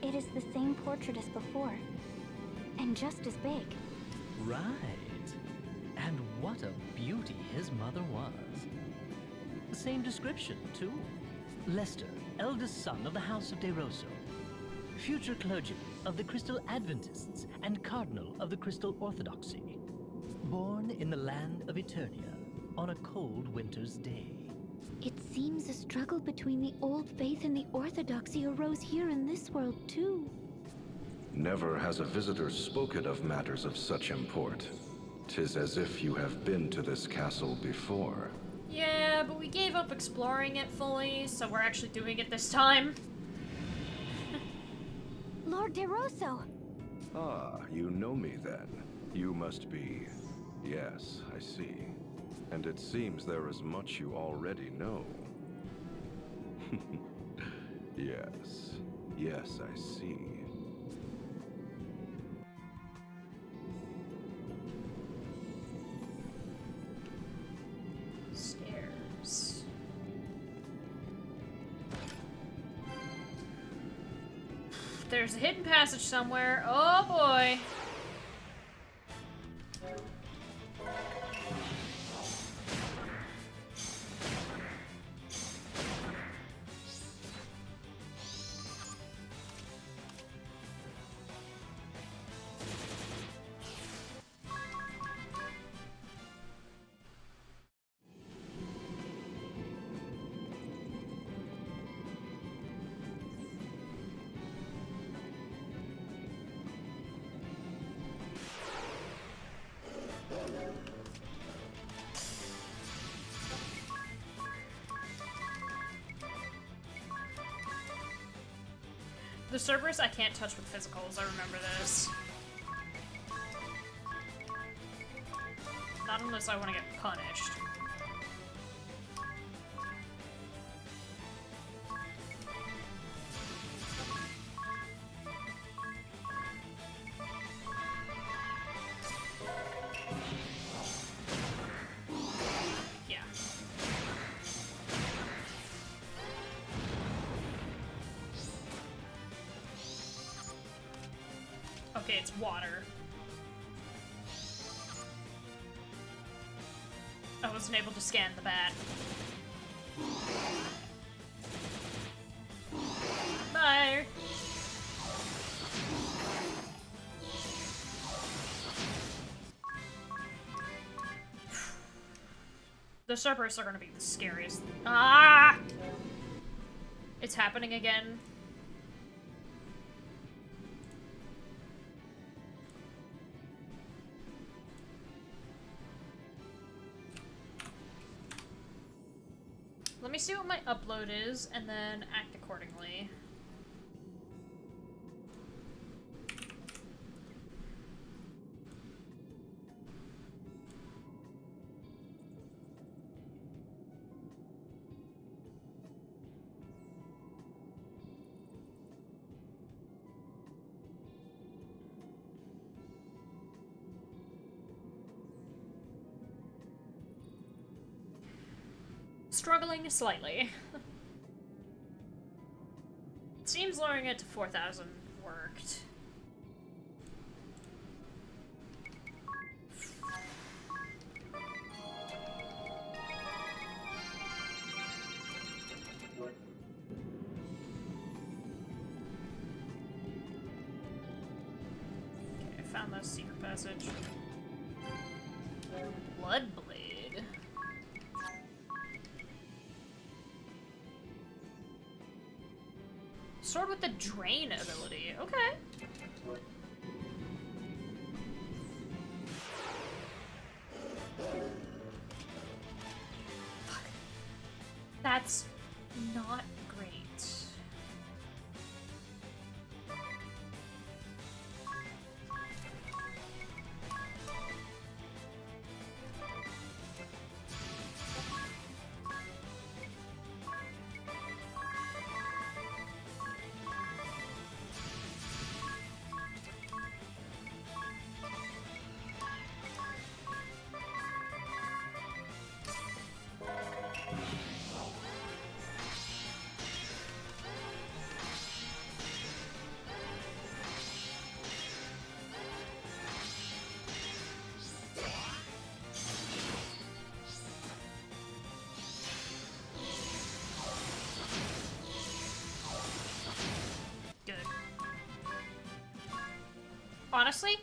S3: It is the same portrait as before, and just as big.
S5: Right. And what a beauty his mother was. Same description, too. Lester, eldest son of the House of DeRosso. Future clergyman of the Crystal Adventists and cardinal of the Crystal Orthodoxy. Born in the land of Eternia on a cold winter's day.
S3: It seems a struggle between the old faith and the orthodoxy arose here in this world, too.
S8: Never has a visitor spoken of matters of such import. 'Tis as if you have been to this castle before.
S1: Yeah, but we gave up exploring it fully, so we're actually doing it this time.
S3: Lord DeRosso!
S8: Ah, you know me then. You must be... Yes, I see. And it seems there is much you already know. Yes. Yes, I see.
S1: Stairs. There's a hidden passage somewhere. Oh boy. The Cerberus I can't touch with physicals, I remember this. Not unless I want to get punished. Yeah. Okay, it's water. I wasn't able to scan the bat. Bye! The Cerberus are gonna be the scariest. Ah! It's happening again. me see what my upload is, and then act accordingly. Struggling slightly. It seems lowering it to 4,000 worked. Okay, I found the secret passage. Bloodblade. Sword with the drain ability. Okay. Fuck. That's not great. Honestly,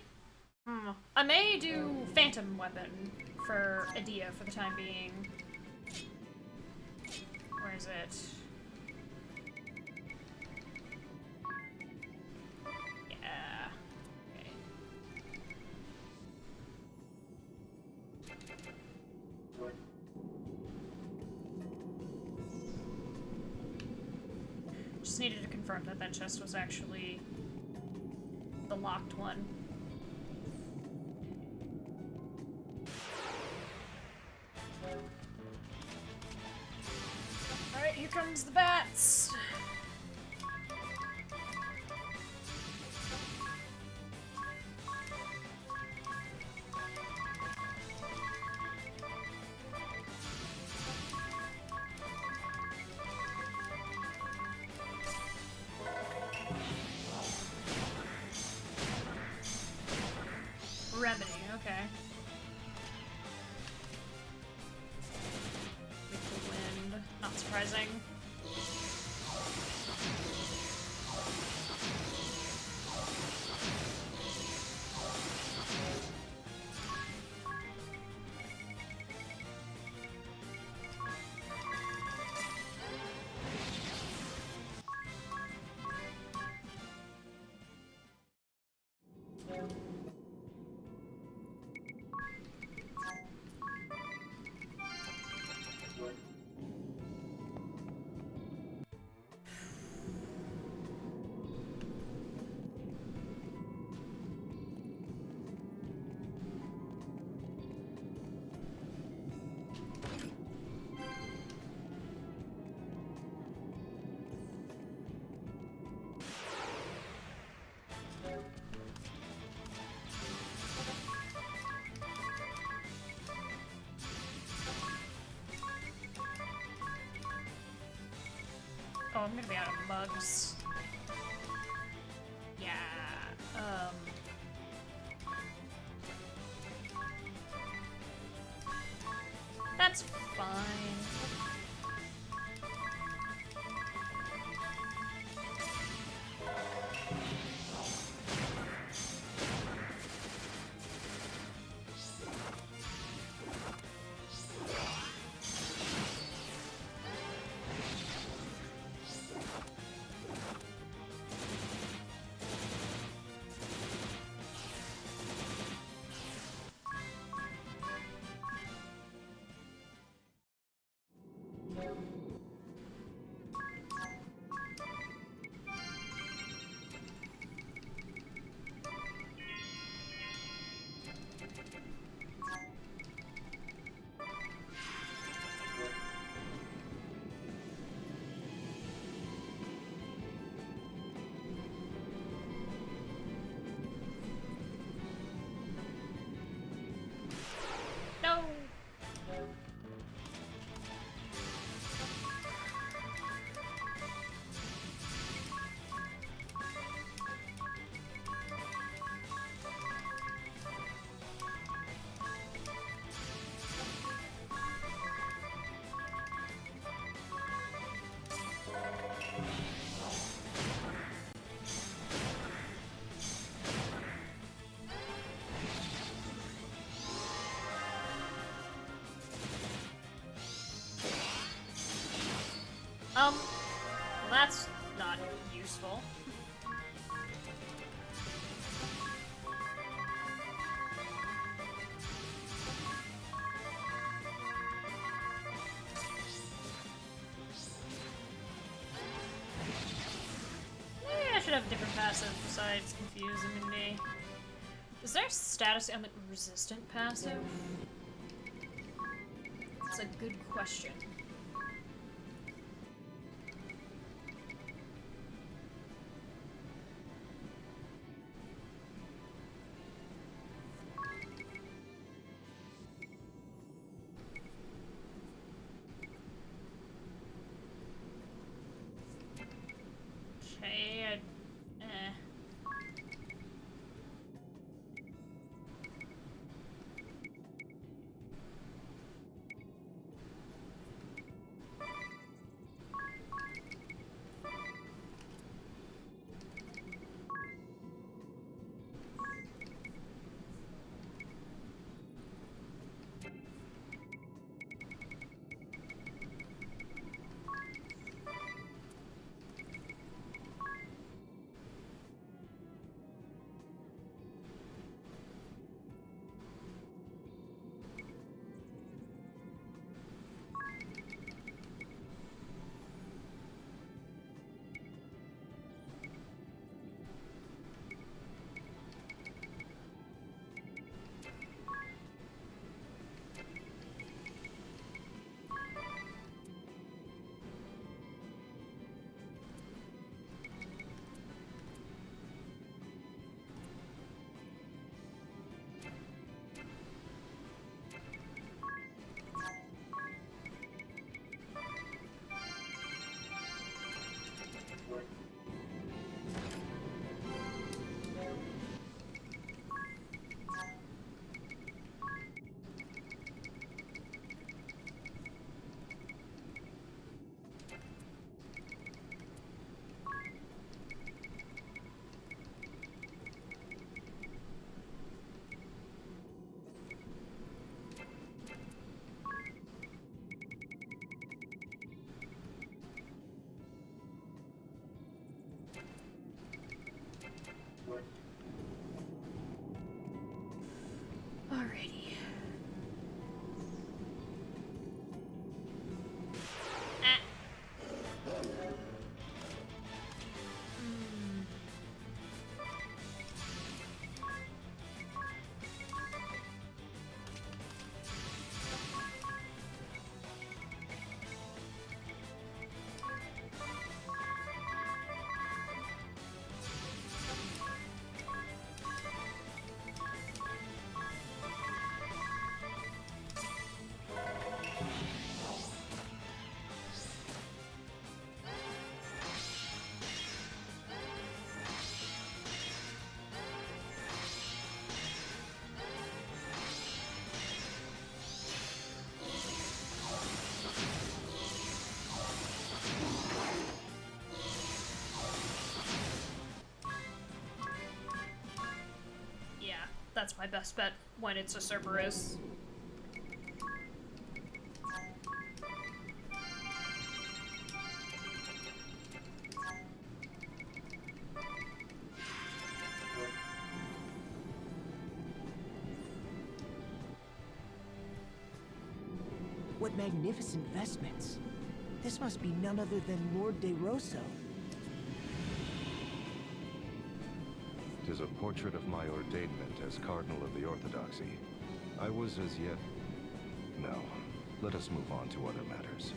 S1: I may do Phantom Weapon for Adia for the time being. Where is it? Yeah. Okay. Just needed to confirm that that chest was actually the locked one. Alright, here comes the bats. Remedy, okay. With the wind, not surprising. Oh, I'm gonna be out of mugs. Yeah, that's fine. Well, that's not useful. Maybe I should have a different passive besides Confuse and me. Is there status on the resistant passive? That's a good question. Okay, alrighty. That's my best bet when it's a Cerberus.
S4: What magnificent vestments. This must be none other than Lord DeRosso.
S8: 'Tis a portrait of my ordainment as Cardinal of the Orthodoxy. I was as yet... No, let us move on to other matters.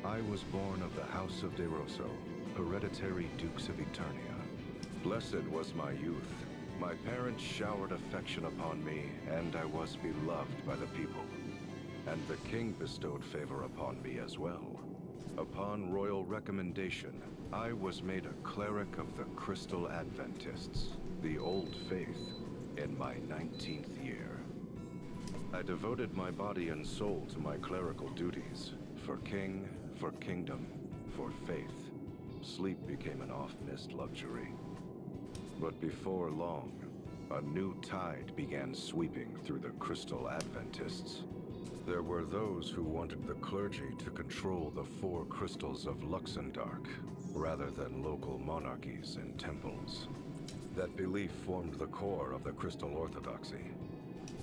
S8: I was born of the House of DeRosso, hereditary Dukes of Eternia. Blessed was my youth. My parents showered affection upon me, and I was beloved by the people. And the king bestowed favor upon me as well. Upon royal recommendation, I was made a cleric of the Crystal Adventists, the old faith, in my 19th year. I devoted my body and soul to my clerical duties, for king, for kingdom, for faith. Sleep became an oft-missed luxury. But before long, a new tide began sweeping through the Crystal Adventists. There were those who wanted the clergy to control the 4 crystals of Luxendark, rather than local monarchies and temples. That belief formed the core of the Crystal Orthodoxy.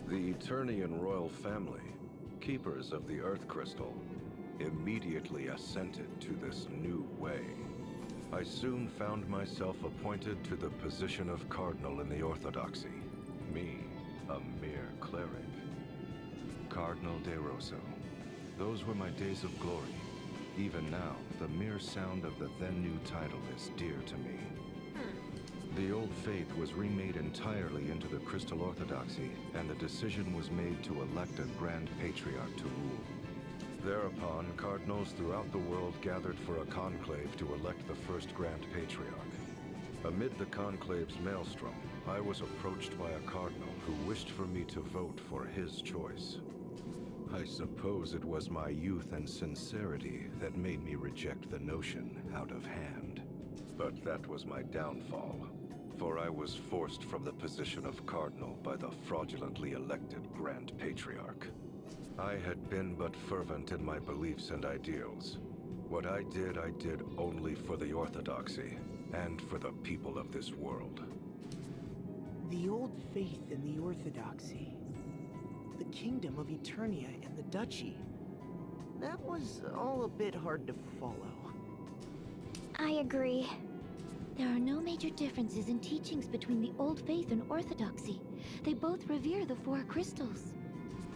S8: The Eternian royal family, keepers of the Earth Crystal, immediately assented to this new way. I soon found myself appointed to the position of Cardinal in the Orthodoxy. Me, a mere cleric. Cardinal DeRosso. Those were my days of glory. Even now, the mere sound of the then-new title is dear to me. The old faith was remade entirely into the Crystal Orthodoxy, and the decision was made to elect a Grand Patriarch to rule. Thereupon, cardinals throughout the world gathered for a conclave to elect the first Grand Patriarch. Amid the conclave's maelstrom, I was approached by a cardinal who wished for me to vote for his choice. I suppose it was my youth and sincerity that made me reject the notion out of hand. But that was my downfall, for I was forced from the position of cardinal by the fraudulently elected Grand Patriarch. I had been but fervent in my beliefs and ideals. What I did only for the Orthodoxy, and for the people of this world.
S4: The old faith in the Orthodoxy. The Kingdom of Eternia and the Duchy. That was all a bit hard to follow.
S3: I agree. There are no major differences in teachings between the Old Faith and Orthodoxy. They both revere the 4 crystals.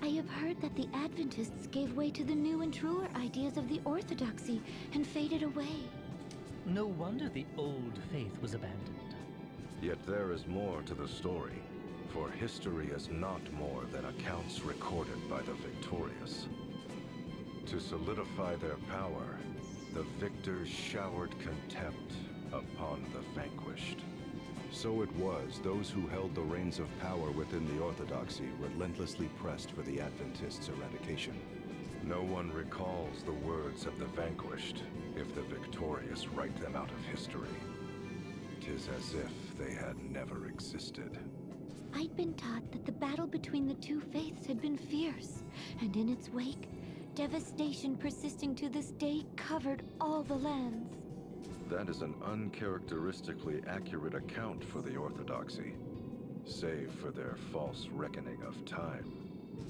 S3: I have heard that the Adventists gave way to the new and truer ideas of the Orthodoxy and faded away.
S5: No wonder the old faith was abandoned.
S8: Yet there is more to the story, for history is not more than accounts recorded by the victorious. To solidify their power, the victors showered contempt upon the vanquished. So it was those who held the reins of power within the Orthodoxy relentlessly pressed for the Adventists' eradication. No one recalls the words of the vanquished if the victorious write them out of history. 'Tis as if they had never existed.
S3: I'd been taught that the battle between the 2 faiths had been fierce, and in its wake, devastation persisting to this day covered all the lands.
S8: That is an uncharacteristically accurate account for the Orthodoxy, save for their false reckoning of time.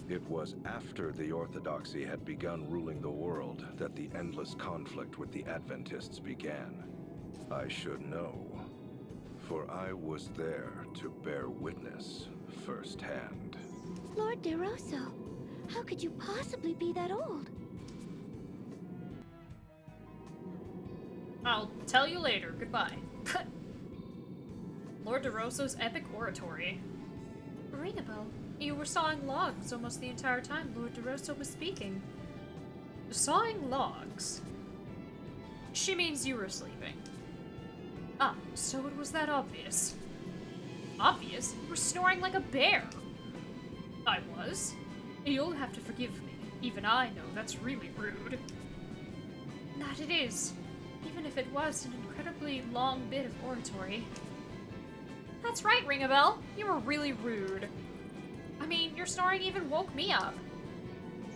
S8: It was after the Orthodoxy had begun ruling the world that the endless conflict with the Adventists began. I should know, for I was there to bear witness firsthand.
S3: Lord DeRosso, how could you possibly be that old?
S1: I'll tell you later. Goodbye. Lord DeRosso's epic oratory. Ringable, you were sawing logs almost the entire time Lord DeRosso was speaking. Sawing logs? She means you were sleeping. Ah, so it was that obvious. Obvious? You were snoring like a bear. I was. You'll have to forgive me. Even I know that's really rude. That it is. Even if it was an incredibly long bit of oratory. That's right, Ringabel. You were really rude. I mean, your snoring even woke me up.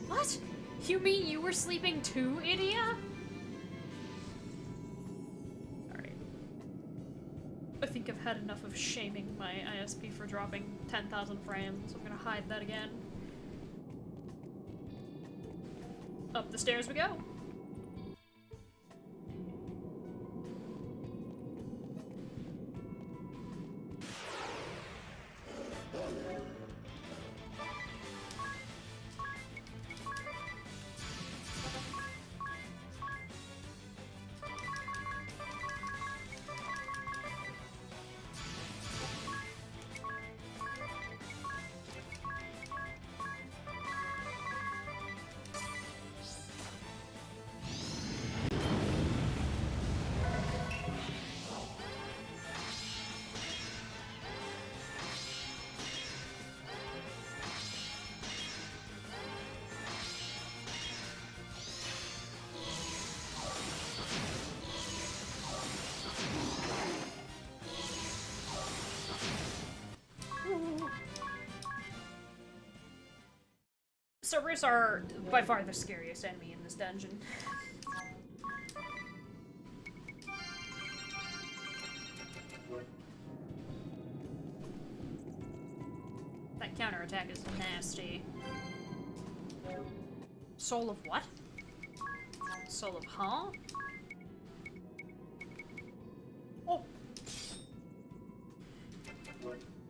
S1: What? You mean you were sleeping too, Idia? Alright. I think I've had enough of shaming my ISP for dropping 10,000 frames, so I'm gonna hide that again. Up the stairs we go. Cerberus are by far the scariest enemy in this dungeon. That counterattack is nasty. Soul of what? Soul of huh? Oh!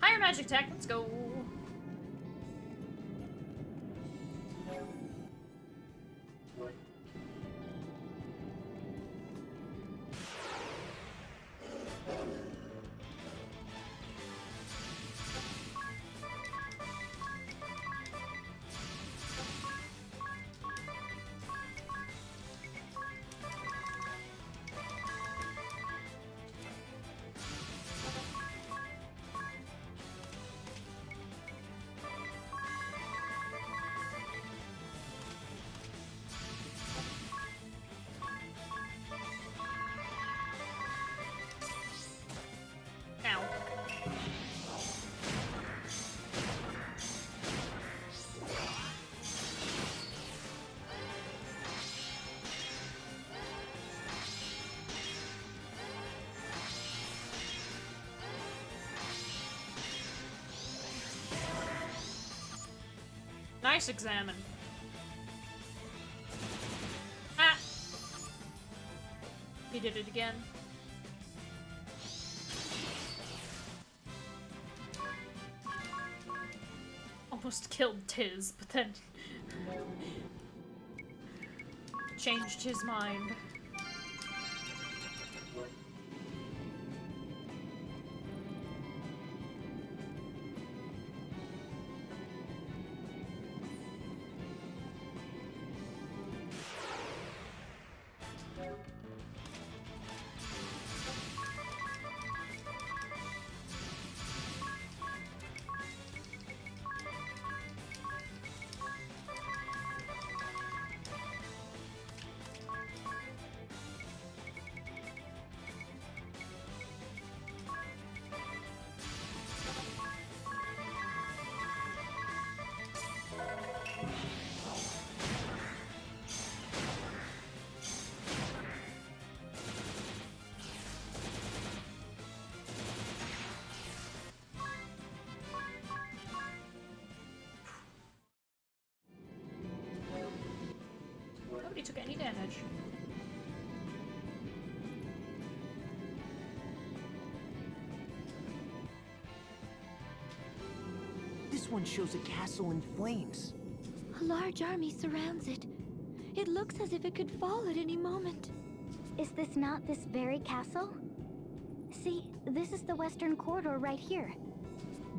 S1: Higher magic attack, let's go! Nice examine. Ah! He did it again. Almost killed Tiz, but then changed his mind. Nobody took any damage.
S4: This one shows a castle in flames.
S3: A large army surrounds it. It looks as if it could fall at any moment. Is this not this very castle? See, this is the western corridor right here.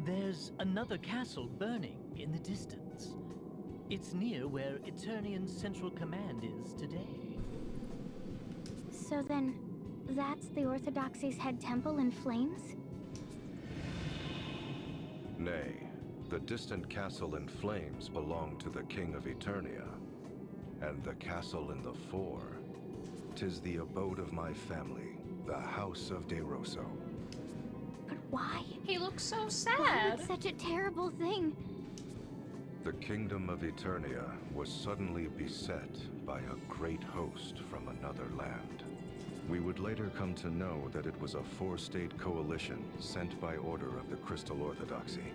S5: There's another castle burning in the distance. It's near where Eternian's central command is today.
S3: So then, that's the Orthodoxy's head temple in flames?
S8: Nay, the distant castle in flames belonged to the King of Eternia. And the castle in the fore, 'tis the abode of my family, the House of DeRosso.
S3: But why?
S1: He looks so
S3: Why
S1: sad.
S3: would such a terrible thing?
S8: The kingdom of Eternia was suddenly beset by a great host from another land. We would later come to know that it was a four-state coalition sent by order of the Crystal Orthodoxy.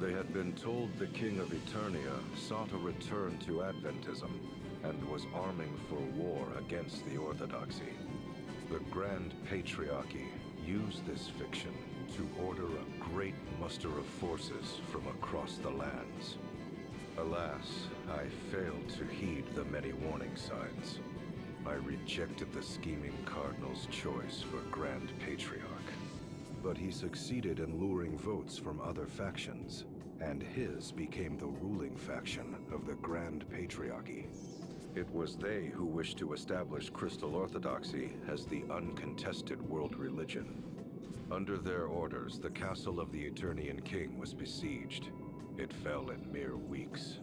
S8: They had been told the King of Eternia sought a return to Adventism and was arming for war against the Orthodoxy. The Grand Patriarchy used this fiction to order a great muster of forces from across the lands. Alas, I failed to heed the many warning signs. I rejected the scheming Cardinal's choice for Grand Patriarch. But he succeeded in luring votes from other factions, and his became the ruling faction of the Grand Patriarchy. It was they who wished to establish Crystal Orthodoxy as the uncontested world religion. Under their orders, the castle of the Eternian King was besieged. It fell in mere weeks.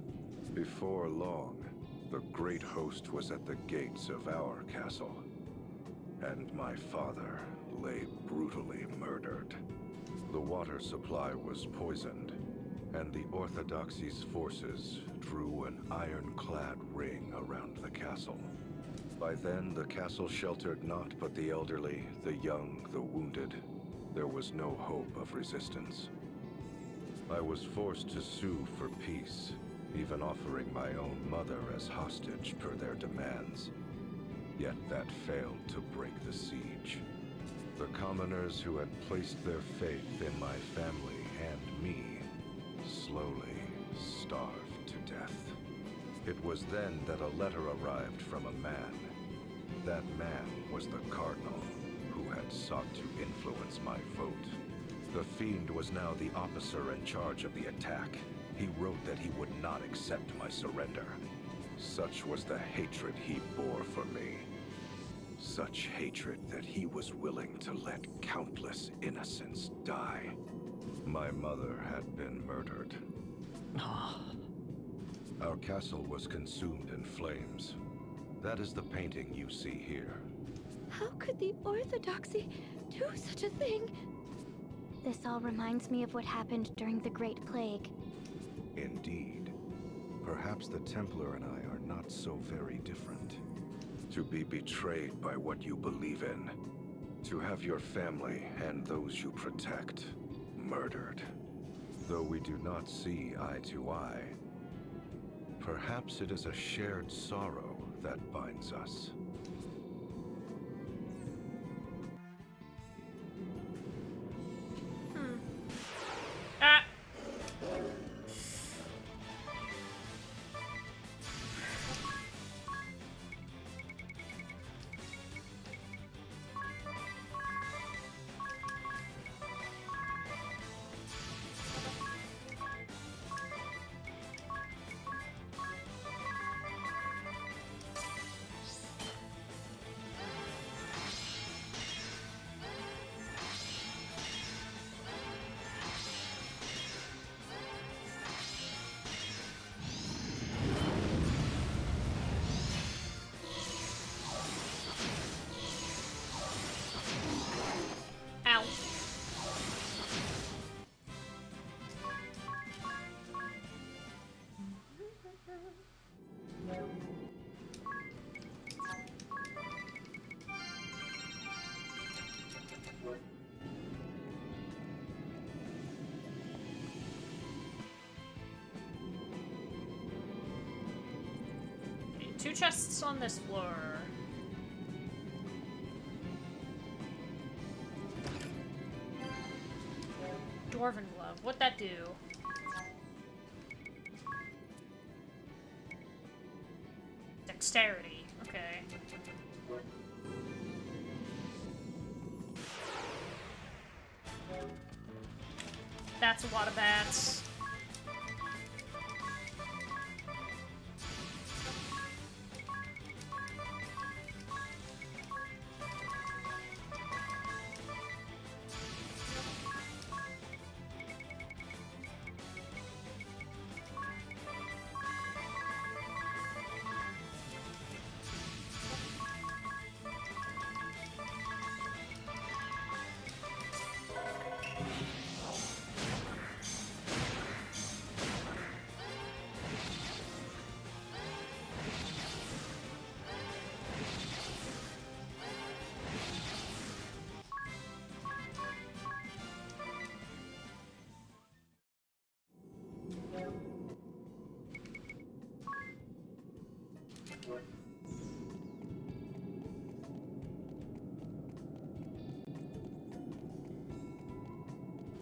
S8: Before long, the great host was at the gates of our castle, and my father lay brutally murdered. The water supply was poisoned, and the Orthodoxy's forces drew an ironclad ring around the castle. By then, the castle sheltered naught but the elderly, the young, the wounded. There was no hope of resistance. I was forced to sue for peace, even offering my own mother as hostage per their demands. Yet that failed to break the siege. The commoners who had placed their faith in my family and me slowly starved to death. It was then that a letter arrived from a man. That man was the Cardinal, who had sought to influence my vote. The Fiend was now the officer in charge of the attack. He wrote that he would not accept my surrender. Such was the hatred he bore for me. Such hatred that he was willing to let countless innocents die. My mother had been murdered. Our castle was consumed in flames. That is the painting you see here.
S3: How could the Orthodoxy do such a thing? This all reminds me of what happened during the Great Plague.
S8: Indeed. Perhaps the Templar and I are not so very different. To be betrayed by what you believe in. To have your family and those you protect murdered. Though we do not see eye to eye, perhaps it is a shared sorrow that binds us.
S1: Two chests on this floor. Dwarven glove. What'd that do? Dexterity. Okay. That's a lot of bats.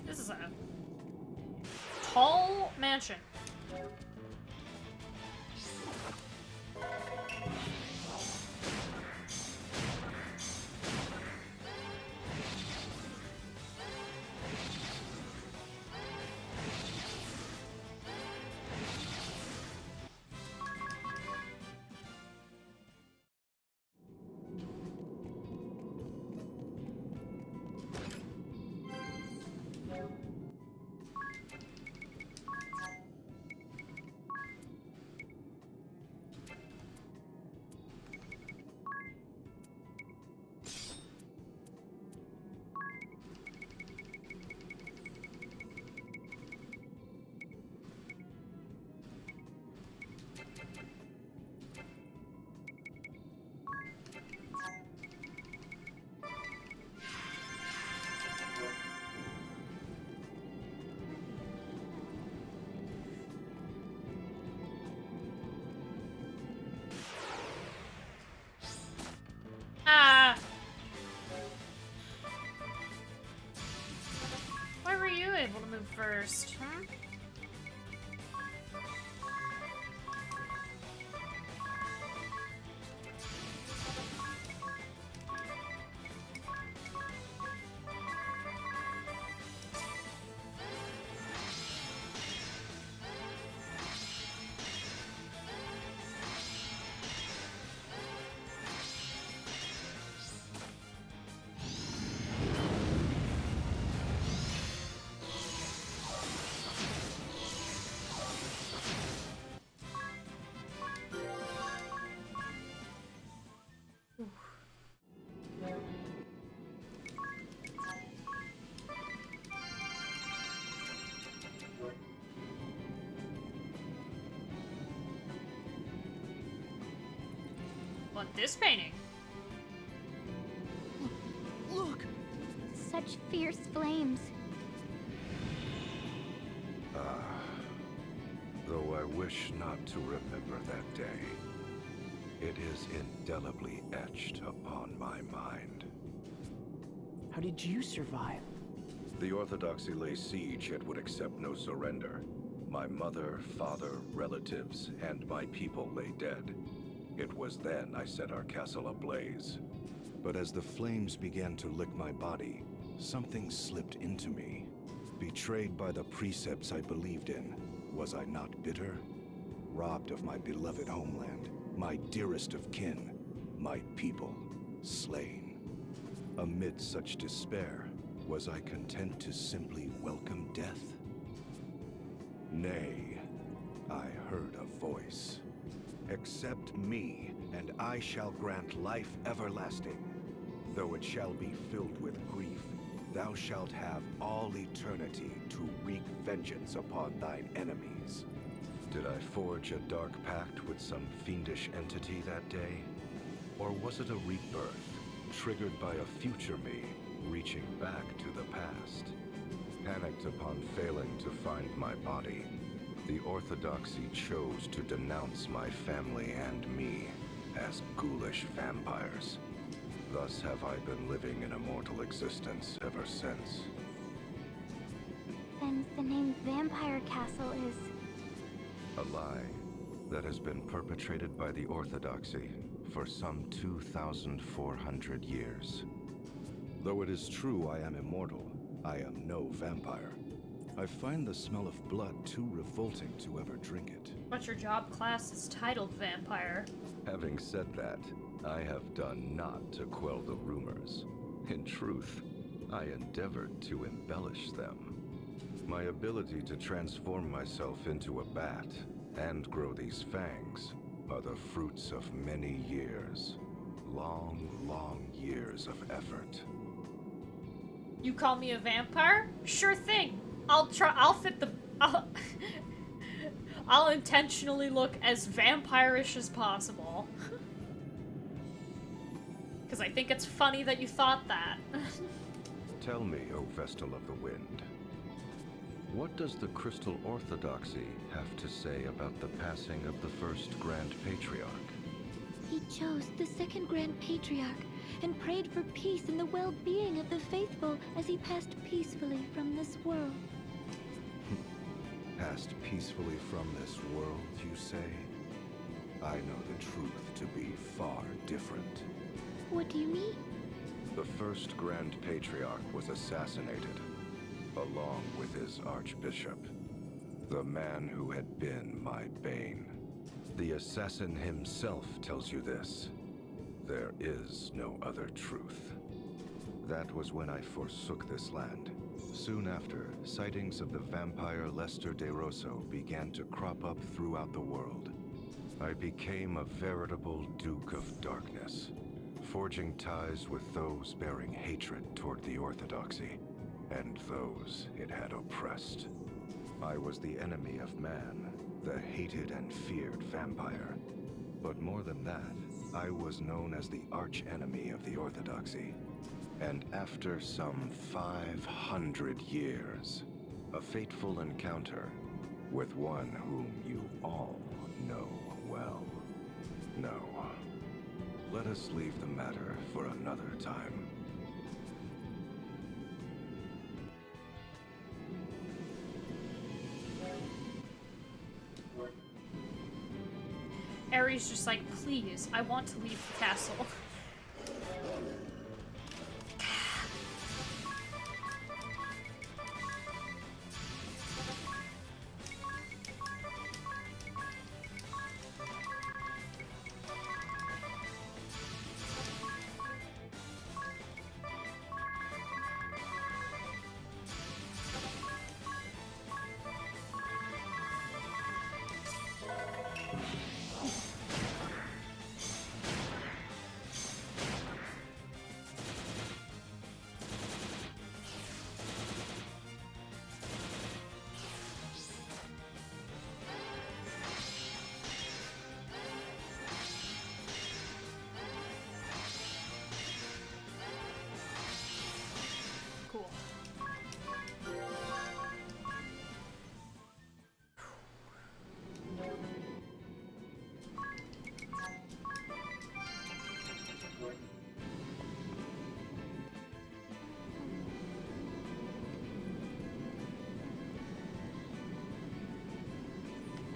S1: This is a tall mansion. able to move first, huh? Want this painting?
S3: Look! Such fierce flames.
S8: Though I wish not to remember that day, it is indelibly etched upon my mind.
S4: How did you survive?
S8: The Orthodoxy lay siege yet would accept no surrender. My mother, father, relatives, and my people lay dead. It was then I set our castle ablaze. But as the flames began to lick my body, something slipped into me. Betrayed by the precepts I believed in, was I not bitter? Robbed of my beloved homeland, my dearest of kin, my people, slain. Amid such despair, was I content to simply welcome death? Nay, I heard a voice. Accept me, and I shall grant life everlasting. Though it shall be filled with grief, thou shalt have all eternity to wreak vengeance upon thine enemies. Did I forge a dark pact with some fiendish entity that day? Or was it a rebirth, triggered by a future me, reaching back to the past? Panicked upon failing to find my body, the Orthodoxy chose to denounce my family and me as ghoulish vampires. Thus have I been living an immortal existence ever since.
S3: Then the name Vampire Castle is...
S8: A lie that has been perpetrated by the Orthodoxy for some 2,400 years. Though it is true I am immortal, I am no vampire. I find the smell of blood too revolting to ever drink it.
S1: But your job class is titled Vampire.
S8: Having said that, I have done naught to quell the rumors. In truth, I endeavored to embellish them. My ability to transform myself into a bat and grow these fangs are the fruits of many years. Long, long years of effort.
S1: You call me a vampire? Sure thing. I'll fit the... I'll intentionally look as vampire-ish as possible. Because I think it's funny that you thought that.
S8: Tell me, O Vestal of the Wind, what does the Crystal Orthodoxy have to say about the passing of the first Grand Patriarch?
S3: He chose the second Grand Patriarch and prayed for peace and the well-being of the faithful as he passed peacefully from this world.
S8: Passed peacefully from this world, you say? I know the truth to be far different.
S3: What do you mean?
S8: The first Grand Patriarch was assassinated, along with his Archbishop, the man who had been my bane. The assassin himself tells you this. There is no other truth. That was when I forsook this land. Soon after, sightings of the vampire Lester DeRosso began to crop up throughout the world. I became a veritable Duke of Darkness, forging ties with those bearing hatred toward the Orthodoxy, and those it had oppressed. I was the enemy of man, the hated and feared vampire. But more than that, I was known as the arch-enemy of the Orthodoxy. And after some 500 years, a fateful encounter with one whom you all know well. No, let us leave the matter for another time.
S1: Harry's just like, please, I want to leave the castle. Cool.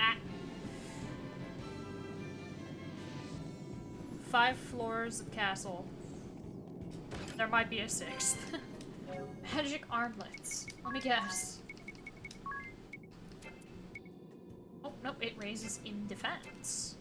S1: Ah. 5 floors of castle. There might be a 6th. Magic armlets. Let me guess. Oh, nope, it raises in defense.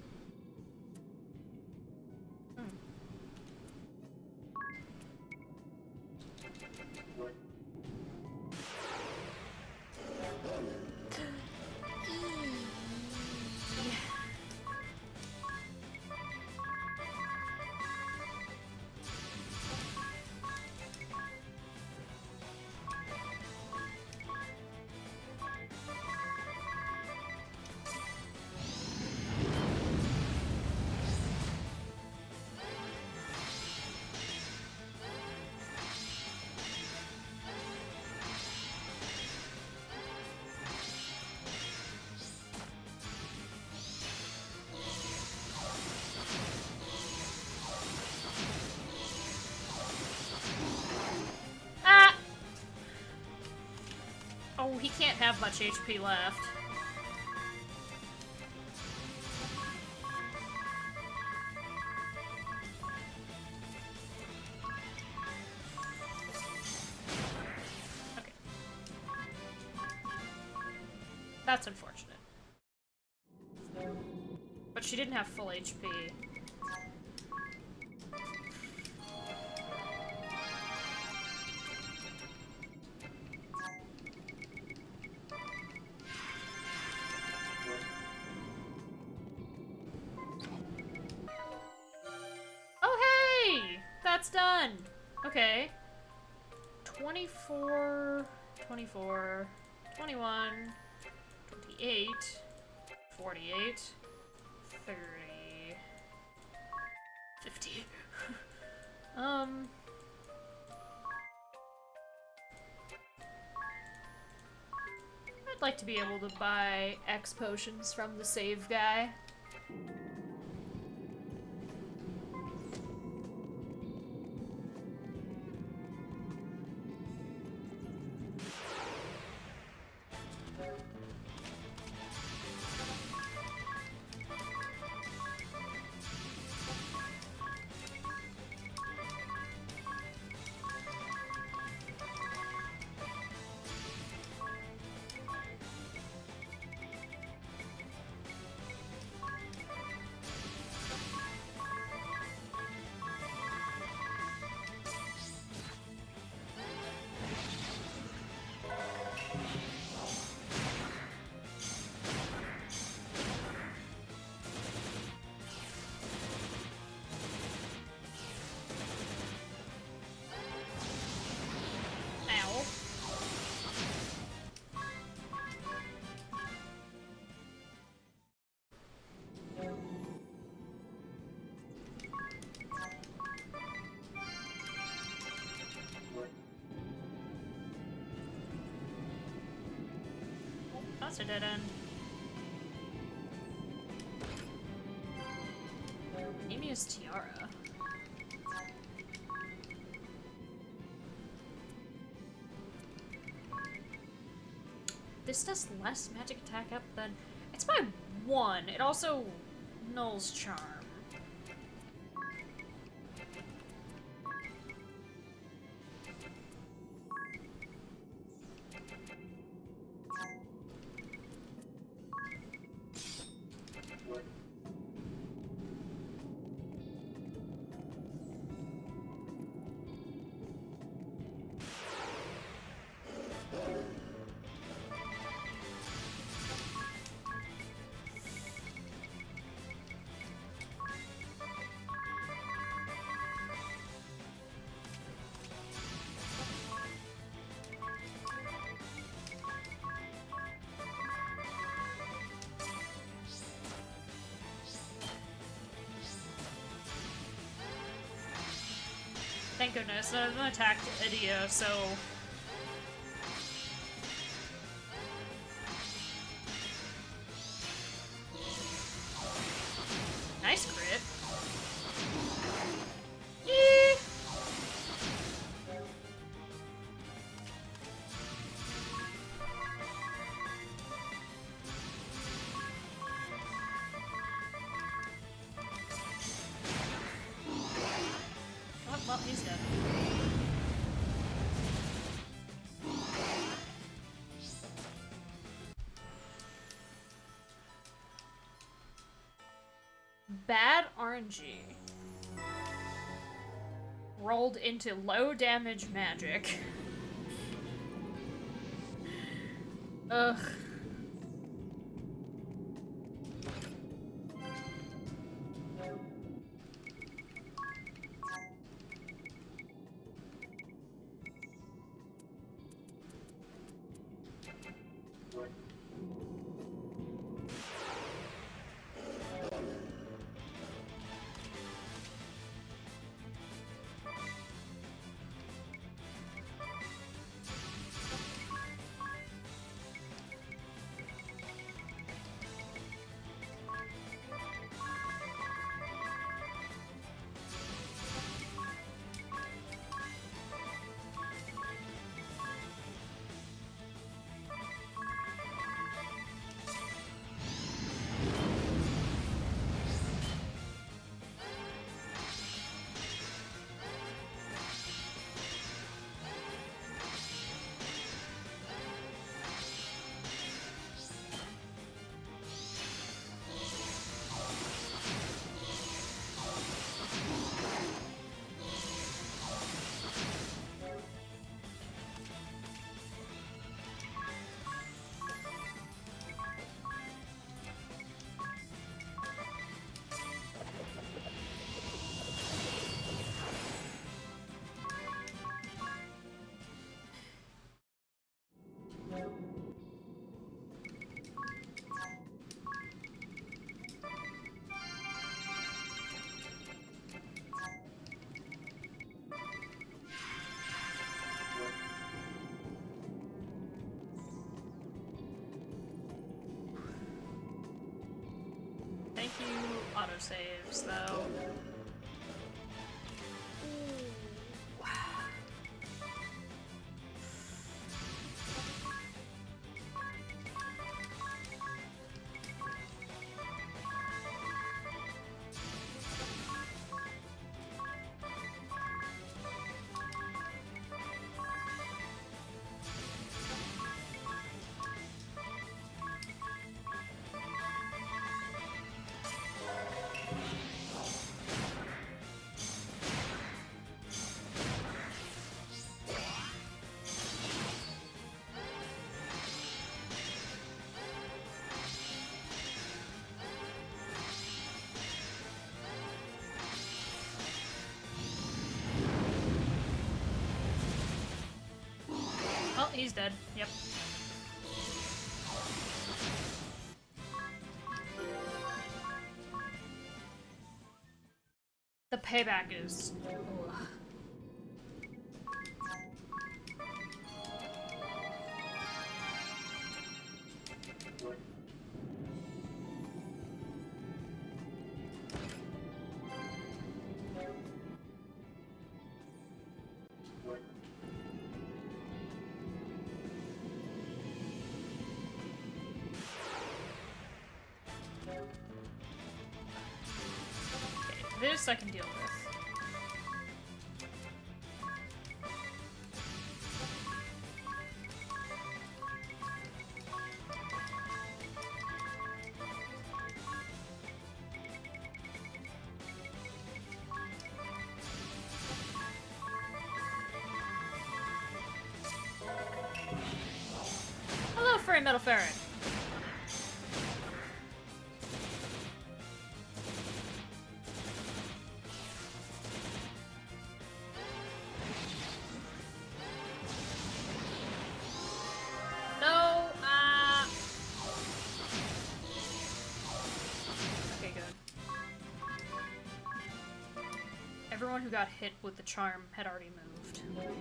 S1: Oh, he can't have much HP left. Okay. That's unfortunate. But she didn't have full HP. That's done! Okay. 24, 24, 21, 28, 48, 30, 50. I'd like to be able to buy X potions from the save guy. That's a dead end. Amy's tiara. This does less magic attack up than... It's by 1. It also Null's Charm. Thank goodness, none of them attacked Idia, so... Nice crit. Yee! Oh, well, he's dead. Bad RNG. Rolled into low damage magic. Ugh. Thank you, autosaves, though. Oh, he's dead. Yep. The payback is... Ugh. this I can deal with. Hello, Furry Metal Ferret. No, okay, good. Everyone who got hit with the charm had already moved. No!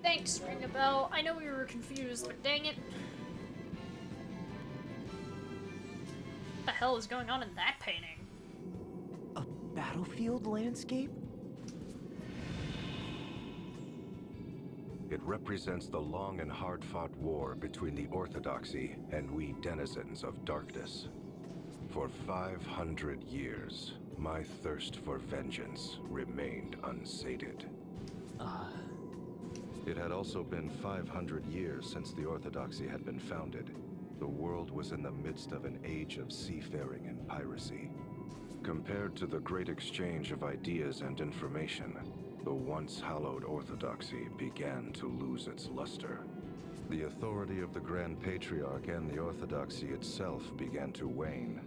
S1: Thanks, Ring a Bell. I know we were confused, but dang it. What the hell is going on in that painting?
S4: A battlefield landscape?
S8: It represents the long and hard-fought war between the Orthodoxy and we denizens of darkness. For 500 years, my thirst for vengeance remained unsated. It had also been 500 years since the Orthodoxy had been founded. The world was in the midst of an age of seafaring and piracy. Compared to the great exchange of ideas and information, the once hallowed Orthodoxy began to lose its luster. The authority of the Grand Patriarch and the Orthodoxy itself began to wane.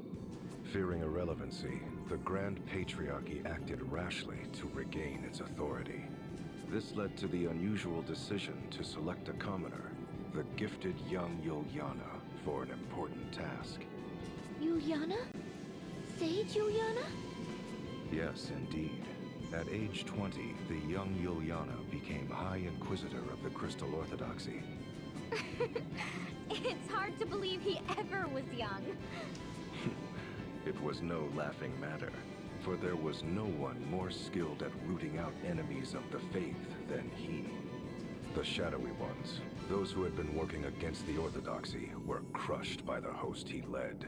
S8: Fearing irrelevancy, the Grand Patriarchy acted rashly to regain its authority. This led to the unusual decision to select a commoner, the gifted young Yuliana, for an important task.
S3: Yuliana? Sage Yuliana?
S8: Yes, indeed. At age 20, the young Yuliana became High Inquisitor of the Crystal Orthodoxy.
S3: It's hard to believe he ever was young.
S8: It was no laughing matter, for there was no one more skilled at rooting out enemies of the faith than he. The shadowy ones, those who had been working against the Orthodoxy, were crushed by the host he led.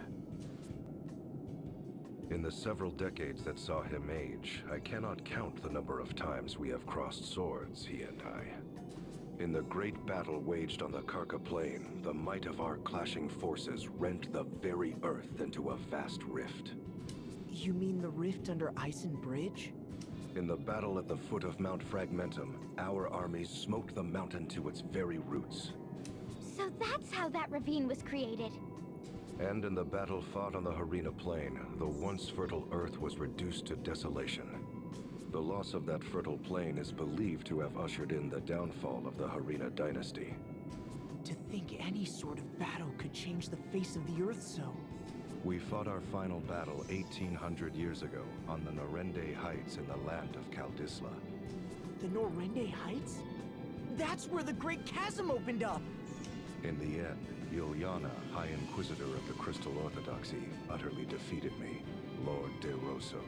S8: In the several decades that saw him age, I cannot count the number of times we have crossed swords, he and I. In the great battle waged on the Karka Plain, the might of our clashing forces rent the very earth into a vast rift.
S4: You mean the rift under Isen Bridge?
S8: In the battle at the foot of Mount Fragmentum, our armies smote the mountain to its very roots.
S3: So that's how that ravine was created.
S8: And in the battle fought on the Harina Plain, the once fertile earth was reduced to desolation. The loss of that fertile plain is believed to have ushered in the downfall of the Harina dynasty.
S4: To think any sort of battle could change the face of the earth so.
S8: We fought our final battle 1800 years ago on the Norende Heights in the land of Kaldisla.
S4: The Norende Heights? That's where the Great Chasm opened up!
S8: In the end, Yuliana, High Inquisitor of the Crystal Orthodoxy, utterly defeated me, Lord DeRosso,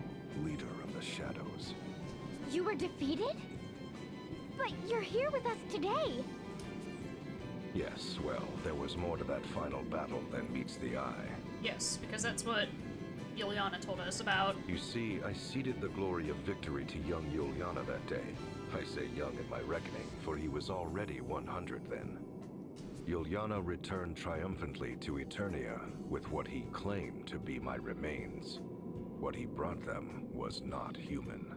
S8: leader of the Shadows.
S3: You were defeated? But you're here with us today.
S8: Yes, well, there was more to that final battle than meets the eye.
S1: Yes, because that's what Yuliana told us about.
S8: You see, I ceded the glory of victory to young Yuliana that day. I say young in my reckoning, for he was already 100 then. Yuliana returned triumphantly to Eternia with what he claimed to be my remains. What he brought them was not human.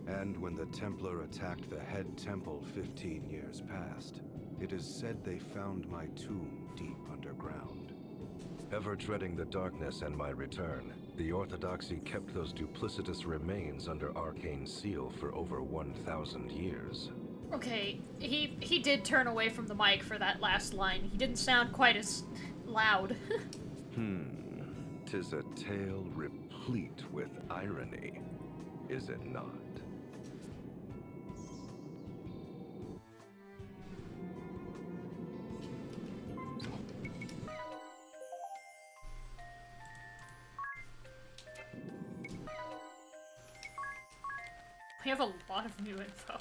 S8: And when the Templar attacked the head temple 15 years past, it is said they found my tomb deep underground. Ever dreading the darkness and my return, The Orthodoxy kept those duplicitous remains under arcane seal for over 1,000 years.
S1: Okay, he did turn away from the mic for that last line. He didn't sound quite as loud.
S8: 'Tis a tale replete with irony, is it not?
S1: We have a lot of new info.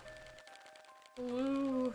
S1: Ooh.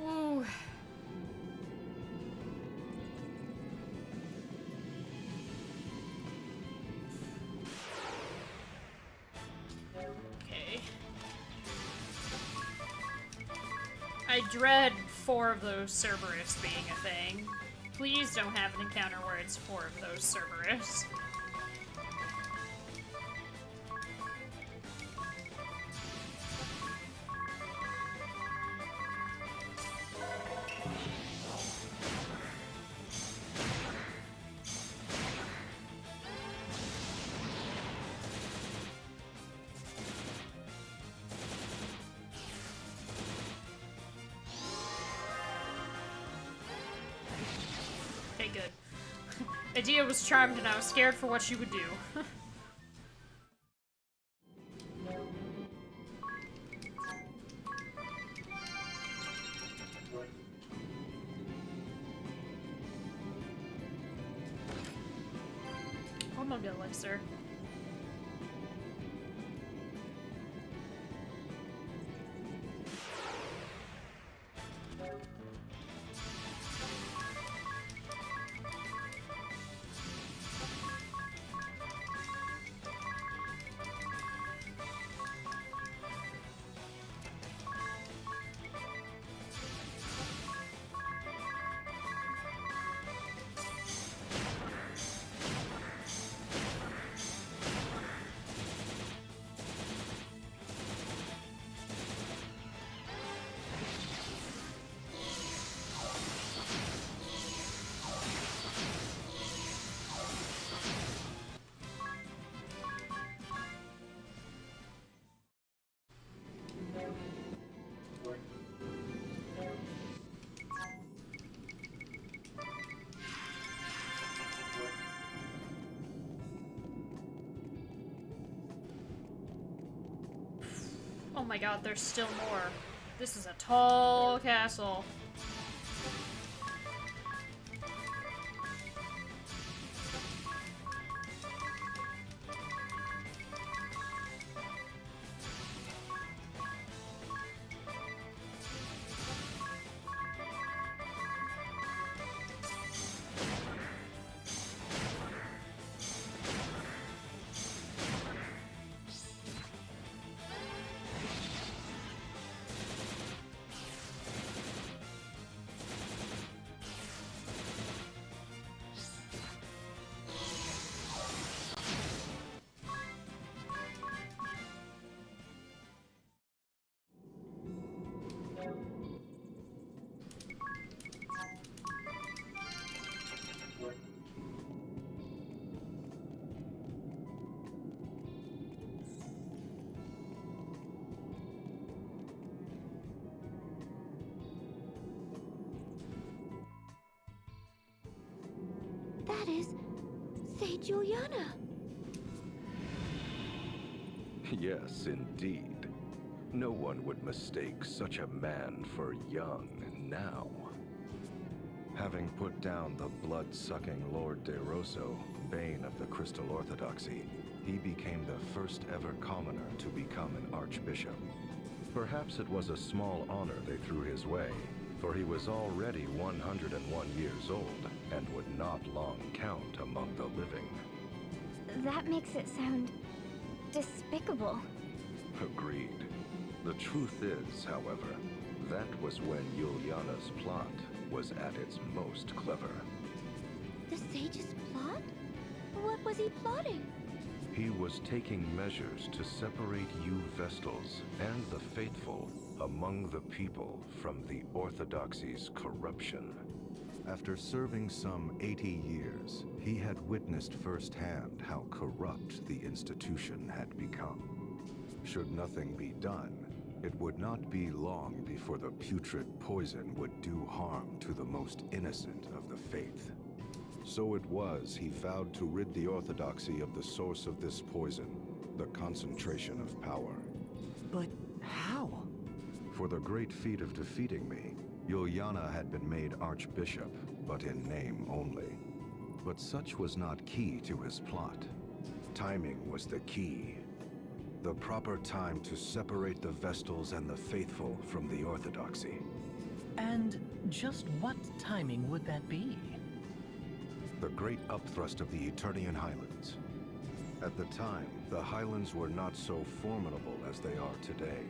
S1: Ooh. Okay. I dread 4 of those Cerberus being a thing. Please don't have an encounter where it's 4 of those Cerberus. Okay, good. Idea was charmed and I was scared for what she would do. Hormone elixir. Oh my god, there's still more. This is a tall castle.
S3: That is Sage Juliana.
S8: Yes, indeed. No one would mistake such a man for young now. Having put down the blood-sucking Lord DeRosso, bane of the Crystal Orthodoxy, he became the first ever commoner to become an archbishop. Perhaps it was a small honor they threw his way, for he was already 101 years old and would not long count among the living.
S3: That makes it sound despicable.
S8: Agreed. The truth is, however, that was when Yuliana's plot was at its most clever.
S3: The sage's plot? What was he plotting?
S8: He was taking measures to separate you Vestals and the faithful among the people from the Orthodoxy's corruption. After serving some 80 years, he had witnessed firsthand how corrupt the institution had become. Should nothing be done, it would not be long before the putrid poison would do harm to the most innocent of the faith. So it was he vowed to rid the Orthodoxy of the source of this poison, the concentration of power.
S4: But how?
S8: For the great feat of defeating me, Yuliana had been made Archbishop, but in name only. But such was not key to his plot. Timing was the key. The proper time to separate the Vestals and the faithful from the Orthodoxy.
S5: And just what timing would that be?
S8: The great upthrust of the Eternian Highlands. At the time, the Highlands were not so formidable as they are today.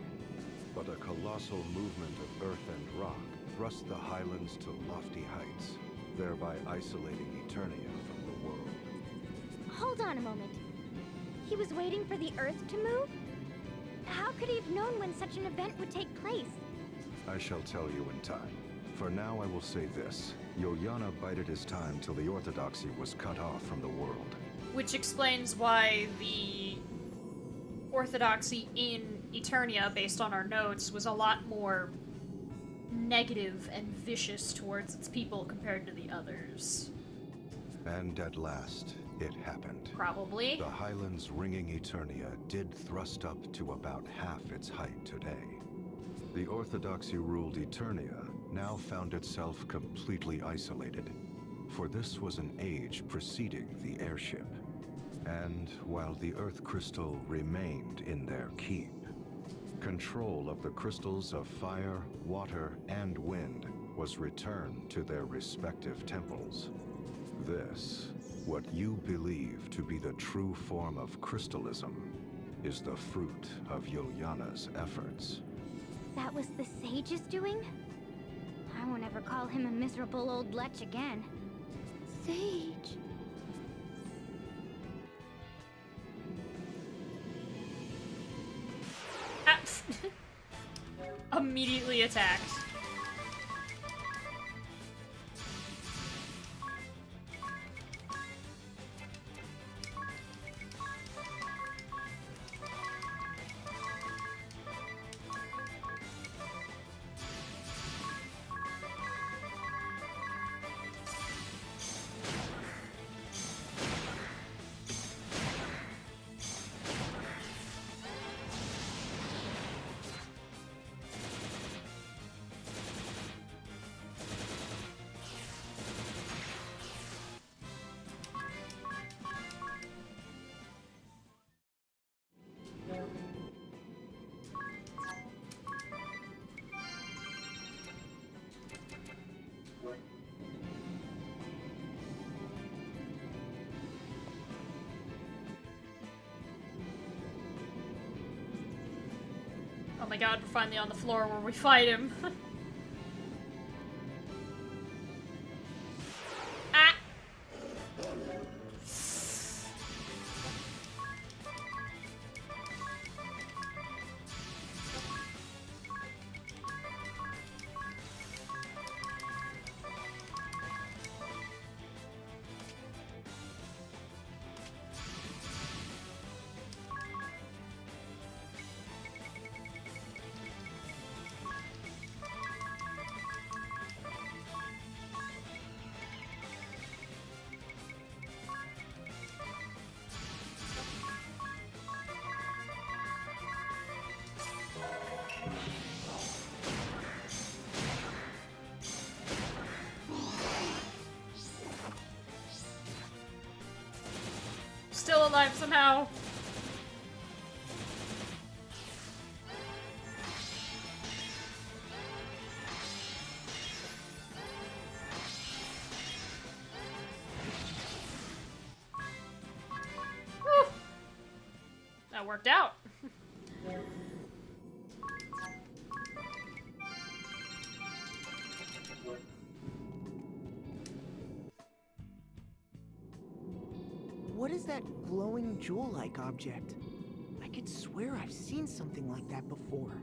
S8: But a colossal movement of earth and rock thrust the Highlands to lofty heights, thereby isolating Eternia from the world.
S3: Hold on a moment. He was waiting for the Earth to move? How could he have known when such an event would take place?
S8: I shall tell you in time. For now I will say this. Yuliana bided his time till the Orthodoxy was cut off from the world.
S1: Which explains why the Orthodoxy in Eternia, based on our notes, was a lot more negative and vicious towards its people compared to the others.
S8: And at last, it happened.
S1: Probably.
S8: The Highlands ringing Eternia did thrust up to about half its height today. The Orthodoxy-ruled Eternia now found itself completely isolated, for this was an age preceding the airship. And while the Earth Crystal remained in their keep, control of the crystals of fire, water, and wind was returned to their respective temples. This, what you believe to be the true form of crystallism, is the fruit of Yuliana's efforts.
S3: That was the sage's doing? I won't ever call him a miserable old lech again. Sage.
S1: Immediately attacked. Oh my god, we're finally on the floor where we fight him. Ah! Still alive somehow. Whew. That worked out.
S4: What is that glowing jewel-like object? I could swear I've seen something like that before.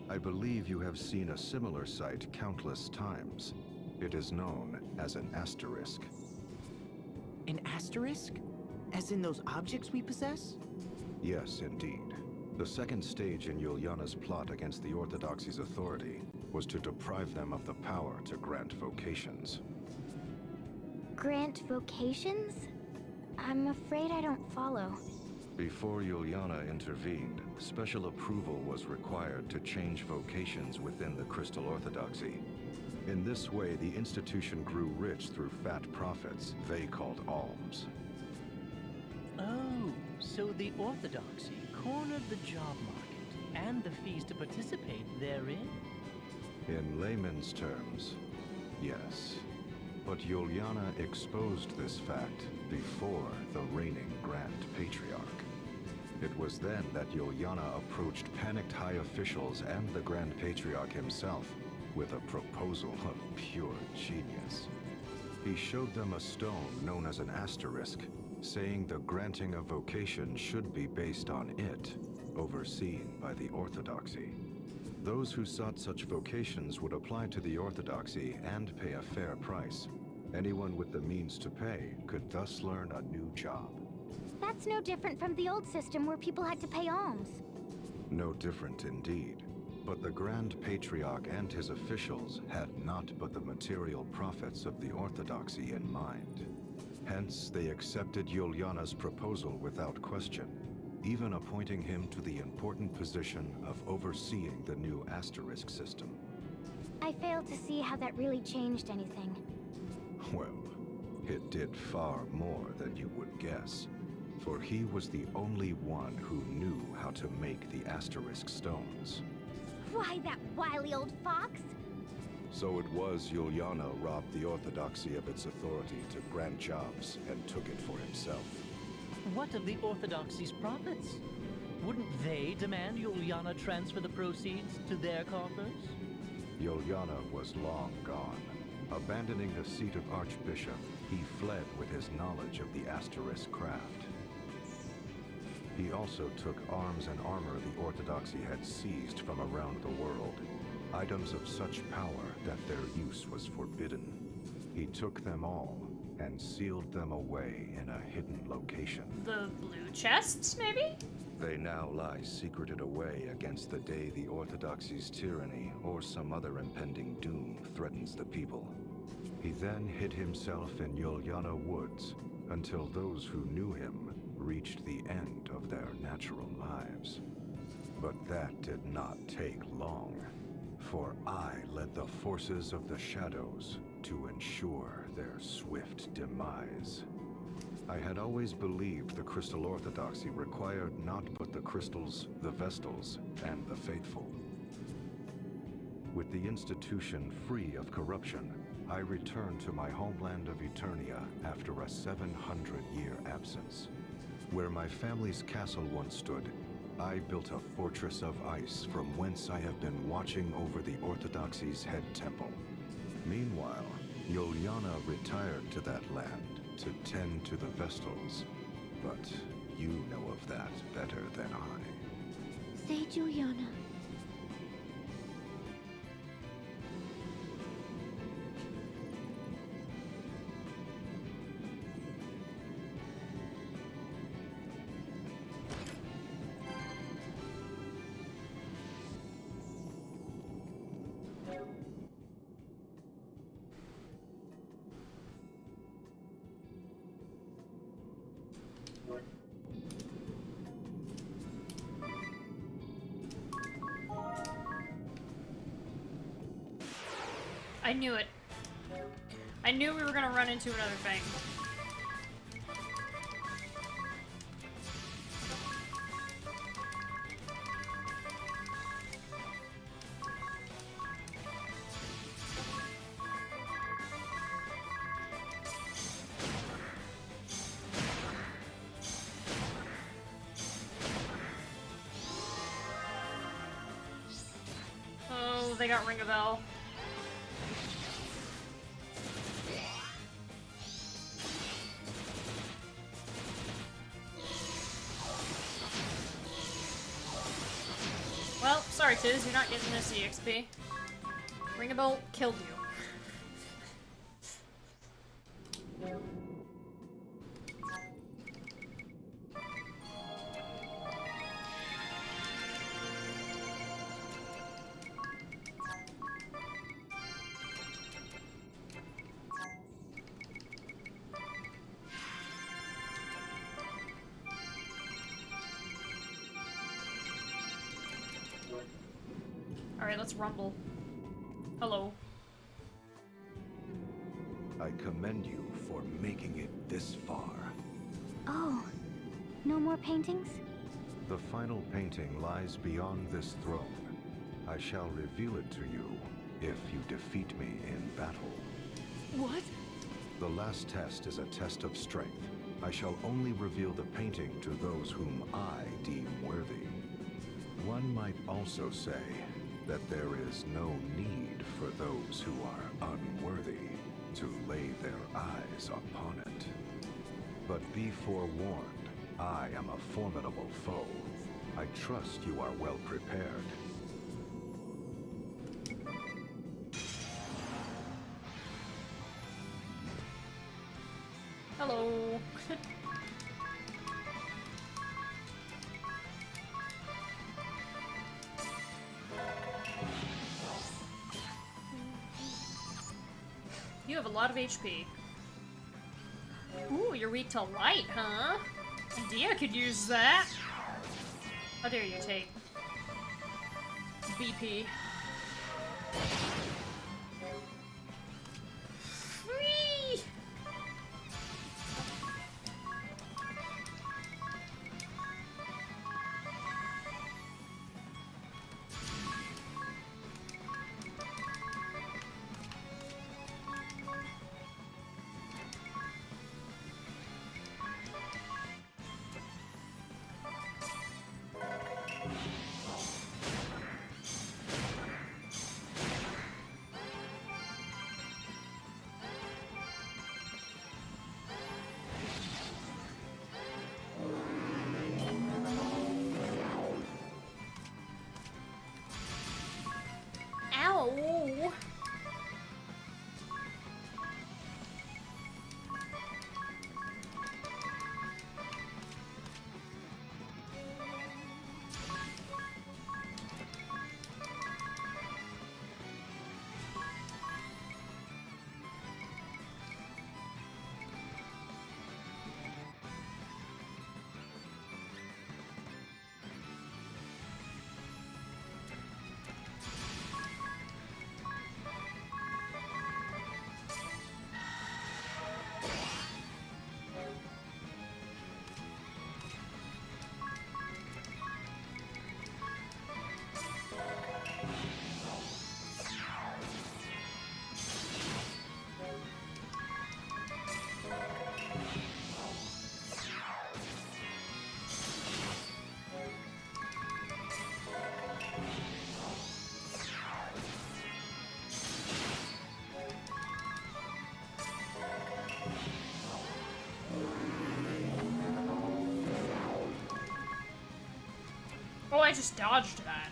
S8: I believe you have seen a similar sight countless times. It is known as an asterisk.
S4: An asterisk? As in those objects we possess?
S8: Yes, indeed. The second stage in Yuliana's plot against the Orthodoxy's authority was to deprive them of the power to grant vocations.
S3: Grant vocations? I'm afraid I don't follow.
S8: Before Yuliana intervened, special approval was required to change vocations within the Crystal Orthodoxy. In this way, the institution grew rich through fat profits they called alms.
S5: Oh, so the Orthodoxy cornered the job market and the fees to participate therein?
S8: In layman's terms, yes. But Yuliana exposed this fact before the reigning Grand Patriarch. It was then that Yuliana approached panicked high officials and the Grand Patriarch himself with a proposal of pure genius. He showed them a stone known as an asterisk, saying the granting of vocation should be based on it, overseen by the Orthodoxy. Those who sought such vocations would apply to the Orthodoxy and pay a fair price. Anyone with the means to pay could thus learn a new job.
S3: That's no different from the old system where people had to pay alms.
S8: No different indeed. But the Grand Patriarch and his officials had not but the material profits of the Orthodoxy in mind. Hence, they accepted Yuliana's proposal without question, even appointing him to the important position of overseeing the new asterisk system.
S3: I fail to see how that really changed anything.
S8: Well, it did far more than you would guess, for he was the only one who knew how to make the asterisk stones.
S3: Why, that wily old fox?
S8: So it was Yuliana robbed the Orthodoxy of its authority to grant jobs and took it for himself.
S5: What of the Orthodoxy's profits? Wouldn't they demand Yuliana transfer the proceeds to their coffers?
S8: Yuliana was long gone. Abandoning the seat of Archbishop, he fled with his knowledge of the asterisk craft. He also took arms and armor the Orthodoxy had seized from around the world, items of such power that their use was forbidden. He took them all and sealed them away in a hidden location.
S1: The blue chests, maybe?
S8: They now lie secreted away against the day the Orthodoxy's tyranny or some other impending doom threatens the people. He then hid himself in Yuliana Woods until those who knew him reached the end of their natural lives. But that did not take long, for I led the forces of the shadows to ensure their swift demise. I had always believed the Crystal Orthodoxy required not but the crystals, the Vestals, and the faithful. With the institution free of corruption, I returned to my homeland of Eternia after a 700-year absence. Where my family's castle once stood, I built a fortress of ice from whence I have been watching over the Orthodoxy's head temple. Meanwhile, Yuliana retired to that land to tend to the Vestals, but you know of that better than I.
S3: Say Juliana.
S1: I knew it. I knew we were gonna run into another thing. take out Ring a Bell. Well, sorry Tiz, you're not getting this EXP. Ring a Bell killed you. Alright, let's rumble. Hello.
S8: I commend you for making it this far.
S3: Oh, no more paintings?
S8: The final painting lies beyond this throne. I shall reveal it to you if you defeat me in battle.
S12: What?
S8: The last test is a test of strength. I shall only reveal the painting to those whom I deem worthy. One might also say that there is no need for those who are unworthy to lay their eyes upon it. But be forewarned, I am a formidable foe. I trust you are well prepared.
S1: Hello. You have a lot of HP. Ooh, you're weak to light, huh? Dia could use that. How dare you take BP? Whee! Ow! Oh, I just dodged that.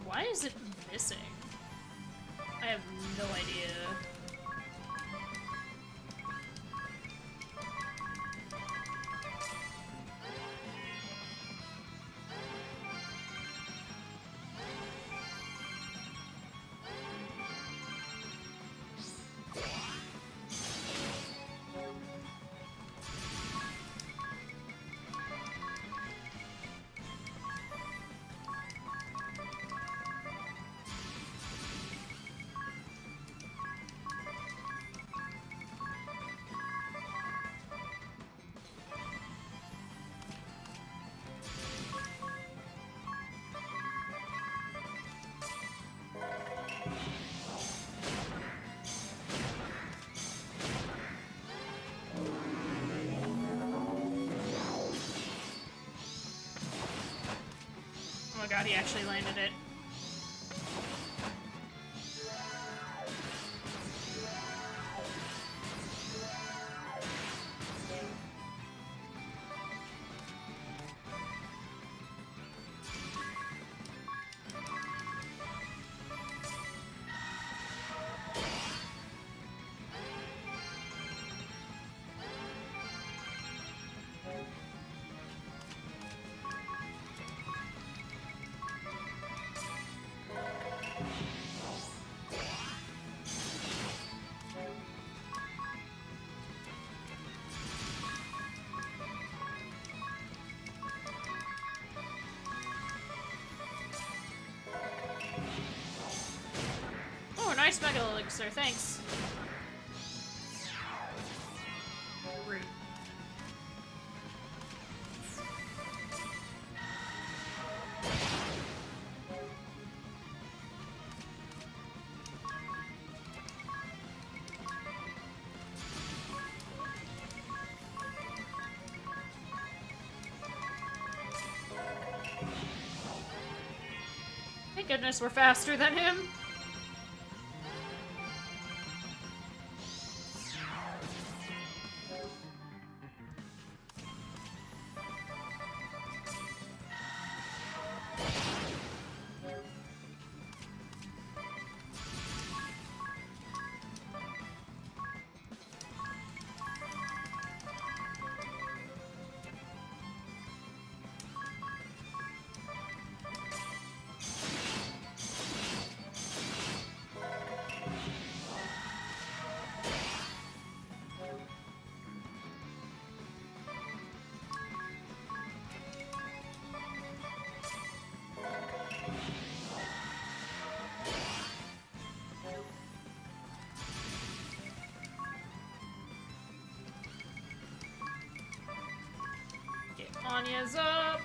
S1: Why is it missing? I have no idea. God, he actually landed it. Oh, nice Mega Elixir, thanks. Rude. Thank goodness we're faster than him. Anya's up.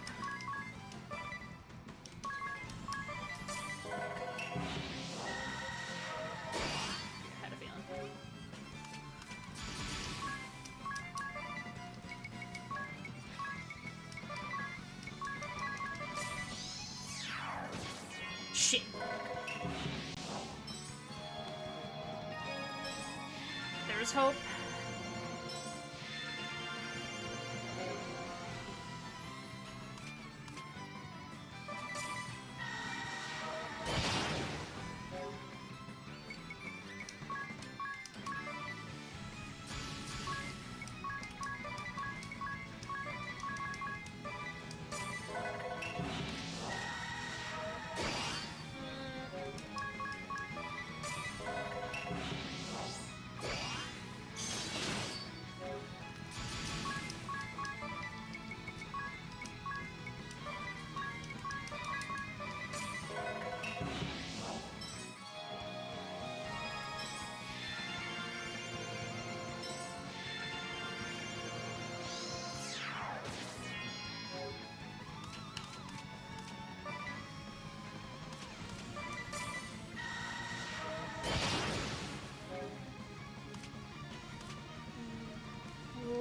S1: Had a feeling. Shit. There's hope.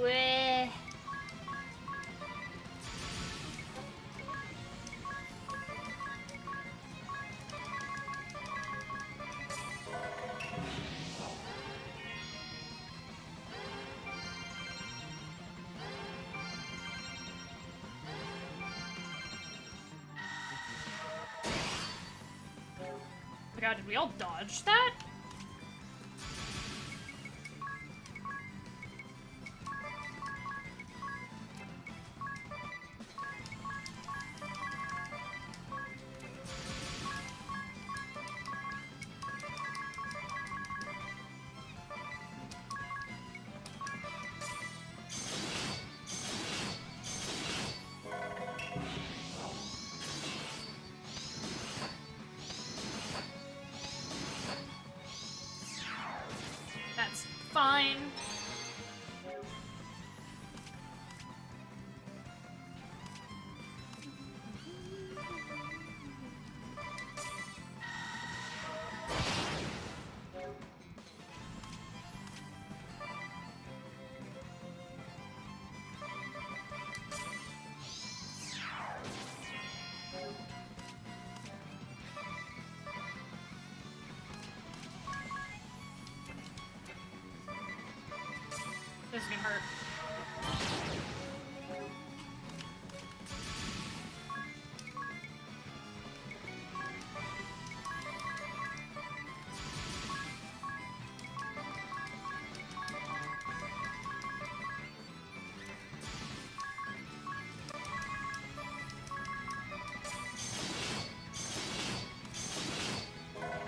S1: Weh. Oh my god, did we all dodge that? That's fine. This is gonna hurt.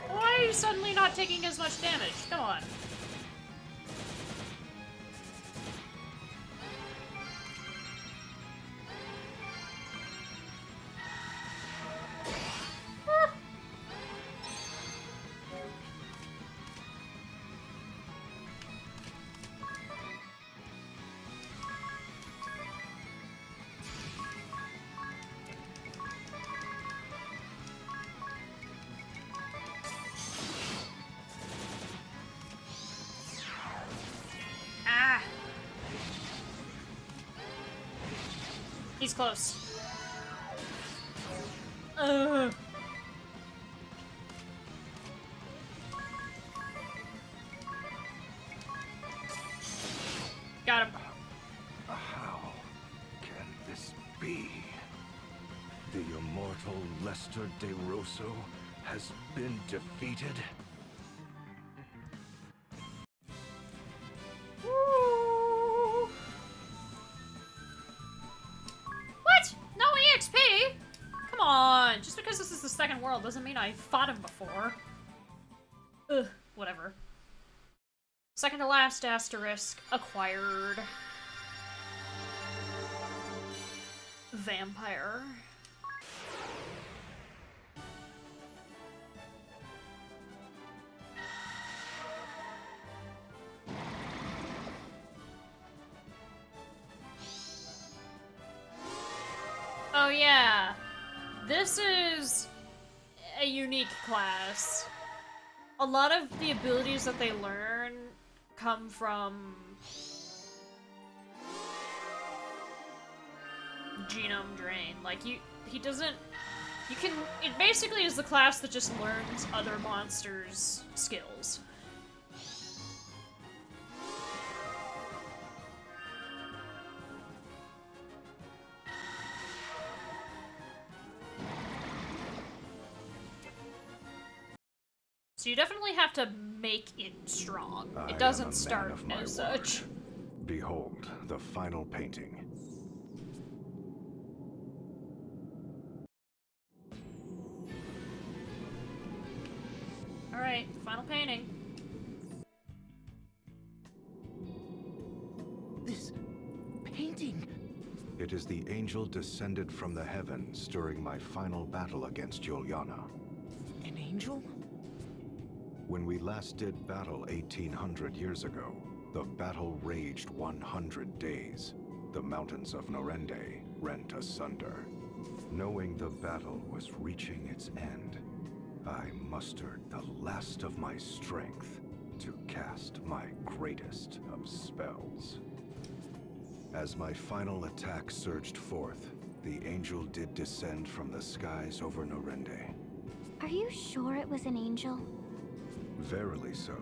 S1: Why are you suddenly not taking as much damage? Come on. Ah! He's close. Got him.
S8: How can this be? The immortal Lester DeRosso has been defeated?
S1: Woo. What? No EXP? Come on. Just because this is the second world doesn't mean I fought him before. Ugh, whatever. Second to last asterisk acquired. Vampire. Oh yeah, this is a unique class. A lot of the abilities that they learn come from genome drain. Like he doesn't, it basically is the class that just learns other monsters' skills. So you definitely have to make it strong. It doesn't start as such.
S8: Behold, the final painting.
S1: Alright, final painting.
S4: This painting.
S8: It is the angel descended from the heavens during my final battle against Juliana.
S4: An angel?
S8: When we last did battle 1800 years ago, the battle raged 100 days. The mountains of Norende rent asunder. Knowing the battle was reaching its end, I mustered the last of my strength to cast my greatest of spells. As my final attack surged forth, the angel did descend from the skies over Norende.
S3: Are you sure it was an angel?
S8: Verily so,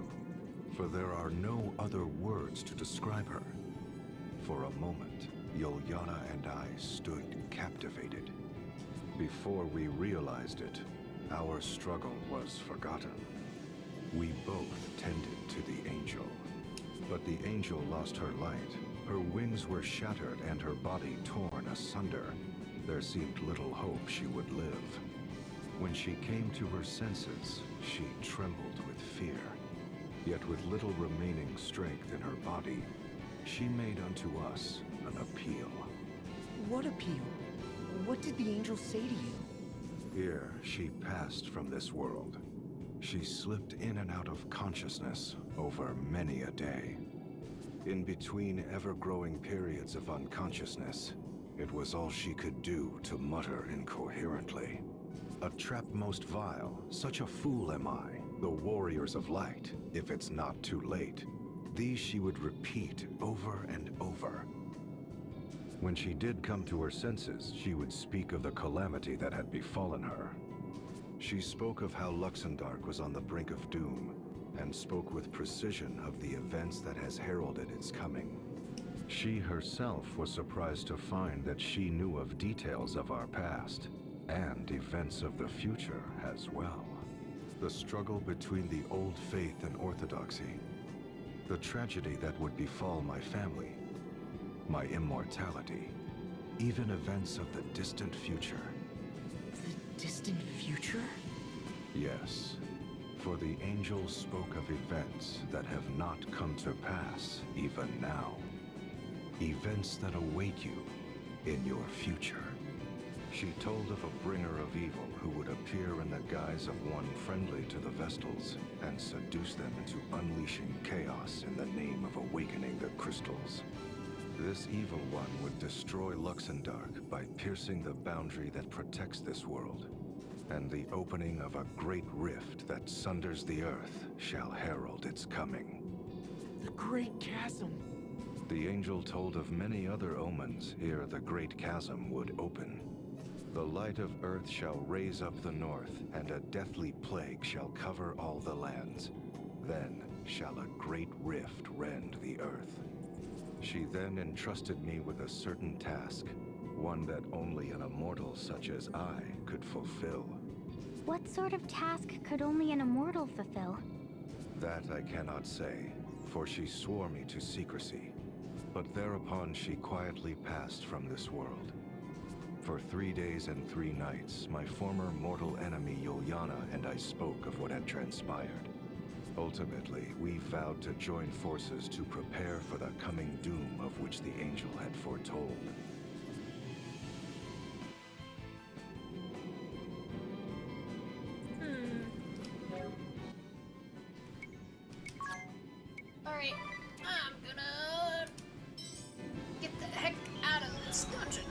S8: for there are no other words to describe her. For a moment, Juliana and I stood captivated. Before we realized it, our struggle was forgotten. We both tended to the angel. But the angel lost her light. Her wings were shattered and her body torn asunder. There seemed little hope she would live. When she came to her senses, she trembled with fear. Yet with little remaining strength in her body, she made unto us an appeal.
S4: What appeal? What did the angel say to you?
S8: Ere she passed from this world, she slipped in and out of consciousness over many a day. In between ever-growing periods of unconsciousness, it was all she could do to mutter incoherently. A trap most vile, such a fool am I, the warriors of light, if it's not too late. These she would repeat over and over. When she did come to her senses, she would speak of the calamity that had befallen her. She spoke of how Luxembourg was on the brink of doom, and spoke with precision of the events that has heralded its coming. She herself was surprised to find that she knew of details of our past, and events of the future as well. The struggle between the old faith and orthodoxy, the tragedy that would befall my family, my immortality, even events of the distant future.
S4: The distant future?
S8: Yes, for the angel spoke of events that have not come to pass even now. Events that await you in your future. She told of a bringer of evil who would appear in the guise of one friendly to the Vestals and seduce them into unleashing chaos in the name of awakening the crystals. This evil one would destroy Luxemdark by piercing the boundary that protects this world, and the opening of a great rift that sunders the earth shall herald its coming.
S4: The Great Chasm.
S8: The angel told of many other omens ere the great chasm would open. The light of earth shall raise up the north, and a deathly plague shall cover all the lands. Then shall a great rift rend the earth. She then entrusted me with a certain task, one that only an immortal such as I could fulfill.
S3: What sort of task could only an immortal fulfill?
S8: That I cannot say, for she swore me to secrecy. But thereupon she quietly passed from this world. For 3 days and 3 nights, my former mortal enemy Yuliana and I spoke of what had transpired. Ultimately, we vowed to join forces to prepare for the coming doom of which the angel had foretold.
S1: Alright, I'm gonna get the heck out of this dungeon.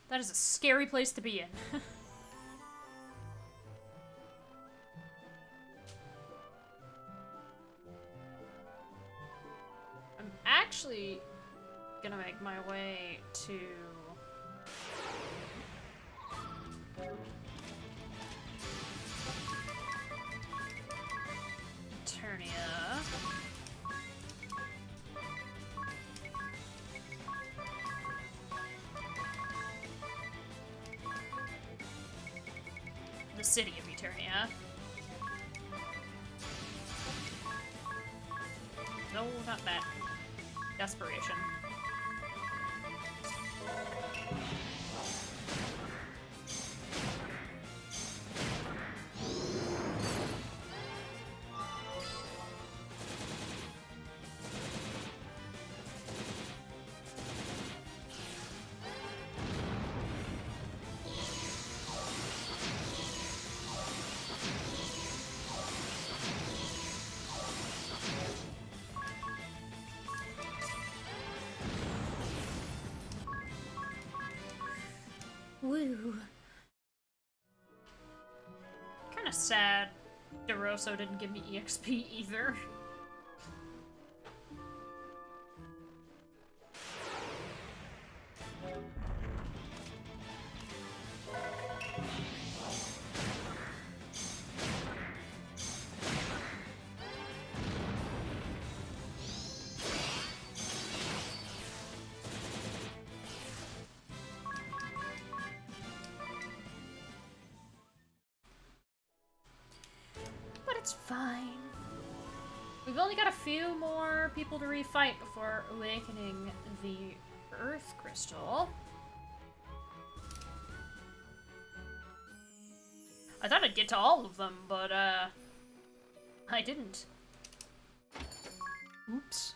S1: That is a scary place to be in. I'm actually gonna make my way to Eternia. The city of Eternia. No, not that. Desperation. Woo. Kinda sad DeRosso didn't give me EXP either. It's fine. We've only got a few more people to refight before awakening the Earth Crystal. I thought I'd get to all of them, but I didn't. Oops.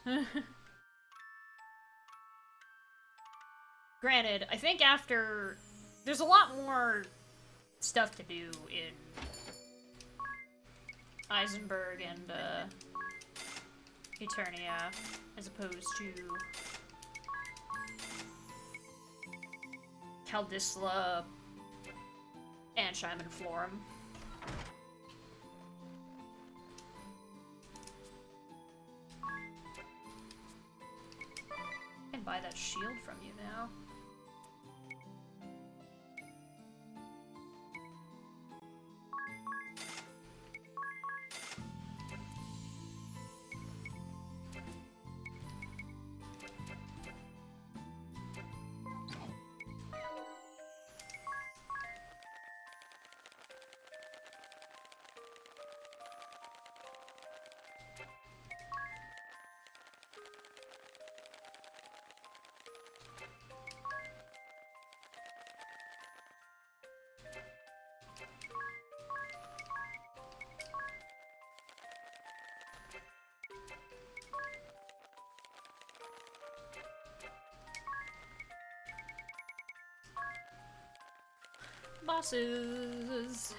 S1: Granted, I think after... There's a lot more stuff to do in Eisenberg and Eternia, as opposed to Caldisla, Ansheim, and Florum. I can buy that shield from you now. Bosses.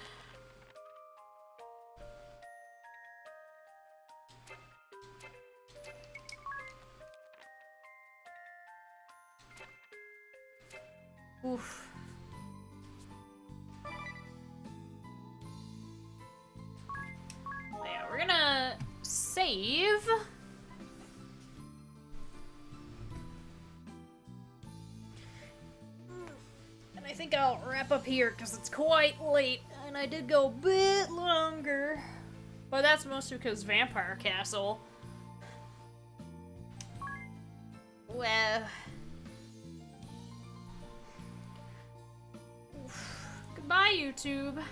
S1: Oof. Yeah, we're gonna save. And I think I'll wrap up here because it's quite late and I did go a bit longer. But that's mostly because Vampire Castle. Well. Goodbye, YouTube.